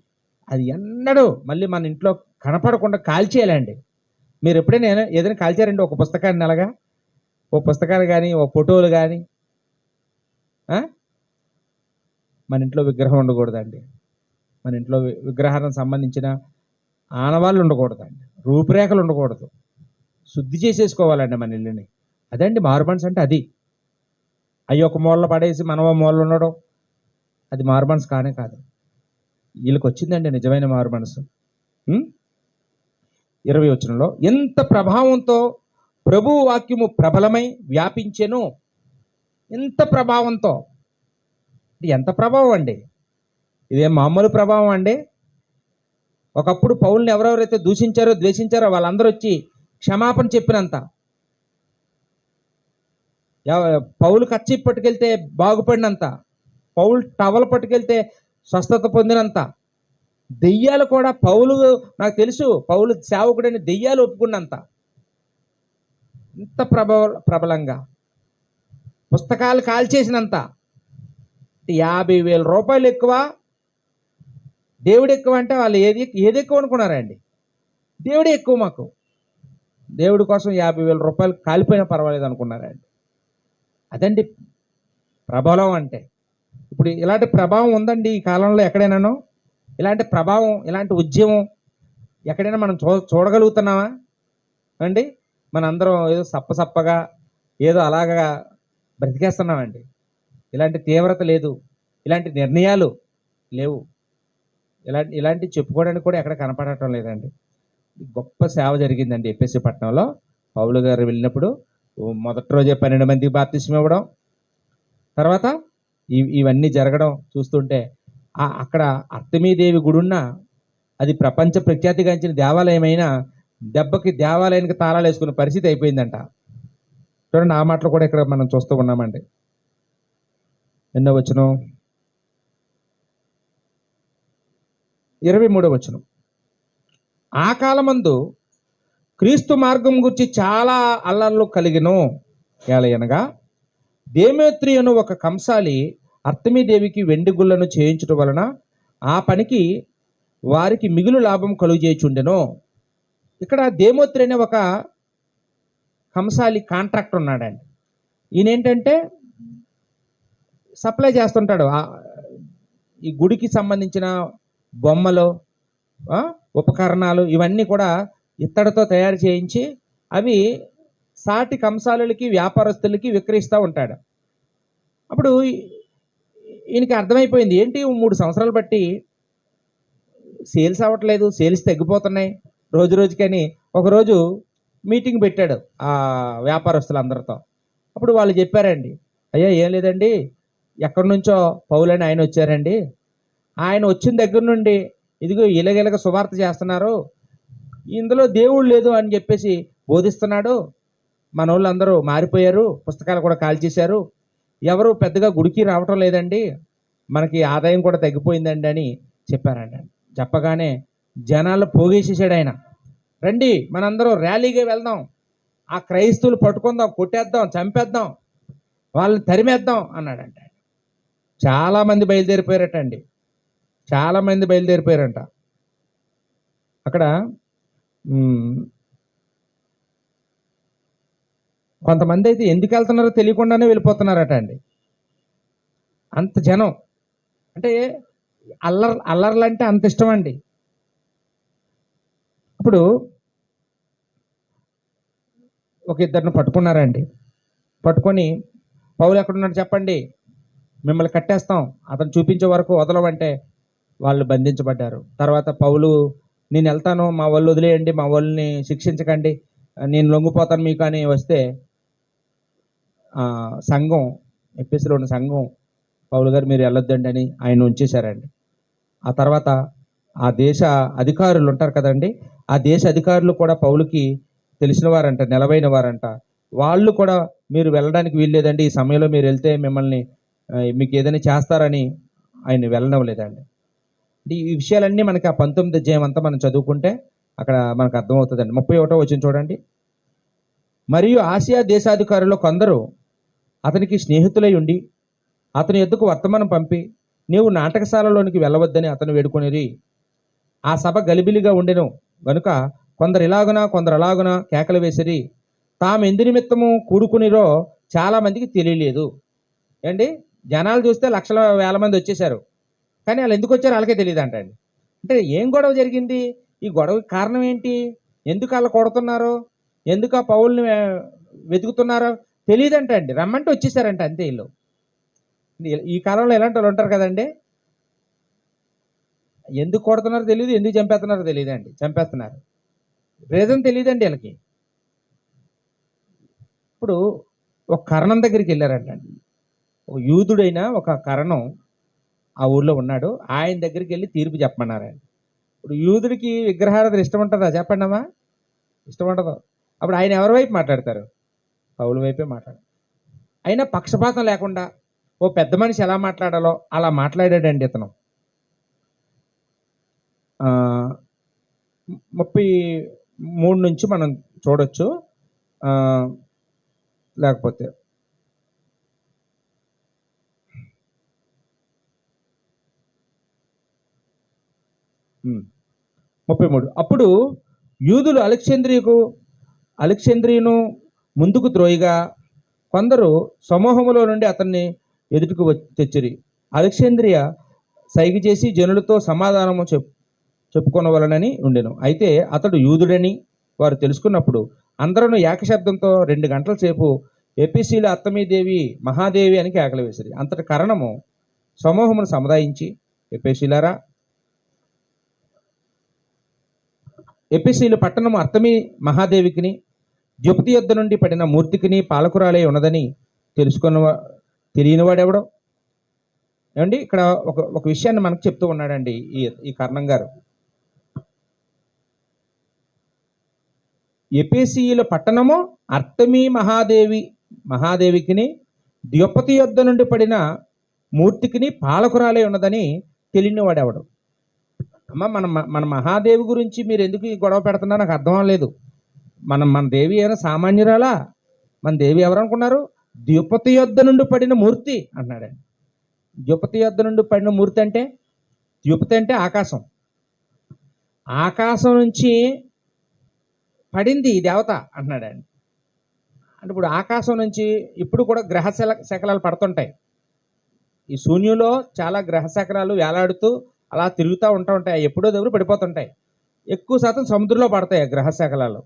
అది ఎన్నడూ మళ్ళీ మన ఇంట్లో కనపడకుండా కాల్చేయాలండి. మీరు ఎప్పుడైనా ఏదైనా కాల్చారండి ఒక పుస్తకాన్ని, అలాగా ఓ పుస్తకాలు కానీ ఓ ఫోటోలు కానీ? మన ఇంట్లో విగ్రహం ఉండకూడదండి, మన ఇంట్లో విగ్రహానికి సంబంధించిన ఆనవాళ్ళు ఉండకూడదండి, రూపురేఖలు ఉండకూడదు. శుద్ధి చేసేసుకోవాలండి మన ఇల్లుని. అదండి మారు మనసు అంటే అది. అయ్యి ఒక మూలలో పడేసి మనం ఓ మూలలో ఉండడం, అది మారు మనసు కానే కాదు. వీళ్ళకి వచ్చిందండి నిజమైన మారు మనసు. 20 వచనంలో, ఎంత ప్రభావంతో ప్రభువు వాక్యము ప్రబలమై వ్యాపించెను. ఎంత ప్రభావంతో, ఎంత ప్రభావం అండి! ఇదేం మామూలు ప్రభావం అండి? ఒకప్పుడు పౌలుని ఎవరెవరైతే దూషించారో ద్వేషించారో వాళ్ళందరూ వచ్చి క్షమాపణ చెప్పినంత, పౌలు కచ్చి పట్టుకెళ్తే బాగుపడినంత, పౌలు టవల్ పట్టుకెళ్తే స్వస్థత పొందినంత, దెయ్యాలు కూడా పౌలు, నాకు తెలుసు పౌలు సేవకుడని దెయ్యాలు ఒప్పుకున్నంత, ఇంత ప్రబలంగా పుస్తకాలు కాల్చేసినంత. 50,000 రూపాయలు ఎక్కువ, దేవుడు ఎక్కువ అంటే వాళ్ళు ఏది ఎక్కువ అనుకున్నారండి? దేవుడే ఎక్కువ మాకు. దేవుడి కోసం 50,000 రూపాయలు కాలిపోయినా పర్వాలేదు అనుకున్నారండి. అదండి ప్రభావం అంటే. ఇప్పుడు ఇలాంటి ప్రభావం ఉందండి ఈ కాలంలో ఎక్కడైనానో? ఇలాంటి ప్రభావం, ఇలాంటి ఉద్యమం ఎక్కడైనా మనం చూడగలుగుతున్నామా అండి? మనందరం ఏదో సప్పగా ఏదో అలాగా బ్రతికేస్తున్నామండి. ఇలాంటి తీవ్రత లేదు, ఇలాంటి నిర్ణయాలు లేవు, ఇలాంటి చెప్పుకోవడానికి కూడా ఎక్కడ కనపడటం లేదండి. గొప్ప సేవ జరిగిందండి ఎఫెసీ పట్టణంలో. పౌలు గారు వెళ్ళినప్పుడు మొదటి రోజే 12 మందికి బాప్తిస్మం ఇవ్వడం, తర్వాత ఇవన్నీ జరగడం చూస్తుంటే, అక్కడ అర్తమీదేవి గుడున్న, అది ప్రపంచ ప్రఖ్యాతిగాంచిన దేవాలయమైన దెబ్బకి దేవాలయానికి తాళాలు వేసుకునే పరిస్థితి అయిపోయిందంట. చూడండి, ఆ మాటలు కూడా ఇక్కడ మనం చూస్తూ ఉన్నామండి. ఎన్నో వచనం? 23వ వచనం. ఆ కాలమందు క్రీస్తు మార్గం గురించి చాలా అల్లర్లు కలిగిను. ఏలయనగా దేమేత్రి అను ఒక కంసాలి అర్తమీదేవికి వెండి గుళ్ళను చేయించడం వలన ఆ పనికి వారికి మిగులు లాభం కలుగజేయుచుండెను. ఇక్కడ దేమోత్రి అనే ఒక కంసాలి కాంట్రాక్టర్ ఉన్నాడండి. ఈయనేంటంటే సప్లై చేస్తుంటాడు ఈ గుడికి సంబంధించిన బొమ్మలు, ఉపకరణాలు, ఇవన్నీ కూడా ఇత్తడితో తయారు చేయించి అవి సాటి కంసాలులకి, వ్యాపారస్తులకి విక్రయిస్తూ ఉంటాడు. అప్పుడు ఈయనకి అర్థమైపోయింది, ఏంటి 3 సంవత్సరాలు బట్టి సేల్స్ అవ్వట్లేదు, సేల్స్ తగ్గిపోతున్నాయి రోజు రోజుకని. ఒకరోజు మీటింగ్ పెట్టాడు ఆ వ్యాపారస్తులందరితో. అప్పుడు వాళ్ళు చెప్పారండి, అయ్యా ఏం లేదండి, ఎక్కడి నుంచో పౌలని ఆయన వచ్చారండి, ఆయన వచ్చిన దగ్గర నుండి ఇదిగో ఇలాగ సువార్త చేస్తున్నారు, ఇందులో దేవుడు లేదు అని చెప్పేసి బోధిస్తున్నాడు, మన వాళ్ళందరూ మారిపోయారు, పుస్తకాలు కూడా కాల్చేశారు, ఎవరు పెద్దగా గుడికి రావటం లేదండి, మనకి ఆదాయం కూడా తగ్గిపోయిందండి అని చెప్పారండి. చెప్పగానే జనాలు పోగేసేసాడు ఆయన. రండి మనందరూ ర్యాలీగా వెళ్దాం, ఆ క్రైస్తవులు పట్టుకుందాం, కొట్టేద్దాం, చంపేద్దాం, వాళ్ళని తరిమేద్దాం అన్నాడంట. చాలామంది బయలుదేరిపోయారటండి, చాలామంది బయలుదేరిపోయారంట. అక్కడ కొంతమంది అయితే ఎందుకు వెళ్తున్నారో తెలియకుండానే వెళ్ళిపోతున్నారట అండి. అంత జనం అంటే అల్లర్లు అంటే అంత ఇష్టం అండి. ఇప్పుడు ఒక ఇద్దరిని పట్టుకున్నారండి. పట్టుకొని, పౌలు ఎక్కడున్నాడు చెప్పండి, మిమ్మల్ని కట్టేస్తాం, అతను చూపించే వరకు వదలమంటే వాళ్ళు బంధించబడ్డారు. తర్వాత పౌలు, నేను వెళ్తాను, మా వాళ్ళు వదిలేయండి, మా వాళ్ళని శిక్షించకండి, నేను లొంగిపోతాను మీకు అని వస్తే సంఘం, ఎఫెసీలో ఉన్న సంఘం, పౌలు గారు మీరు వెళ్ళొద్దండి అని ఆయన ఉంచేశారండి. ఆ తర్వాత ఆ దేశ అధికారులు ఉంటారు కదండి, ఆ దేశ అధికారులు కూడా పౌలుకి తెలిసిన వారంట, నిలవైన వారంట. వాళ్ళు కూడా మీరు వెళ్ళడానికి వీల్లేదండి, ఈ సమయంలో మీరు వెళ్తే మిమ్మల్ని మీకు ఏదైనా చేస్తారని ఆయన వెళ్ళనివ్వలేదండి. ఈ విషయాలన్నీ మనకి ఆ 19వ అధ్యాయం అంతా మనం చదువుకుంటే అక్కడ మనకు అర్థమవుతుందండి. 31వ వచనం చూడండి. మరియు ఆసియా దేశాధికారులు కొందరు అతనికి స్నేహితులై ఉండి అతని యొద్దకు వర్తమానం పంపి, నీవు నాటకశాలలోనికి వెళ్ళవద్దని అతను వేడుకొనిరి. ఆ సభ గలిబిలిగా ఉండెను గనుక కొందరు ఇలాగున కొందరు అలాగున కేకలు వేసిరి. తాము ఎందు నిమిత్తము కూడుకునిరో చాలా మందికి తెలియలేదు. ఏంటి, జనాలు చూస్తే లక్షల వేల మంది వచ్చేసారు, కానీ వాళ్ళు ఎందుకు వచ్చారో వాళ్ళకే తెలియదు అంటండి. అంటే ఏం గొడవ జరిగింది, ఈ గొడవకి కారణం ఏంటి, ఎందుకు వాళ్ళు కొడుతున్నారు, ఎందుకు ఆ పౌల్ని వెతుకుతున్నారో తెలియదంట అండి. రమ్మంటే వచ్చేసారంట అంతే. వీళ్ళు ఈ కాలంలో ఎలాంటి వాళ్ళు ఉంటారు కదండి. ఎందుకు కొడుతున్నారో తెలియదు, ఎందుకు చంపేస్తున్నారో తెలియదండి. చంపేస్తున్నారు, రీజన్ తెలియదండి వీళ్ళకి. ఇప్పుడు ఒక కరణం దగ్గరికి వెళ్ళారంటండి. ఒక యూదుడైన ఒక కరణం ఆ ఊర్లో ఉన్నాడు. ఆయన దగ్గరికి వెళ్ళి తీర్పు చెప్పమన్నారు ఆయన. ఇప్పుడు యూదుడికి విగ్రహారాధన ఇష్టం ఉంటుందా చెప్పండి అమ్మా? ఇష్టం ఉండదు. అప్పుడు ఆయన ఎవరి వైపు మాట్లాడతారు? పౌలు వైపే మాట్లాడారు. అయినా పక్షపాతం లేకుండా ఓ పెద్ద మనిషి ఎలా మాట్లాడాలో అలా మాట్లాడాడండి ఇతను. 33 నుంచి మనం చూడొచ్చు. లేకపోతే 33. అప్పుడు యూదులు అలెక్సేంద్రియను ముందుకు త్రోయిగా కొందరు సమూహములో నుండి అతన్ని ఎదుటికి తెచ్చిరి. అలెక్సేంద్రియ సైగ చేసి జనులతో సమాధానము చెప్పుకొనవలనని ఉండెను. అయితే అతడు యూదుడని వారు తెలుసుకున్నప్పుడు అందరూ ఏకశబ్దంతో 2 గంటల సేపు ఎపిసీల అత్తమీదేవి మహాదేవి అని కేకలు వేసిరి. అంతటి కారణము సమూహమును సముదాయించి, ఎపిసీలరా, ఎపిసీలు పట్టణము అర్తమి మహాదేవికిని ద్యుపతి యొద్ద నుండి పడిన మూర్తికిని పాలకురాలే ఉన్నదని తెలియనివాడెవడో. ఏమండి, ఇక్కడ ఒక విషయాన్ని మనకు చెప్తూ ఉన్నాడండి ఈ కర్ణం గారు. ఎపేసీయుల పట్టణము అర్తమి మహాదేవికిని ద్యుపతి యొద్ద నుండి పడిన మూర్తికిని పాలకురాలే ఉన్నదని తెలియనివాడెవడు. అమ్మ, మన మహాదేవి గురించి మీరు ఎందుకు ఈ గొడవ పెడుతున్నా నాకు అర్థం లేదు. మన దేవి ఏమైనా సామాన్యురాలా? మన దేవి ఎవరు అనుకున్నారు? ద్యుపతి యొద్ద నుండి పడిన మూర్తి అంటున్నాడండి. ద్యుపతి యొద్ద నుండి పడిన మూర్తి అంటే, ద్యుపతి అంటే ఆకాశం. ఆకాశం నుంచి పడింది ఈ దేవత అంటున్నాడండి. అంటే ఇప్పుడు ఆకాశం నుంచి ఇప్పుడు కూడా గ్రహ శకలాలు పడుతుంటాయి. ఈ శూన్యంలో చాలా గ్రహ శకలాలు వేలాడుతూ అలా తిరుగుతూ ఉంటాయి. ఎప్పుడో దగ్గర పడిపోతుంటాయి. ఎక్కువ శాతం సముద్రంలో పడతాయి గ్రహ శకలాలు.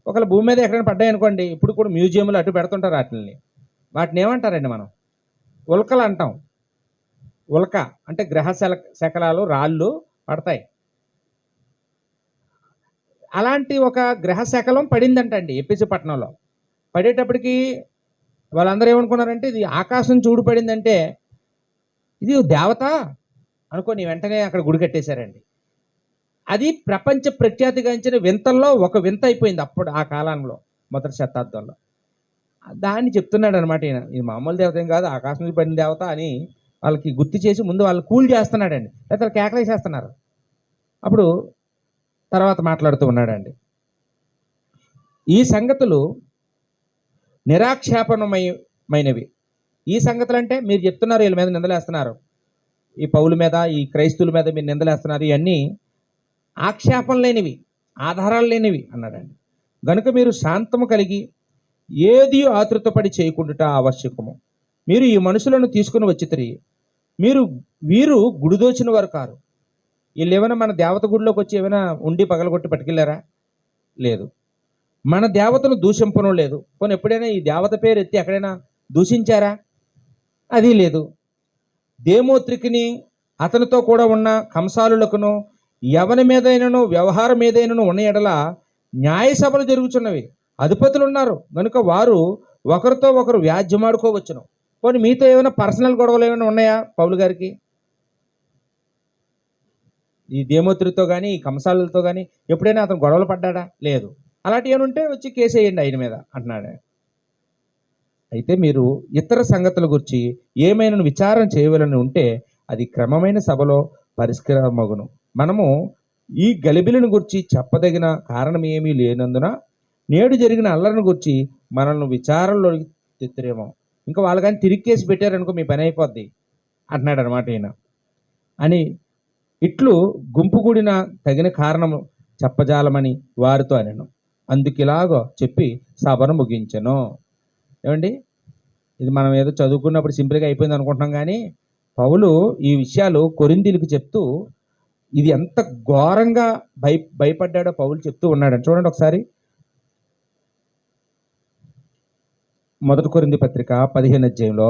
ఒకవేళ భూమి మీద ఎక్కడైనా పడ్డాయి అనుకోండి, ఇప్పుడు కూడా మ్యూజియంలో అటు పెడుతుంటారు వాటిని ఏమంటారండి మనం? ఉల్కలు అంటాం. ఉల్క అంటే గ్రహ శకలాలు, రాళ్ళు పడతాయి. అలాంటి ఒక గ్రహ శకలం పడిందంటండి ఎపిసి పట్టణంలో. పడేటప్పటికి వాళ్ళందరూ ఏమనుకున్నారంటే ఇది ఆకాశం చూడు పడిందంటే ఇది దేవత అనుకొని వెంటనే అక్కడ గుడి కట్టేశారండి. అది ప్రపంచ ప్రఖ్యాతిగాంచిన వింతల్లో ఒక వింత అయిపోయింది అప్పుడు ఆ కాలంలో, మొదటి శతాబ్దంలో. దాన్ని చెప్తున్నాడు అనమాట ఈయన. ఇది మామూలు దేవత ఏం కాదు, ఆకాశం నుంచి పడిన దేవత అని వాళ్ళకి గుర్తు చేసి ముందు వాళ్ళు కూల్ చేస్తున్నాడండి, లేకపోతే కేకలేసేస్తున్నారు. అప్పుడు తర్వాత మాట్లాడుతూ ఉన్నాడండి. ఈ సంగతులు నిరాక్షేపణమైనవి. ఈ సంగతులు అంటే మీరు చెప్తున్నారు వీళ్ళ మీద నిందలేస్తున్నారు, ఈ పౌల మీద, ఈ క్రైస్తువుల మీద మీరు నిందలేస్తున్నారు, ఇవన్నీ ఆక్షేపం లేనివి, ఆధారాలు లేనివి అన్నాడండి. గనుక మీరు శాంతము కలిగి ఏది ఆతృతపడి చేయకుండా ఆవశ్యకము. మీరు ఈ మనుషులను తీసుకుని వచ్చితిరి. వీరు గుడిదోచిన వారు కారు. వీళ్ళు ఏమైనా మన దేవత గుడిలోకి వచ్చి ఏమైనా ఉండి పగలగొట్టి పట్టుకెళ్ళారా? లేదు. మన దేవతను దూషింపను లేదు. కొన్ని ఎప్పుడైనా ఈ దేవత పేరు ఎత్తి ఎక్కడైనా దూషించారా? అది లేదు. దేమోత్రికిని అతనితో కూడా ఉన్న కంసాలులకును ఎవరి మీదైనను వ్యవహారం ఏదైనాను ఉన్న ఎడల న్యాయ సభలు జరుగుతున్నవి, అధిపతులు ఉన్నారు కనుక వారు ఒకరితో ఒకరు వ్యాజ్యమాడుకోవచ్చును. పోనీ మీతో ఏమైనా పర్సనల్ గొడవలు ఏమైనా ఉన్నాయా పౌలు గారికి? ఈ దేమోత్రితో కానీ ఈ కంసాలతో కానీ ఎప్పుడైనా అతను గొడవలు పడ్డాడా? లేదు. అలాంటి ఏమైనా ఉంటే వచ్చి కేసు వేయండి ఆయన మీద అంటున్నాడు. అయితే మీరు ఇతర సంగతుల గురించి ఏమైనా విచారం చేయవలని ఉంటే అది క్రమమైన సభలో పరిష్కారమగును. మనము ఈ గలిబిలిని గురించి చెప్పదగిన కారణం ఏమీ లేనందున నేడు జరిగిన అల్లరిని గురించి మనల్ని విచారంలో తెత్తరేమో. ఇంకా వాళ్ళు కానీ తిరిగి కేసు పెట్టారనుకో మీ పని అయిపోద్ది అంటున్నాడు అనమాట ఈయన. అని ఇట్లు గుంపు కూడిన తగిన కారణము చెప్పజాలమని వారితో అనెను. అందుకిలాగో చెప్పి సభను ముగించెను. ఏమండి, ఇది మనం ఏదో చదువుకున్నప్పుడు సింపుల్గా అయిపోయింది అనుకుంటున్నాం, కానీ పౌలు ఈ విషయాలు కొరింథీయులకు చెప్తూ ఇది ఎంత ఘోరంగా భయపడ్డాడో పౌలు చెప్తూ ఉన్నాడు. చూడండి ఒకసారి మొదటి కొరింథీ పత్రిక 15 అధ్యాయంలో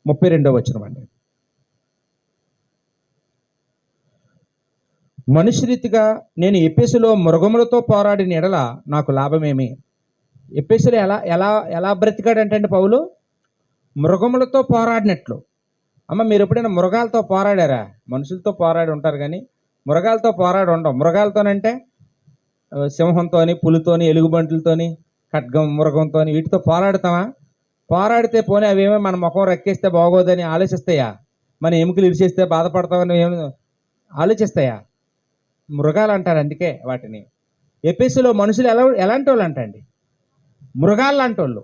32వ వచనం అండి. మనుష్య రీతిగా నేను ఎఫెసులో మృగములతో పోరాడిన ఎడల నాకు లాభమేమి? ఎఫెసులో ఎలా ఎలా ఎలా బ్రతికాడంటే అండి పౌలు, మృగములతో పోరాడినట్లు. అమ్మ, మీరు ఎప్పుడైనా మృగాలతో పోరాడారా? మనుషులతో పోరాడి ఉంటారు కానీ మృగాలతో పోరాడి ఉండవు. మృగాలతోనంటే సింహంతోని, పులితోని, ఎలుగుబంట్లతోని, ఖడ్గం, మృగంతోని వీటితో పోరాడతామా? పోరాడితే పోనీ అవేమో మన ముఖం రెక్కేస్తే బాగోదని ఆలోచిస్తాయా? మన ఎముకలు ఇరిచేస్తే బాధపడతామని ఏమి ఆలోచిస్తాయా? మృగాలు అంటారు అందుకే వాటిని. ఎఫెసులో మనుషులు ఎలాంటి వాళ్ళు అంటండి? మృగాలు లాంటి వాళ్ళు.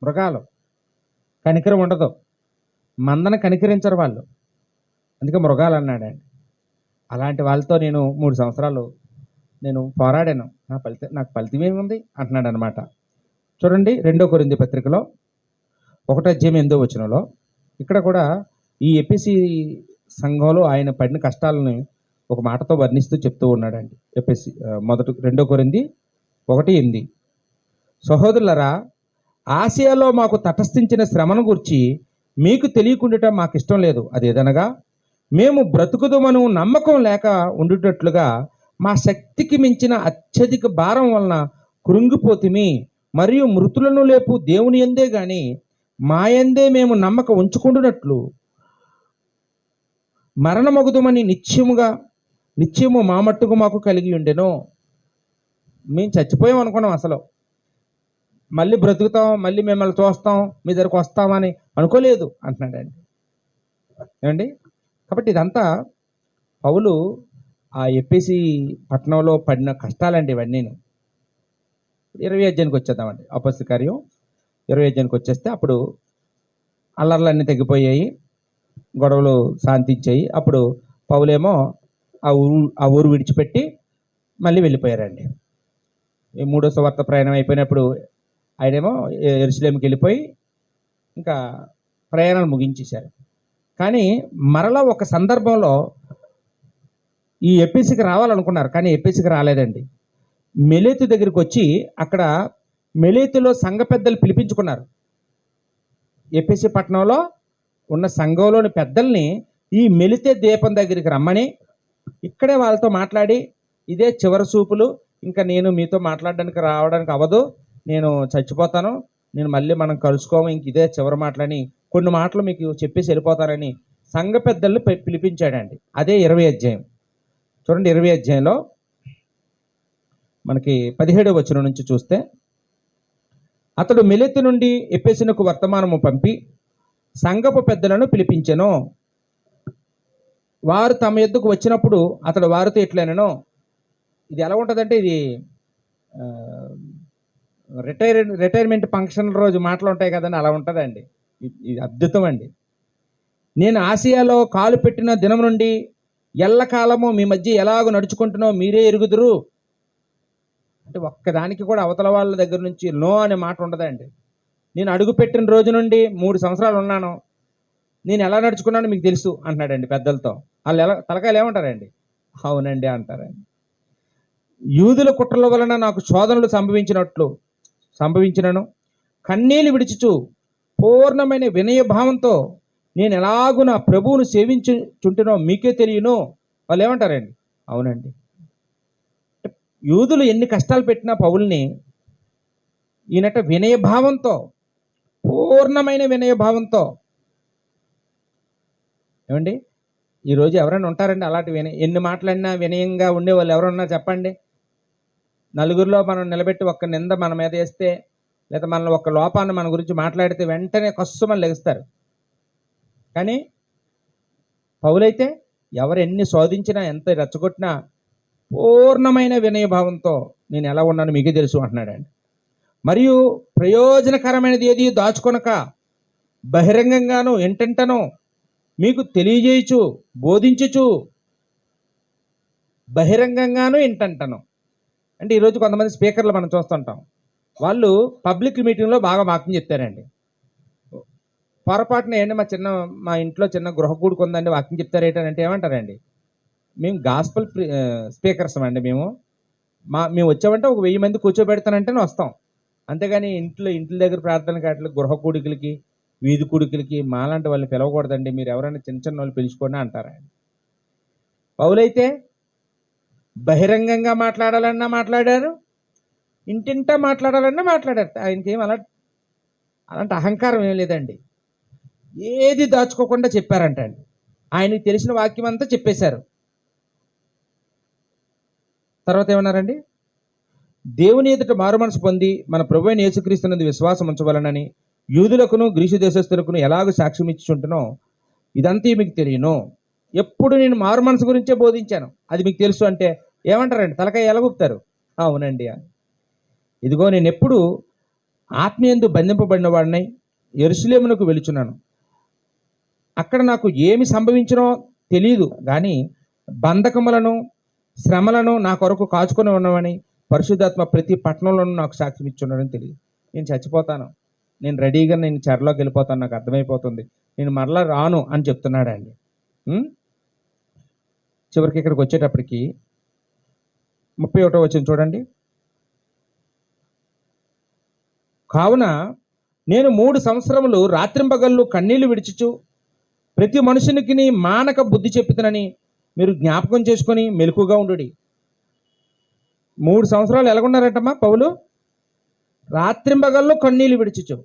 మృగాలు, కనికరం ఉండదు, మందన కనికరించరు వాళ్ళు, అందుకే మృగాలు అన్నాడండి. అలాంటి వాళ్ళతో నేను 3 సంవత్సరాలు నేను పోరాడాను, నాకు ఫలితం ఏముంది అంటున్నాడు అనమాట. చూడండి 2 కొరింథీ పత్రికలో 1వ అధ్యాయం 8వ వచనంలో ఇక్కడ కూడా ఈ ఎఫెసీ సంఘంలో ఆయన పడిన కష్టాలను ఒక మాటతో వర్ణిస్తూ చెప్తూ ఉన్నాడండి. 2 కొరింథీ 1:8. సహోదరులరా, ఆసియాలో మాకు తటస్థించిన శ్రమను గురించి మీకు తెలియకుండా మాకు ఇష్టం లేదు. అదేదనగా మేము బ్రతుకుదమను నమ్మకం లేక ఉండుటట్లుగా మా శక్తికి మించిన అత్యధిక భారం వలన కృంగిపోతిమి. మరియు మృతులను లేపు దేవుని యందే గాని మా యందే మేము నమ్మకం ఉంచుకుంటున్నట్లు మరణమగుదమని నిత్యము మా మట్టుకు మాకు కలిగి ఉండెను. మేము చచ్చిపోయాం అనుకున్నాం, అసలు మళ్ళీ బ్రతుకుతాం, మళ్ళీ మిమ్మల్ని చూస్తాం, మీ దగ్గరకు వస్తామని అనుకోలేదు అంటున్నాడండి. ఏమండి? కాబట్టి ఇదంతా పౌలు ఆ ఎఫెసీ పట్టణంలో పడిన కష్టాలండి ఇవన్నీ. 20వ అధ్యాయానికి వచ్చేద్దామండి. అపొస్తలుల కార్యం 20వ అధ్యాయానికి వచ్చేస్తే అప్పుడు అల్లర్లన్నీ తగ్గిపోయాయి, గొడవలు శాంతించాయి. అప్పుడు పౌలేమో ఆ ఊరు విడిచిపెట్టి మళ్ళీ వెళ్ళిపోయారండి. 3వ సువార్త ప్రయాణం అయిపోయినప్పుడు ఆయనేమో యెరూషలేముకి వెళ్ళిపోయి ఇంకా ప్రయాణాలు ముగించేశారు. కానీ మరలా ఒక సందర్భంలో ఈ ఎఫెసీకి రావాలనుకున్నారు, కానీ ఎఫెసీకి రాలేదండి. మిలేతు దగ్గరికి వచ్చి అక్కడ మిలేతులో సంఘ పెద్దలు పిలిపించుకున్నారు. ఎఫెసీ పట్టణంలో ఉన్న సంఘంలోని పెద్దల్ని ఈ మిలితే దీపం దగ్గరికి రమ్మని, ఇక్కడే వాళ్ళతో మాట్లాడి, ఇదే చివరి చూపులు, ఇంకా నేను మీతో మాట్లాడడానికి రావడానికి అవ్వదు, నేను చచ్చిపోతాను, నేను మళ్ళీ మనం కలుసుకోము, ఇంక ఇదే చివరి మాటలని కొన్ని మాటలు మీకు చెప్పేసి వెళ్ళిపోతానని సంఘ పెద్దల్ని పిలిపించాడండి. అదే 20వ అధ్యాయం చూడండి. 20వ అధ్యాయంలో మనకి 17వ వచనం నుంచి చూస్తే, అతడు మిలేతు నుండి ఎఫెసునకు వర్తమానము పంపి సంఘపు పెద్దలను పిలిపించెను. వారు తమ యొద్దకు వచ్చినప్పుడు అతడు వారితో ఇట్లనెను. ఇది ఎలా ఉంటుందంటే, ఇది రిటైర్మెంట్ ఫంక్షన్ రోజు మాటలు ఉంటాయి కదండి, అలా ఉంటుందండి. ఇది అద్భుతం అండి. నేను ఆసియాలో కాలు పెట్టిన దినం నుండి ఎల్లకాలము మీ మధ్య ఎలాగో నడుచుకుంటున్నో మీరే ఎరుగుదురు. అంటే ఒక్కదానికి కూడా అవతల వాళ్ళ దగ్గర నుంచి నో అనే మాట ఉండదండి. నేను అడుగు పెట్టిన రోజు నుండి 3 సంవత్సరాలు ఉన్నాను, నేను ఎలా నడుచుకున్నానో మీకు తెలుసు అంటున్నాడండి పెద్దలతో. వాళ్ళు తలకాయలు ఏమంటారండి? అవునండి అంటారండి. యూదుల కుట్రల వలన నాకు శోధనలు సంభవించినను కన్నీళ్లు విడిచుచు పూర్ణమైన వినయభావంతో నేను ఎలాగూ నా ప్రభువును సేవించుచుంటునో మీకే తెలియను. వాళ్ళు ఏమంటారండి? అవునండి. యూదులు ఎన్ని కష్టాలు పెట్టినా పౌల్ని ఈయనట వినయభావంతో, పూర్ణమైన వినయభావంతో. ఏమండి, ఈరోజు ఎవరైనా ఉంటారండి అలాంటి ఎన్ని మాటలన్నా వినయంగా ఉండేవాళ్ళు ఎవరన్నా చెప్పండి? నలుగురిలో మనం నిలబెట్టి ఒక్క నింద మన మీద వేస్తే, లేదా మన ఒక్క లోపాన్ని మన గురించి మాట్లాడితే వెంటనే కస్సుమని లెగుస్తారు. కానీ పౌలైతే ఎవరు ఎన్ని శోధించినా, ఎంత రెచ్చగొట్టినా పూర్ణమైన వినయభావంతో నేను ఎలా ఉన్నానో మీకే తెలుసు అంటున్నాడండి. మరియు ప్రయోజనకరమైనది ఏది దాచుకొనక బహిరంగంగాను ఎంటెంటనో మీకు తెలియజేయచ్చు, బోధించుచు. బహిరంగంగాను ఏంటంటాను అంటే, ఈరోజు కొంతమంది స్పీకర్లు మనం చూస్తుంటాం, వాళ్ళు పబ్లిక్ మీటింగ్లో బాగా వాక్యం చెప్తారండి. పొరపాటున మా ఇంట్లో చిన్న గృహ కూడుకుందండి, వాక్యం చెప్తారేంటంటే ఏమంటారండి? మేము గాస్పల్ స్పీకర్స్ అండి, మేము వచ్చామంటే ఒక 1000 మంది కూర్చోబెడతానంటేనే వస్తాం. అంతేగాని ఇంటి దగ్గర ప్రార్థన కాట్లకి, గృహ కూడికలకి, వీధి కూడికలకి మాలాంటి వాళ్ళని పిలవకూడదండి, మీరు ఎవరైనా చిన్న చిన్న వాళ్ళు పిలుచుకోండి అంటారు ఆయన. పౌలైతే బహిరంగంగా మాట్లాడాలన్నా మాట్లాడారు, ఇంటింటా మాట్లాడాలన్నా మాట్లాడారు. ఆయనకి ఏం అలాంటి అహంకారం ఏం లేదండి. ఏది దాచుకోకుండా చెప్పారంట అండి. ఆయనకి తెలిసిన వాక్యం అంతా చెప్పేశారు. తర్వాత ఏమన్నారండి? దేవుని ఎదుట మారు మనసు పొంది మన ప్రభువైన యేసుక్రీస్తునందు విశ్వాసం ఉంచవలనని యూదులకును గ్రీసు దేశస్థులకును ఎలాగో సాక్ష్యం ఇచ్చుచుంటునో ఇదంతా మీకు తెలియను. ఎప్పుడు నేను మారు మనసు గురించే బోధించాను, అది మీకు తెలుసు అంటే ఏమంటారండి? తలకాయ ఎలగొప్తారు. అవునండి. ఇదిగో నేను ఎప్పుడు ఆత్మీయందు బంధింపబడిన వాడినై యెరూషలేమునకు వెళుచున్నాను. అక్కడ నాకు ఏమి సంభవించినో తెలియదు, కానీ బంధకములను శ్రమలను నా కొరకు కాచుకొని ఉన్నవని పరిశుద్ధాత్మ ప్రతి పట్టణంలోనూ నాకు సాక్ష్యం ఇచ్చున్నాడని తెలియదు. నేను చచ్చిపోతాను, నేను రెడీగా నేను చెరలోకి వెళ్ళిపోతాను, నాకు అర్థమైపోతుంది, నేను మరలా రాను అని చెప్తున్నాడండి. చివరికి ఇక్కడికి వచ్చేటప్పటికి 31వ వచనం చూడండి. కావున నేను 3 సంవత్సరములు రాత్రింబగళ్ళు కన్నీళ్లు విడిచుచు ప్రతి మనుషునికి మానక బుద్ధి చెప్పుతానని మీరు జ్ఞాపకం చేసుకొని మెలకుగా ఉండుడి. 3 సంవత్సరాలు ఎలాగున్నారటమ్మా పౌలు? రాత్రింబగళ్ళు కన్నీళ్లు విడిచుచు.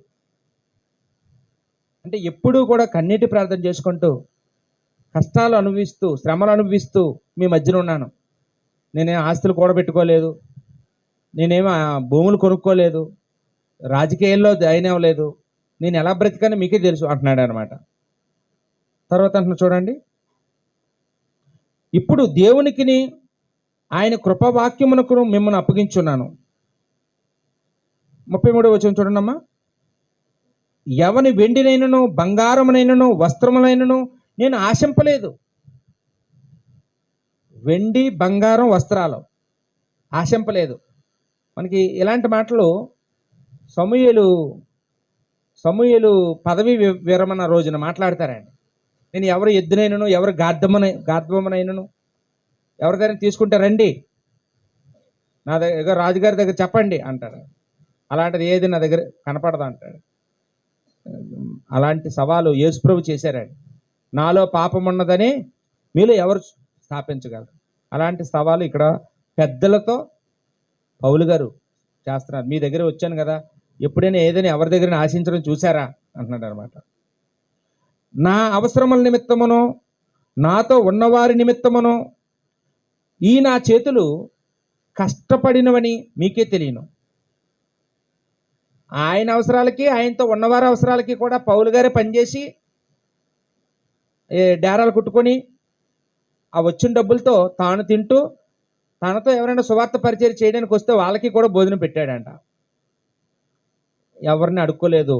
అంటే ఎప్పుడూ కూడా కన్నీటి ప్రార్థన చేసుకుంటూ, కష్టాలు అనుభవిస్తూ, శ్రమలు అనుభవిస్తూ మీ మధ్యన ఉన్నాను. నేనేం ఆస్తులు కూడబెట్టుకోలేదు, నేనేం భూములు కొనుక్కోలేదు, రాజకీయాల్లో జాయిన్ అవ్వలేదు, నేను ఎలా బ్రతికానో మీకే తెలుసు అంటున్నాడు అనమాట. తర్వాత అంటున్నా చూడండి. ఇప్పుడు దేవునికిని ఆయన కృపవాక్యమునకు మిమ్మల్ని అప్పగించున్నాను. 33వ వచనం చూడండమ్మా. ఎవని వెండినైనను బంగారమునైనను వస్త్రములైనను నేను ఆశింపలేదు. వెండి బంగారం వస్త్రాలు ఆశింపలేదు. మనకి ఇలాంటి మాటలు సమూయేలు పదవి విరమణ రోజున మాట్లాడతారండి. నేను ఎవరు ఎద్దునైనను ఎవరు గార్ధమనైనను ఎవరి దగ్గర తీసుకుంటారండి, నా దగ్గర రాజుగారి దగ్గర చెప్పండి అంటాడు. అలాంటిది ఏది నా దగ్గర కనపడదు అంటాడు. అలాంటి సవాలు యేసుప్రభు చేశారండి. నాలో పాపం ఉన్నదని మీలో ఎవరు స్థాపించగలరు? అలాంటి సవాలు ఇక్కడ పెద్దలతో పౌలు గారు చేస్తున్నారు. మీ దగ్గర వచ్చాను కదా, ఎప్పుడైనా ఏదైనా ఎవరి దగ్గర ఆశించడం చూసారా అంటున్నాడు అనమాట. నా అవసరముల నిమిత్తమునో నాతో ఉన్నవారి నిమిత్తమునో ఈ నా చేతులు కష్టపడినవని మీకే తెలియను. ఆయన అవసరాలకి, ఆయనతో ఉన్నవారి అవసరాలకి కూడా పౌలు గారే పనిచేసి డేరాలు కుట్టుకొని ఆ వచ్చిన డబ్బులతో తాను తింటూ, తనతో ఎవరైనా సువార్త పరిచయం చేయడానికి వస్తే వాళ్ళకి కూడా భోజనం పెట్టాడంట. ఎవరిని అడుక్కోలేదు,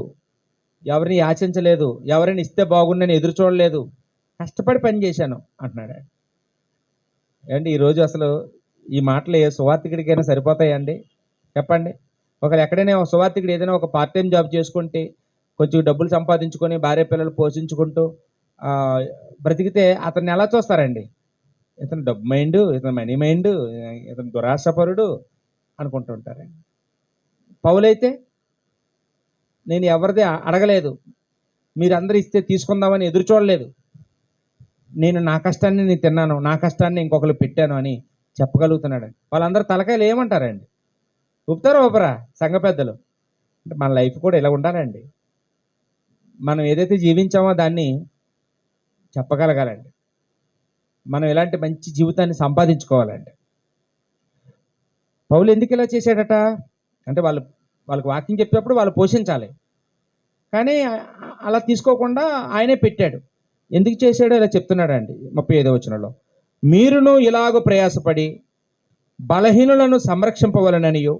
ఎవరిని యాచించలేదు, ఎవరిని ఇస్తే బాగుండని ఎదురు చూడలేదు, కష్టపడి పని చేశాను అంటున్నాడు. ఏంటి ఈరోజు అసలు ఈ మాటలు ఏ సువార్తికుడికైనా సరిపోతాయండి? చెప్పండి. ఒకరు ఎక్కడైనా సువార్తికుడు ఏదైనా ఒక పార్ట్ టైం జాబ్ చేసుకుంటే కొంచెం డబ్బులు సంపాదించుకొని భార్య పిల్లలు పోషించుకుంటూ బ్రతికితే అతన్ని ఎలా చూస్తారండి? ఇతను డబ్బు మైండ్, ఇతను మనీ మైండ్, ఇతను దురాశపరుడు అనుకుంటుంటారండి. పౌలైతే నేను ఎవరిది అడగలేదు, మీరందరూ ఇస్తే తీసుకుందామని ఎదురు చూడలేదు, నేను నా కష్టాన్ని నేను తిన్నాను, నా కష్టాన్ని ఇంకొకరు పెట్టాను అని చెప్పగలుగుతున్నాడు. వాళ్ళందరూ తలకాయలు ఏమంటారండి? ఊపుతారు ఊపరా సంఘ పెద్దలు? అంటే మన లైఫ్ కూడా ఇలా ఉండాలండి. మనం ఏదైతే జీవించామో దాన్ని చెప్పగలగాలండి. మనం ఇలాంటి మంచి జీవితాన్ని సంపాదించుకోవాలండి. పౌలు ఎందుకు ఇలా చేశాడట అంటే వాళ్ళకి వాక్యం చెప్పేటప్పుడు వాళ్ళు పోషించాలి, కానీ అలా తీసుకోకుండా ఆయనే పెట్టాడు. ఎందుకు చేశాడో ఇలా చెప్తున్నాడండి 35వ వచనంలో. మీరును ఇలాగ ప్రయాసపడి బలహీనులను సంరక్షింపవలననియో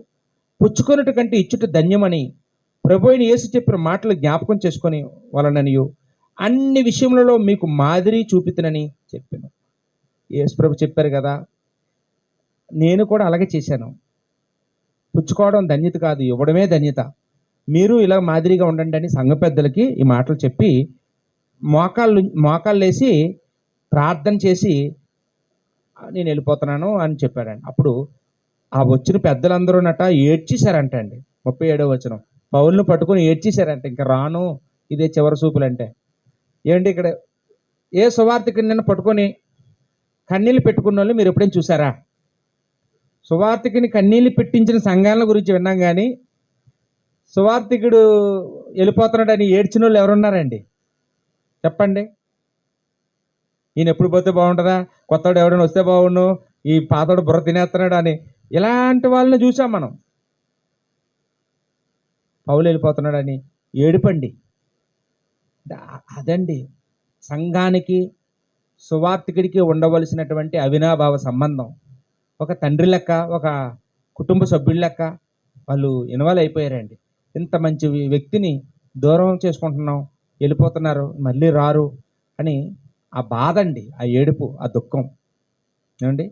పుచ్చుకొనుట కంటే ఇచ్చుట ధన్యమని ప్రభువైన యేసు చెప్పిన మాటలు జ్ఞాపకం చేసుకొని వలననియో అన్ని విషయములలో మీకు మాదిరి చూపితునని చెప్పాను. యేసు ప్రభు చెప్పారు కదా, నేను కూడా అలాగే చేశాను. పుచ్చుకోవడం ధన్యత కాదు, ఇవ్వడమే ధన్యత. మీరు ఇలా మాదిరిగా ఉండండి అని సంఘ పెద్దలకి ఈ మాటలు చెప్పి మోకాళ్ళు వేసి ప్రార్థన చేసి నేను వెళ్ళిపోతున్నాను అని చెప్పాడండి. అప్పుడు ఆ వచ్చిన పెద్దలందరూ ఏడ్చేశారంట అండి. 37వ వచనం. పౌలును పట్టుకొని ఏడ్చేశారంట, ఇంకా రాను, ఇదే చివరి చూపులు అంటే. ఏమంటే ఇక్కడ ఏ సువార్థికుని నిన్న పట్టుకొని కన్నీళ్ళు పెట్టుకున్న వాళ్ళు మీరు ఎప్పుడైనా చూసారా? సువార్థికుని కన్నీళ్ళు పెట్టించిన సంఘాల గురించి విన్నాం, కానీ సువార్థికుడు వెళ్ళిపోతున్నాడని ఏడ్చిన వాళ్ళు ఎవరున్నారండి? చెప్పండి. ఈయన ఎప్పుడు పోతే బాగుంటుందా, కొత్తవాడు ఎవరైనా వస్తే బాగుండు, ఈ పాతోడు బుర్ర తినేస్తున్నాడు అని ఇలాంటి వాళ్ళని చూసాం మనం. పౌలు వెళ్ళిపోతున్నాడని ఏడుపండి. అదండి సంఘానికి సువార్థికుడికి ఉండవలసినటువంటి అవినాభావ సంబంధం. ఒక తండ్రి లెక్క, ఒక కుటుంబ సభ్యుల లెక్క వాళ్ళు ఇన్వాల్వ్ అయిపోయారండి. ఇంత మంచి వ్యక్తిని దూరం చేసుకుంటున్నాం, వెళ్ళిపోతున్నారు, మళ్ళీ రారు అని ఆ బాధ అండి, ఆ ఏడుపు, ఆ దుఃఖం. ఏమండి,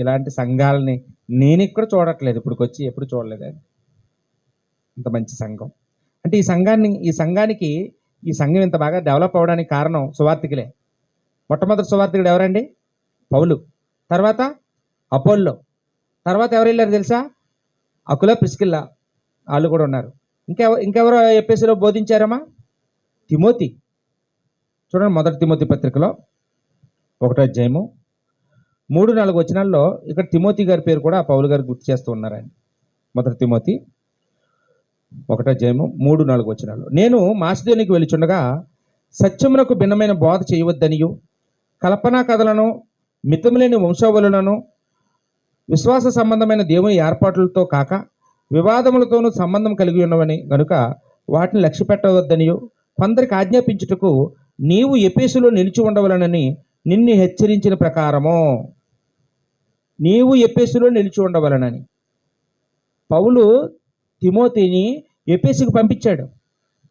ఇలాంటి సంఘాలని నేను ఇక్కడ చూడట్లేదు, ఇప్పటికొచ్చి ఎప్పుడు చూడలేదండి. ఇంత మంచి సంఘం అంటే ఈ సంఘానికి ఈ సంఘం ఇంత బాగా డెవలప్ అవ్వడానికి కారణం సువార్థికులే. మొట్టమొదటి సువార్థికుడు ఎవరండి? పౌలు. తర్వాత అపోల్లో. తర్వాత ఎవరు వెళ్ళారు తెలుసా? అకుల, ప్రిస్కిల్లా, వాళ్ళు కూడా ఉన్నారు. ఇంకెవరో ఎఫెసులో బోధించారమ్మా? తిమోతి. చూడండి, మొదటి తిమోతి పత్రికలో 1వ అధ్యాయము 3-4 వచనాల్లో ఇక్కడ తిమోతి గారి పేరు కూడా పౌలు గారు గుర్తు చేస్తూ ఉన్నారండి. మొదటి తిమోతి 1వ అధ్యాయము 3-4 వచనాల్లో, నేను మాసిదోనికి వెళ్ళుచుండగా సత్యమునకు భిన్నమైన బోధ చేయవద్దనియు, కల్పనా కథలను, మితములేని వంశావళులను, విశ్వాస సంబంధమైన దేవుని ఏర్పాట్లతో కాక వివాదములతోనూ సంబంధం కలిగి ఉన్నవని గనుక వాటిని లక్ష్య పెట్టవద్దనియు కొందరికి ఆజ్ఞాపించుటకు నీవు ఎఫెసులో నిలిచి ఉండవలనని నిన్ను హెచ్చరించిన ప్రకారము. నీవు ఎఫెసులో నిలిచి ఉండవలనని పౌలు తిమోతిని ఎఫెసుకు పంపించాడు.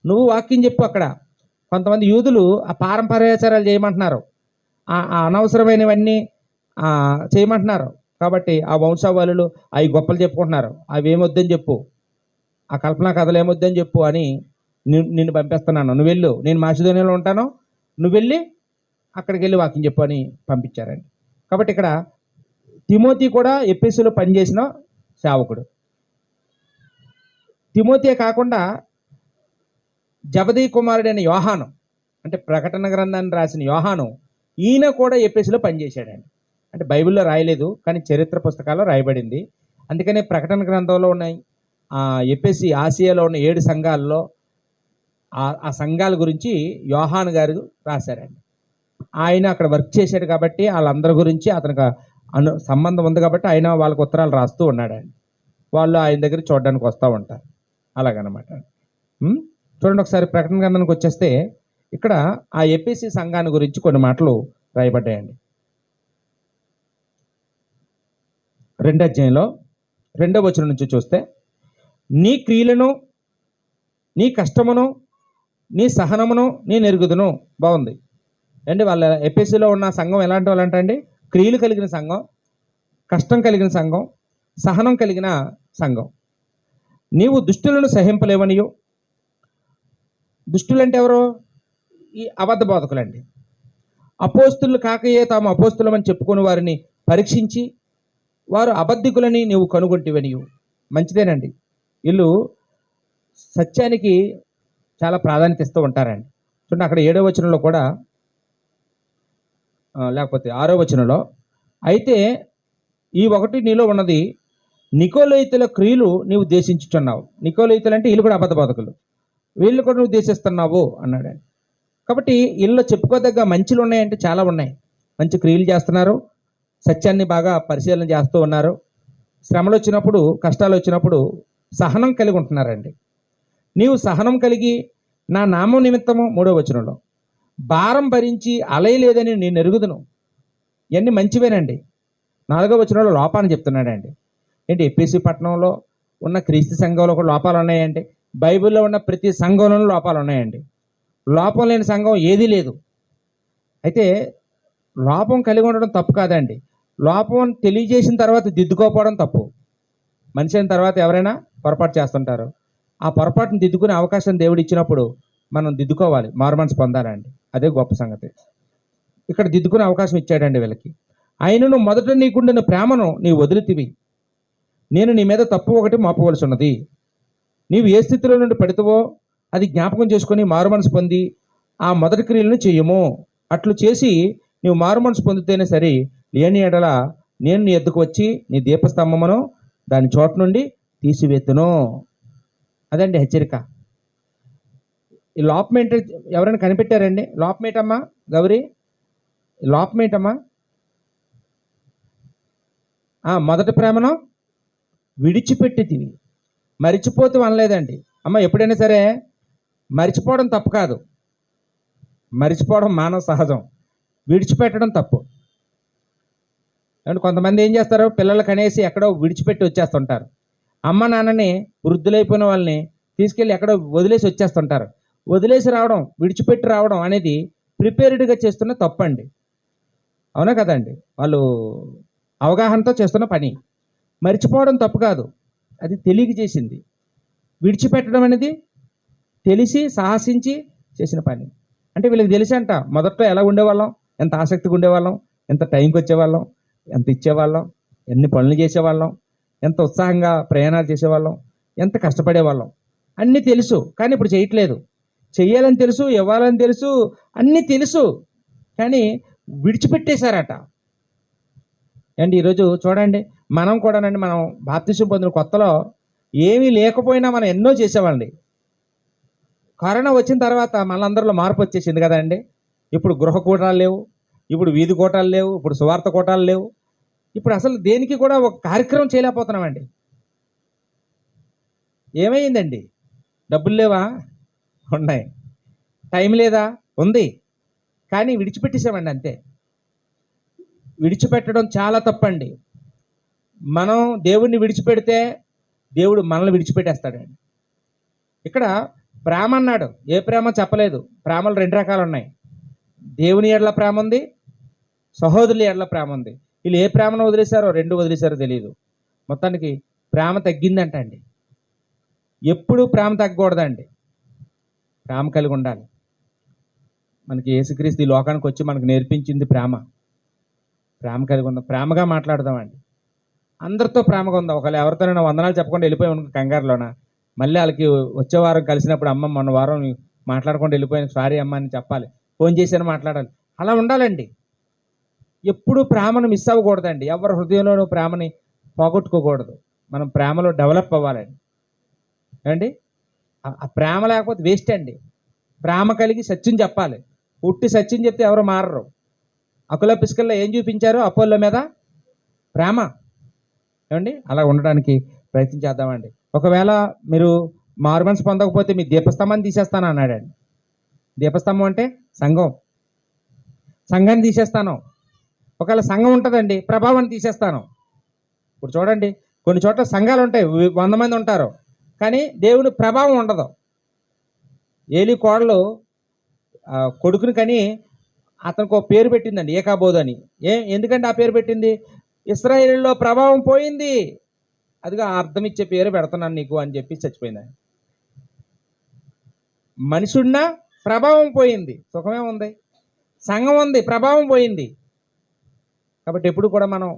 నువ్వు వాక్యం చెప్పు. అక్కడ కొంతమంది యూదులు ఆ పారంపర్యాచారాలు చేయమంటున్నారు, ఆ అనవసరమైనవన్నీ చేయమంటున్నారు. కాబట్టి ఆ వంశావళులు అవి గొప్పలు చెప్పుకుంటున్నారు, అవి ఏమొద్దని చెప్పు, ఆ కల్పనా కథలు ఏమొద్దని చెప్పు అని నిన్ను పంపిస్తున్నాను. నువ్వు వెళ్ళు, నేను మాసిదోనియాలో ఉంటాను, నువ్వు వెళ్ళి అక్కడికి వెళ్ళి వాక్యం చెప్పు అని పంపించారండి. కాబట్టి ఇక్కడ తిమోతి కూడా ఎఫెసులో పనిచేసిన సేవకుడు. తిమోతే కాకుండా జబదీ కుమారుడైన యోహాను, అంటే ప్రకటన గ్రంథాన్ని రాసిన యోహాను, ఈయన కూడా ఎఫెసులో పనిచేశాడండి. అంటే బైబిల్లో రాయలేదు, కానీ చరిత్ర పుస్తకాల్లో రాయబడింది. అందుకనే ప్రకటన గ్రంథంలో ఉన్నాయి ఎఫెసి ఆసియాలో ఉన్న 7 సంఘాల్లో ఆ సంఘాల గురించి యోహాను గారు రాశారండి. ఆయన అక్కడ వర్క్ చేశాడు కాబట్టి వాళ్ళందరి గురించి అతనికి సంబంధం ఉంది కాబట్టి ఆయన వాళ్ళకు ఉత్తరాలు రాస్తూ ఉన్నాడండి. వాళ్ళు ఆయన దగ్గర చూడడానికి వస్తూ ఉంటారు, అలాగనమాట. చూడండి ఒకసారి ప్రకటన గ్రంథానికి వచ్చేస్తే ఇక్కడ ఆ ఎఫెసి సంఘాన్ని గురించి కొన్ని మాటలు రాయబడ్డాయండి. 2వ అధ్యాయంలో 2వ వచనం నుంచి చూస్తే, నీ క్రియలను, నీ కష్టమును, నీ సహనమును నేను ఎరుగుదును. బాగుంది అండి. వాళ్ళ ఎఫెసులో ఉన్న సంఘం ఎలాంటి వాళ్ళంటే అండి, క్రియలు కలిగిన సంఘం, కష్టం కలిగిన సంఘం, సహనం కలిగిన సంఘం. నీవు దుష్టులను సహింపలేవనియు. దుష్టులు అంటే ఎవరు? ఈ అబద్ధ బోధకులండి. అపోస్తులు కాకయే తాము అపోస్తులమని చెప్పుకుని వారిని పరీక్షించి వారు అబద్ధికులని నీవు కనుగొంటివనియు. మంచిదేనండి, వీళ్ళు సత్యానికి చాలా ప్రాధాన్యత ఇస్తూ ఉంటారండి. చూడండి అక్కడ 7వ వచనంలో కూడా, లేకపోతే 6వ వచనంలో, అయితే ఈ ఒకటి నీలో ఉన్నది, నికోలయితుల క్రియలు నీవు దేశించుచున్నావు. నికోలయితులు అంటే వీళ్ళు కూడా అబద్ధ బోధకులు, వీళ్ళు కూడా నువ్వు దేశిస్తున్నావు అన్నాడండి. కాబట్టి వీళ్ళు చెప్పుకోదగ్గ మంచిలు ఉన్నాయంటే చాలా ఉన్నాయి. మంచి క్రియలు చేస్తున్నారు, సత్యాన్ని బాగా పరిశీలన చేస్తూ ఉన్నారు, శ్రమలు వచ్చినప్పుడు, కష్టాలు వచ్చినప్పుడు సహనం కలిగి ఉంటున్నారండి. నీవు సహనం కలిగి నా నామం నిమిత్తము, 3వ వచనంలో, భారం భరించి అలయలేదని నేను ఎరుగుదును. ఇవన్నీ మంచివేనండి. 4వ వచనంలో లోపాన్ని చెప్తున్నాడండి. ఏంటి, ఎఫెసు పట్టణంలో ఉన్న క్రీస్తు సంఘంలో కూడా లోపాలు ఉన్నాయండి. బైబిల్లో ఉన్న ప్రతి సంఘంలోనూ లోపాలు ఉన్నాయండి. లోపం లేని సంఘం ఏదీ లేదు. అయితే లోపం కలిగి ఉండడం తప్పు కాదండి, లోపం తెలియజేసిన తర్వాత దిద్దుకోకపోవడం తప్పు. మనిషి అయిన తర్వాత ఎవరైనా పొరపాటు చేస్తుంటారు. ఆ పొరపాటును దిద్దుకునే అవకాశం దేవుడు ఇచ్చినప్పుడు మనం దిద్దుకోవాలి, మారుమనసు పొందాలండి. అదే గొప్ప సంగతి. ఇక్కడ దిద్దుకునే అవకాశం ఇచ్చాడండి వీళ్ళకి. ఆయనను మొదట నీకుండిన ప్రేమను నీ వదిలితివి, నేను నీ మీద తప్పు ఒకటి మోపవలసి ఉన్నది. నీవు ఏ స్థితిలో నుండి పడితవో అది జ్ఞాపకం చేసుకొని మారుమనసు పొంది ఆ మొదటి క్రియలను చెయ్యము. అట్లు చేసి నీవు మారుమనసు పొందితేనే సరి, లేని ఎడల నేను నీ ఎద్దుకు వచ్చి నీ దీపస్తంభమును దాని చోట నుండి తీసివేతును. అదండి హెచ్చరిక. ఈ లోపం ఏంటో ఎవరైనా కనిపెట్టారండి? లోపం ఏంటమ్మా గౌరీ? లోపం ఏంటమ్మా? మొదటి ప్రేమను విడిచిపెట్టితివి. మరిచిపోతూ అనలేదండి అమ్మ. ఎప్పుడైనా సరే మరిచిపోవడం తప్పు కాదు, మరిచిపోవడం మానవ సహజం, విడిచిపెట్టడం తప్పు. అంటే కొంతమంది ఏం చేస్తారు, పిల్లలు కనేసి ఎక్కడో విడిచిపెట్టి వచ్చేస్తుంటారు. అమ్మ నాన్నని, వృద్ధులైపోయిన వాళ్ళని తీసుకెళ్ళి ఎక్కడో వదిలేసి వచ్చేస్తుంటారు. వదిలేసి రావడం, విడిచిపెట్టి రావడం అనేది ప్రిపేర్డ్గా చేస్తున్న తప్పు అండి. అవునా కదండి? వాళ్ళు అవగాహనతో చేస్తున్న పని. మరిచిపోవడం తప్పు కాదు, అది తెలియక చేసింది. విడిచిపెట్టడం అనేది తెలిసి సాహసించి చేసిన పని. అంటే వీళ్ళకి తెలిసి అంట మొదట్లో ఎలా ఉండేవాళ్ళం, ఎంత ఆసక్తిగా ఉండేవాళ్ళం, ఎంత టైంకి వచ్చేవాళ్ళం, ఎంత ఇచ్చేవాళ్ళం, ఎన్ని పనులు చేసేవాళ్ళం, ఎంత ఉత్సాహంగా ప్రయాణాలు చేసేవాళ్ళం, ఎంత కష్టపడేవాళ్ళం, అన్నీ తెలుసు. కానీ ఇప్పుడు చేయట్లేదు. చెయ్యాలని తెలుసు, ఇవ్వాలని తెలుసు, అన్నీ తెలుసు, కానీ విడిచిపెట్టేశారట. అండ్ ఈరోజు చూడండి, మనం కూడానండి, మనం బాప్తిసం పొందిన కొత్తలో ఏమీ లేకపోయినా మనం ఎన్నో చేసేవాళ్ళండి. కరోనా వచ్చిన తర్వాత మనందరిలో మార్పు వచ్చేసింది కదండి. ఇప్పుడు గృహ కూటాలు లేవు, ఇప్పుడు వీధి కూటాలు లేవు, ఇప్పుడు సువార్త కూటాలు లేవు. ఇప్పుడు అసలు దేనికి కూడా ఒక కార్యక్రమం చేయలేకపోతున్నామండి. ఏమైందండి? డబ్బులు లేవా? ఉన్నాయి. టైం లేదా? ఉంది. కానీ విడిచిపెట్టేసామండి అంతే. విడిచిపెట్టడం చాలా తప్పండి. మనం దేవుడిని విడిచిపెడితే దేవుడు మనల్ని విడిచిపెట్టేస్తాడండి. ఇక్కడ ప్రేమ అన్నాడు, ఏ ప్రేమ చెప్పలేదు. ప్రేమలు రెండు రకాలు ఉన్నాయి. దేవుని ఎడల ప్రేమ ఉంది, సహోదరుల ఎడల ప్రేమ ఉంది. వీళ్ళు ఏ ప్రేమను వదిలేశారో, రెండు వదిలేశారో తెలియదు. మొత్తానికి ప్రేమ తగ్గిందంట అండి. ఎప్పుడు ప్రేమ తగ్గకూడదండి, ప్రేమ కలిగి ఉండాలి. మనకి యేసుక్రీస్తు ఈ లోకానికి వచ్చి మనకు నేర్పించింది ప్రేమ. ప్రేమ కలిగి ఉందాం, ప్రేమగా మాట్లాడదామండి. అందరితో ప్రేమగా ఉందాం. ఒకవేళ ఎవరితోనైనా వందనాలు చెప్పకుండా వెళ్ళిపోయి ఉన్నాం కంగారులోన, మళ్ళీ వాళ్ళకి వచ్చే వారం కలిసినప్పుడు అమ్మ మొన్న వారం మాట్లాడకుండా వెళ్ళిపోయిన, సారీ అమ్మ అని చెప్పాలి, ఫోన్ చేశాను మాట్లాడాలి. అలా ఉండాలండి. ఎప్పుడు ప్రేమను మిస్ అవ్వకూడదండి. ఎవరి హృదయంలోనూ ప్రేమని పోగొట్టుకోకూడదు. మనం ప్రేమలో డెవలప్ అవ్వాలండి. ఏమండి? ఆ ప్రేమ లేకపోతే వేస్ట్ అండి. ప్రేమ కలిగి సత్యం చెప్పాలి. ఉట్టి సత్యం చెప్తే ఎవరు మారరు. అకుల పిసుకల్లో ఏం చూపించారు? అపోల్లో మీద ప్రేమ. ఏమండి? అలా ఉండడానికి ప్రయత్నం చేద్దామండి. ఒకవేళ మీరు మారుమనసు పొందకపోతే మీ దీపస్తంభాన్ని తీసేస్తాను అన్నాడండి. దీపస్తంభం అంటే సంఘం. సంఘాన్ని తీసేస్తాను. ఒకవేళ సంఘం ఉంటుందండి, ప్రభావాన్ని తీసేస్తాను. ఇప్పుడు చూడండి, కొన్ని చోట్ల సంఘాలు ఉంటాయి, 100 మంది ఉంటారు, కానీ దేవుని ప్రభావం ఉండదు. ఏలి కోడలు కొడుకుని కని అతనికి ఒక పేరు పెట్టిందండి, ఏకాబోధు అని. ఎందుకంటే ఆ పేరు పెట్టింది? ఇశ్రాయేలులో ప్రభావం పోయింది, అదిగా అర్థం ఇచ్చే పేరు పెడుతున్నాను నీకు అని చెప్పి చచ్చిపోయింది. మనిషి ఉన్నా ప్రభావం పోయింది, సుఖమే ఉంది. సంఘం ఉంది, ప్రభావం పోయింది. కాబట్టి ఎప్పుడు కూడా మనం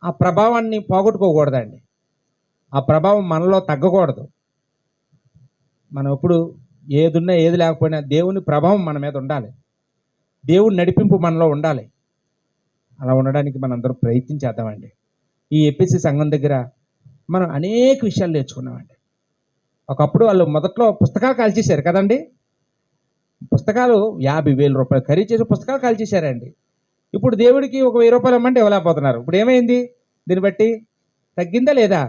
ఆ ప్రభావాన్ని పోగొట్టుకోకూడదండి. ఆ ప్రభావం మనలో తగ్గకూడదు. మనం ఎప్పుడు ఏదున్నా ఏది లేకపోయినా దేవుని ప్రభావం మన మీద ఉండాలి, దేవుని నడిపింపు మనలో ఉండాలి. అలా ఉండడానికి మనందరం ప్రయత్నం చేద్దామండి. ఈ ఎపిసి సంఘం దగ్గర మనం అనేక విషయాలు నేర్చుకున్నామండి. ఒకప్పుడు వాళ్ళు మొదట్లో పుస్తకాలు కాల్చేశారు కదండి. పుస్తకాలు 50,000 రూపాయలు ఖరీదు చేసి పుస్తకాలు కాల్చేశారండి. ఇప్పుడు దేవుడికి ఒక 1000 రూపాయలు ఇమ్మంటే ఇవ్వలేకపోతున్నారు. ఇప్పుడు ఏమైంది? దీన్ని బట్టి తగ్గిందా లేదా?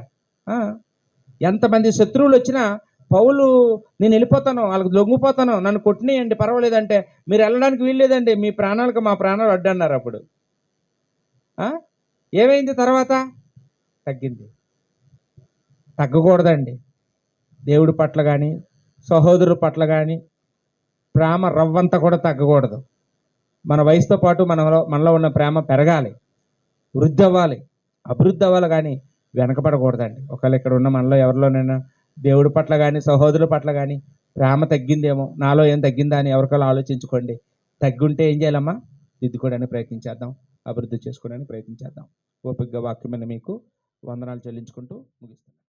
ఎంతమంది శత్రువులు వచ్చినా పౌలు నేను వెళ్ళిపోతాను, వాళ్ళకి లొంగిపోతాను, నన్ను కొట్టినేయండి పర్వాలేదంటే, మీరు వెళ్ళడానికి వీల్లేదండి, మీ ప్రాణాలకు మా ప్రాణాలు అడ్డన్నారు. అప్పుడు ఏమైంది? తర్వాత తగ్గింది. తగ్గకూడదండి. దేవుడి పట్ల కానీ సహోదరుల పట్ల కానీ ప్రేమ రవ్వంతా కూడా తగ్గకూడదు. మన వయసుతో పాటు మనలో ఉన్న ప్రేమ పెరగాలి, వృద్ధి అవ్వాలి, అభివృద్ధి అవ్వాలి, కానీ వెనకపడకూడదండి. ఒకవేళ ఇక్కడ ఉన్న మనలో ఎవరిలోనైనా దేవుడి పట్ల కానీ సహోదరుల పట్ల కానీ ప్రేమ తగ్గిందేమో, నాలో ఏం తగ్గిందా అని ఎవరికైనా ఆలోచించుకోండి. తగ్గుంటే ఏం చేయాలమ్మా? దిద్దుకోవడానికి ప్రయత్నించేద్దాం, అభివృద్ధి చేసుకోవడానికి ప్రయత్నించేద్దాం. ఓపికగా వాక్యమైన మీకు వందనాలు చెల్లించుకుంటూ ముగిస్తున్నాను.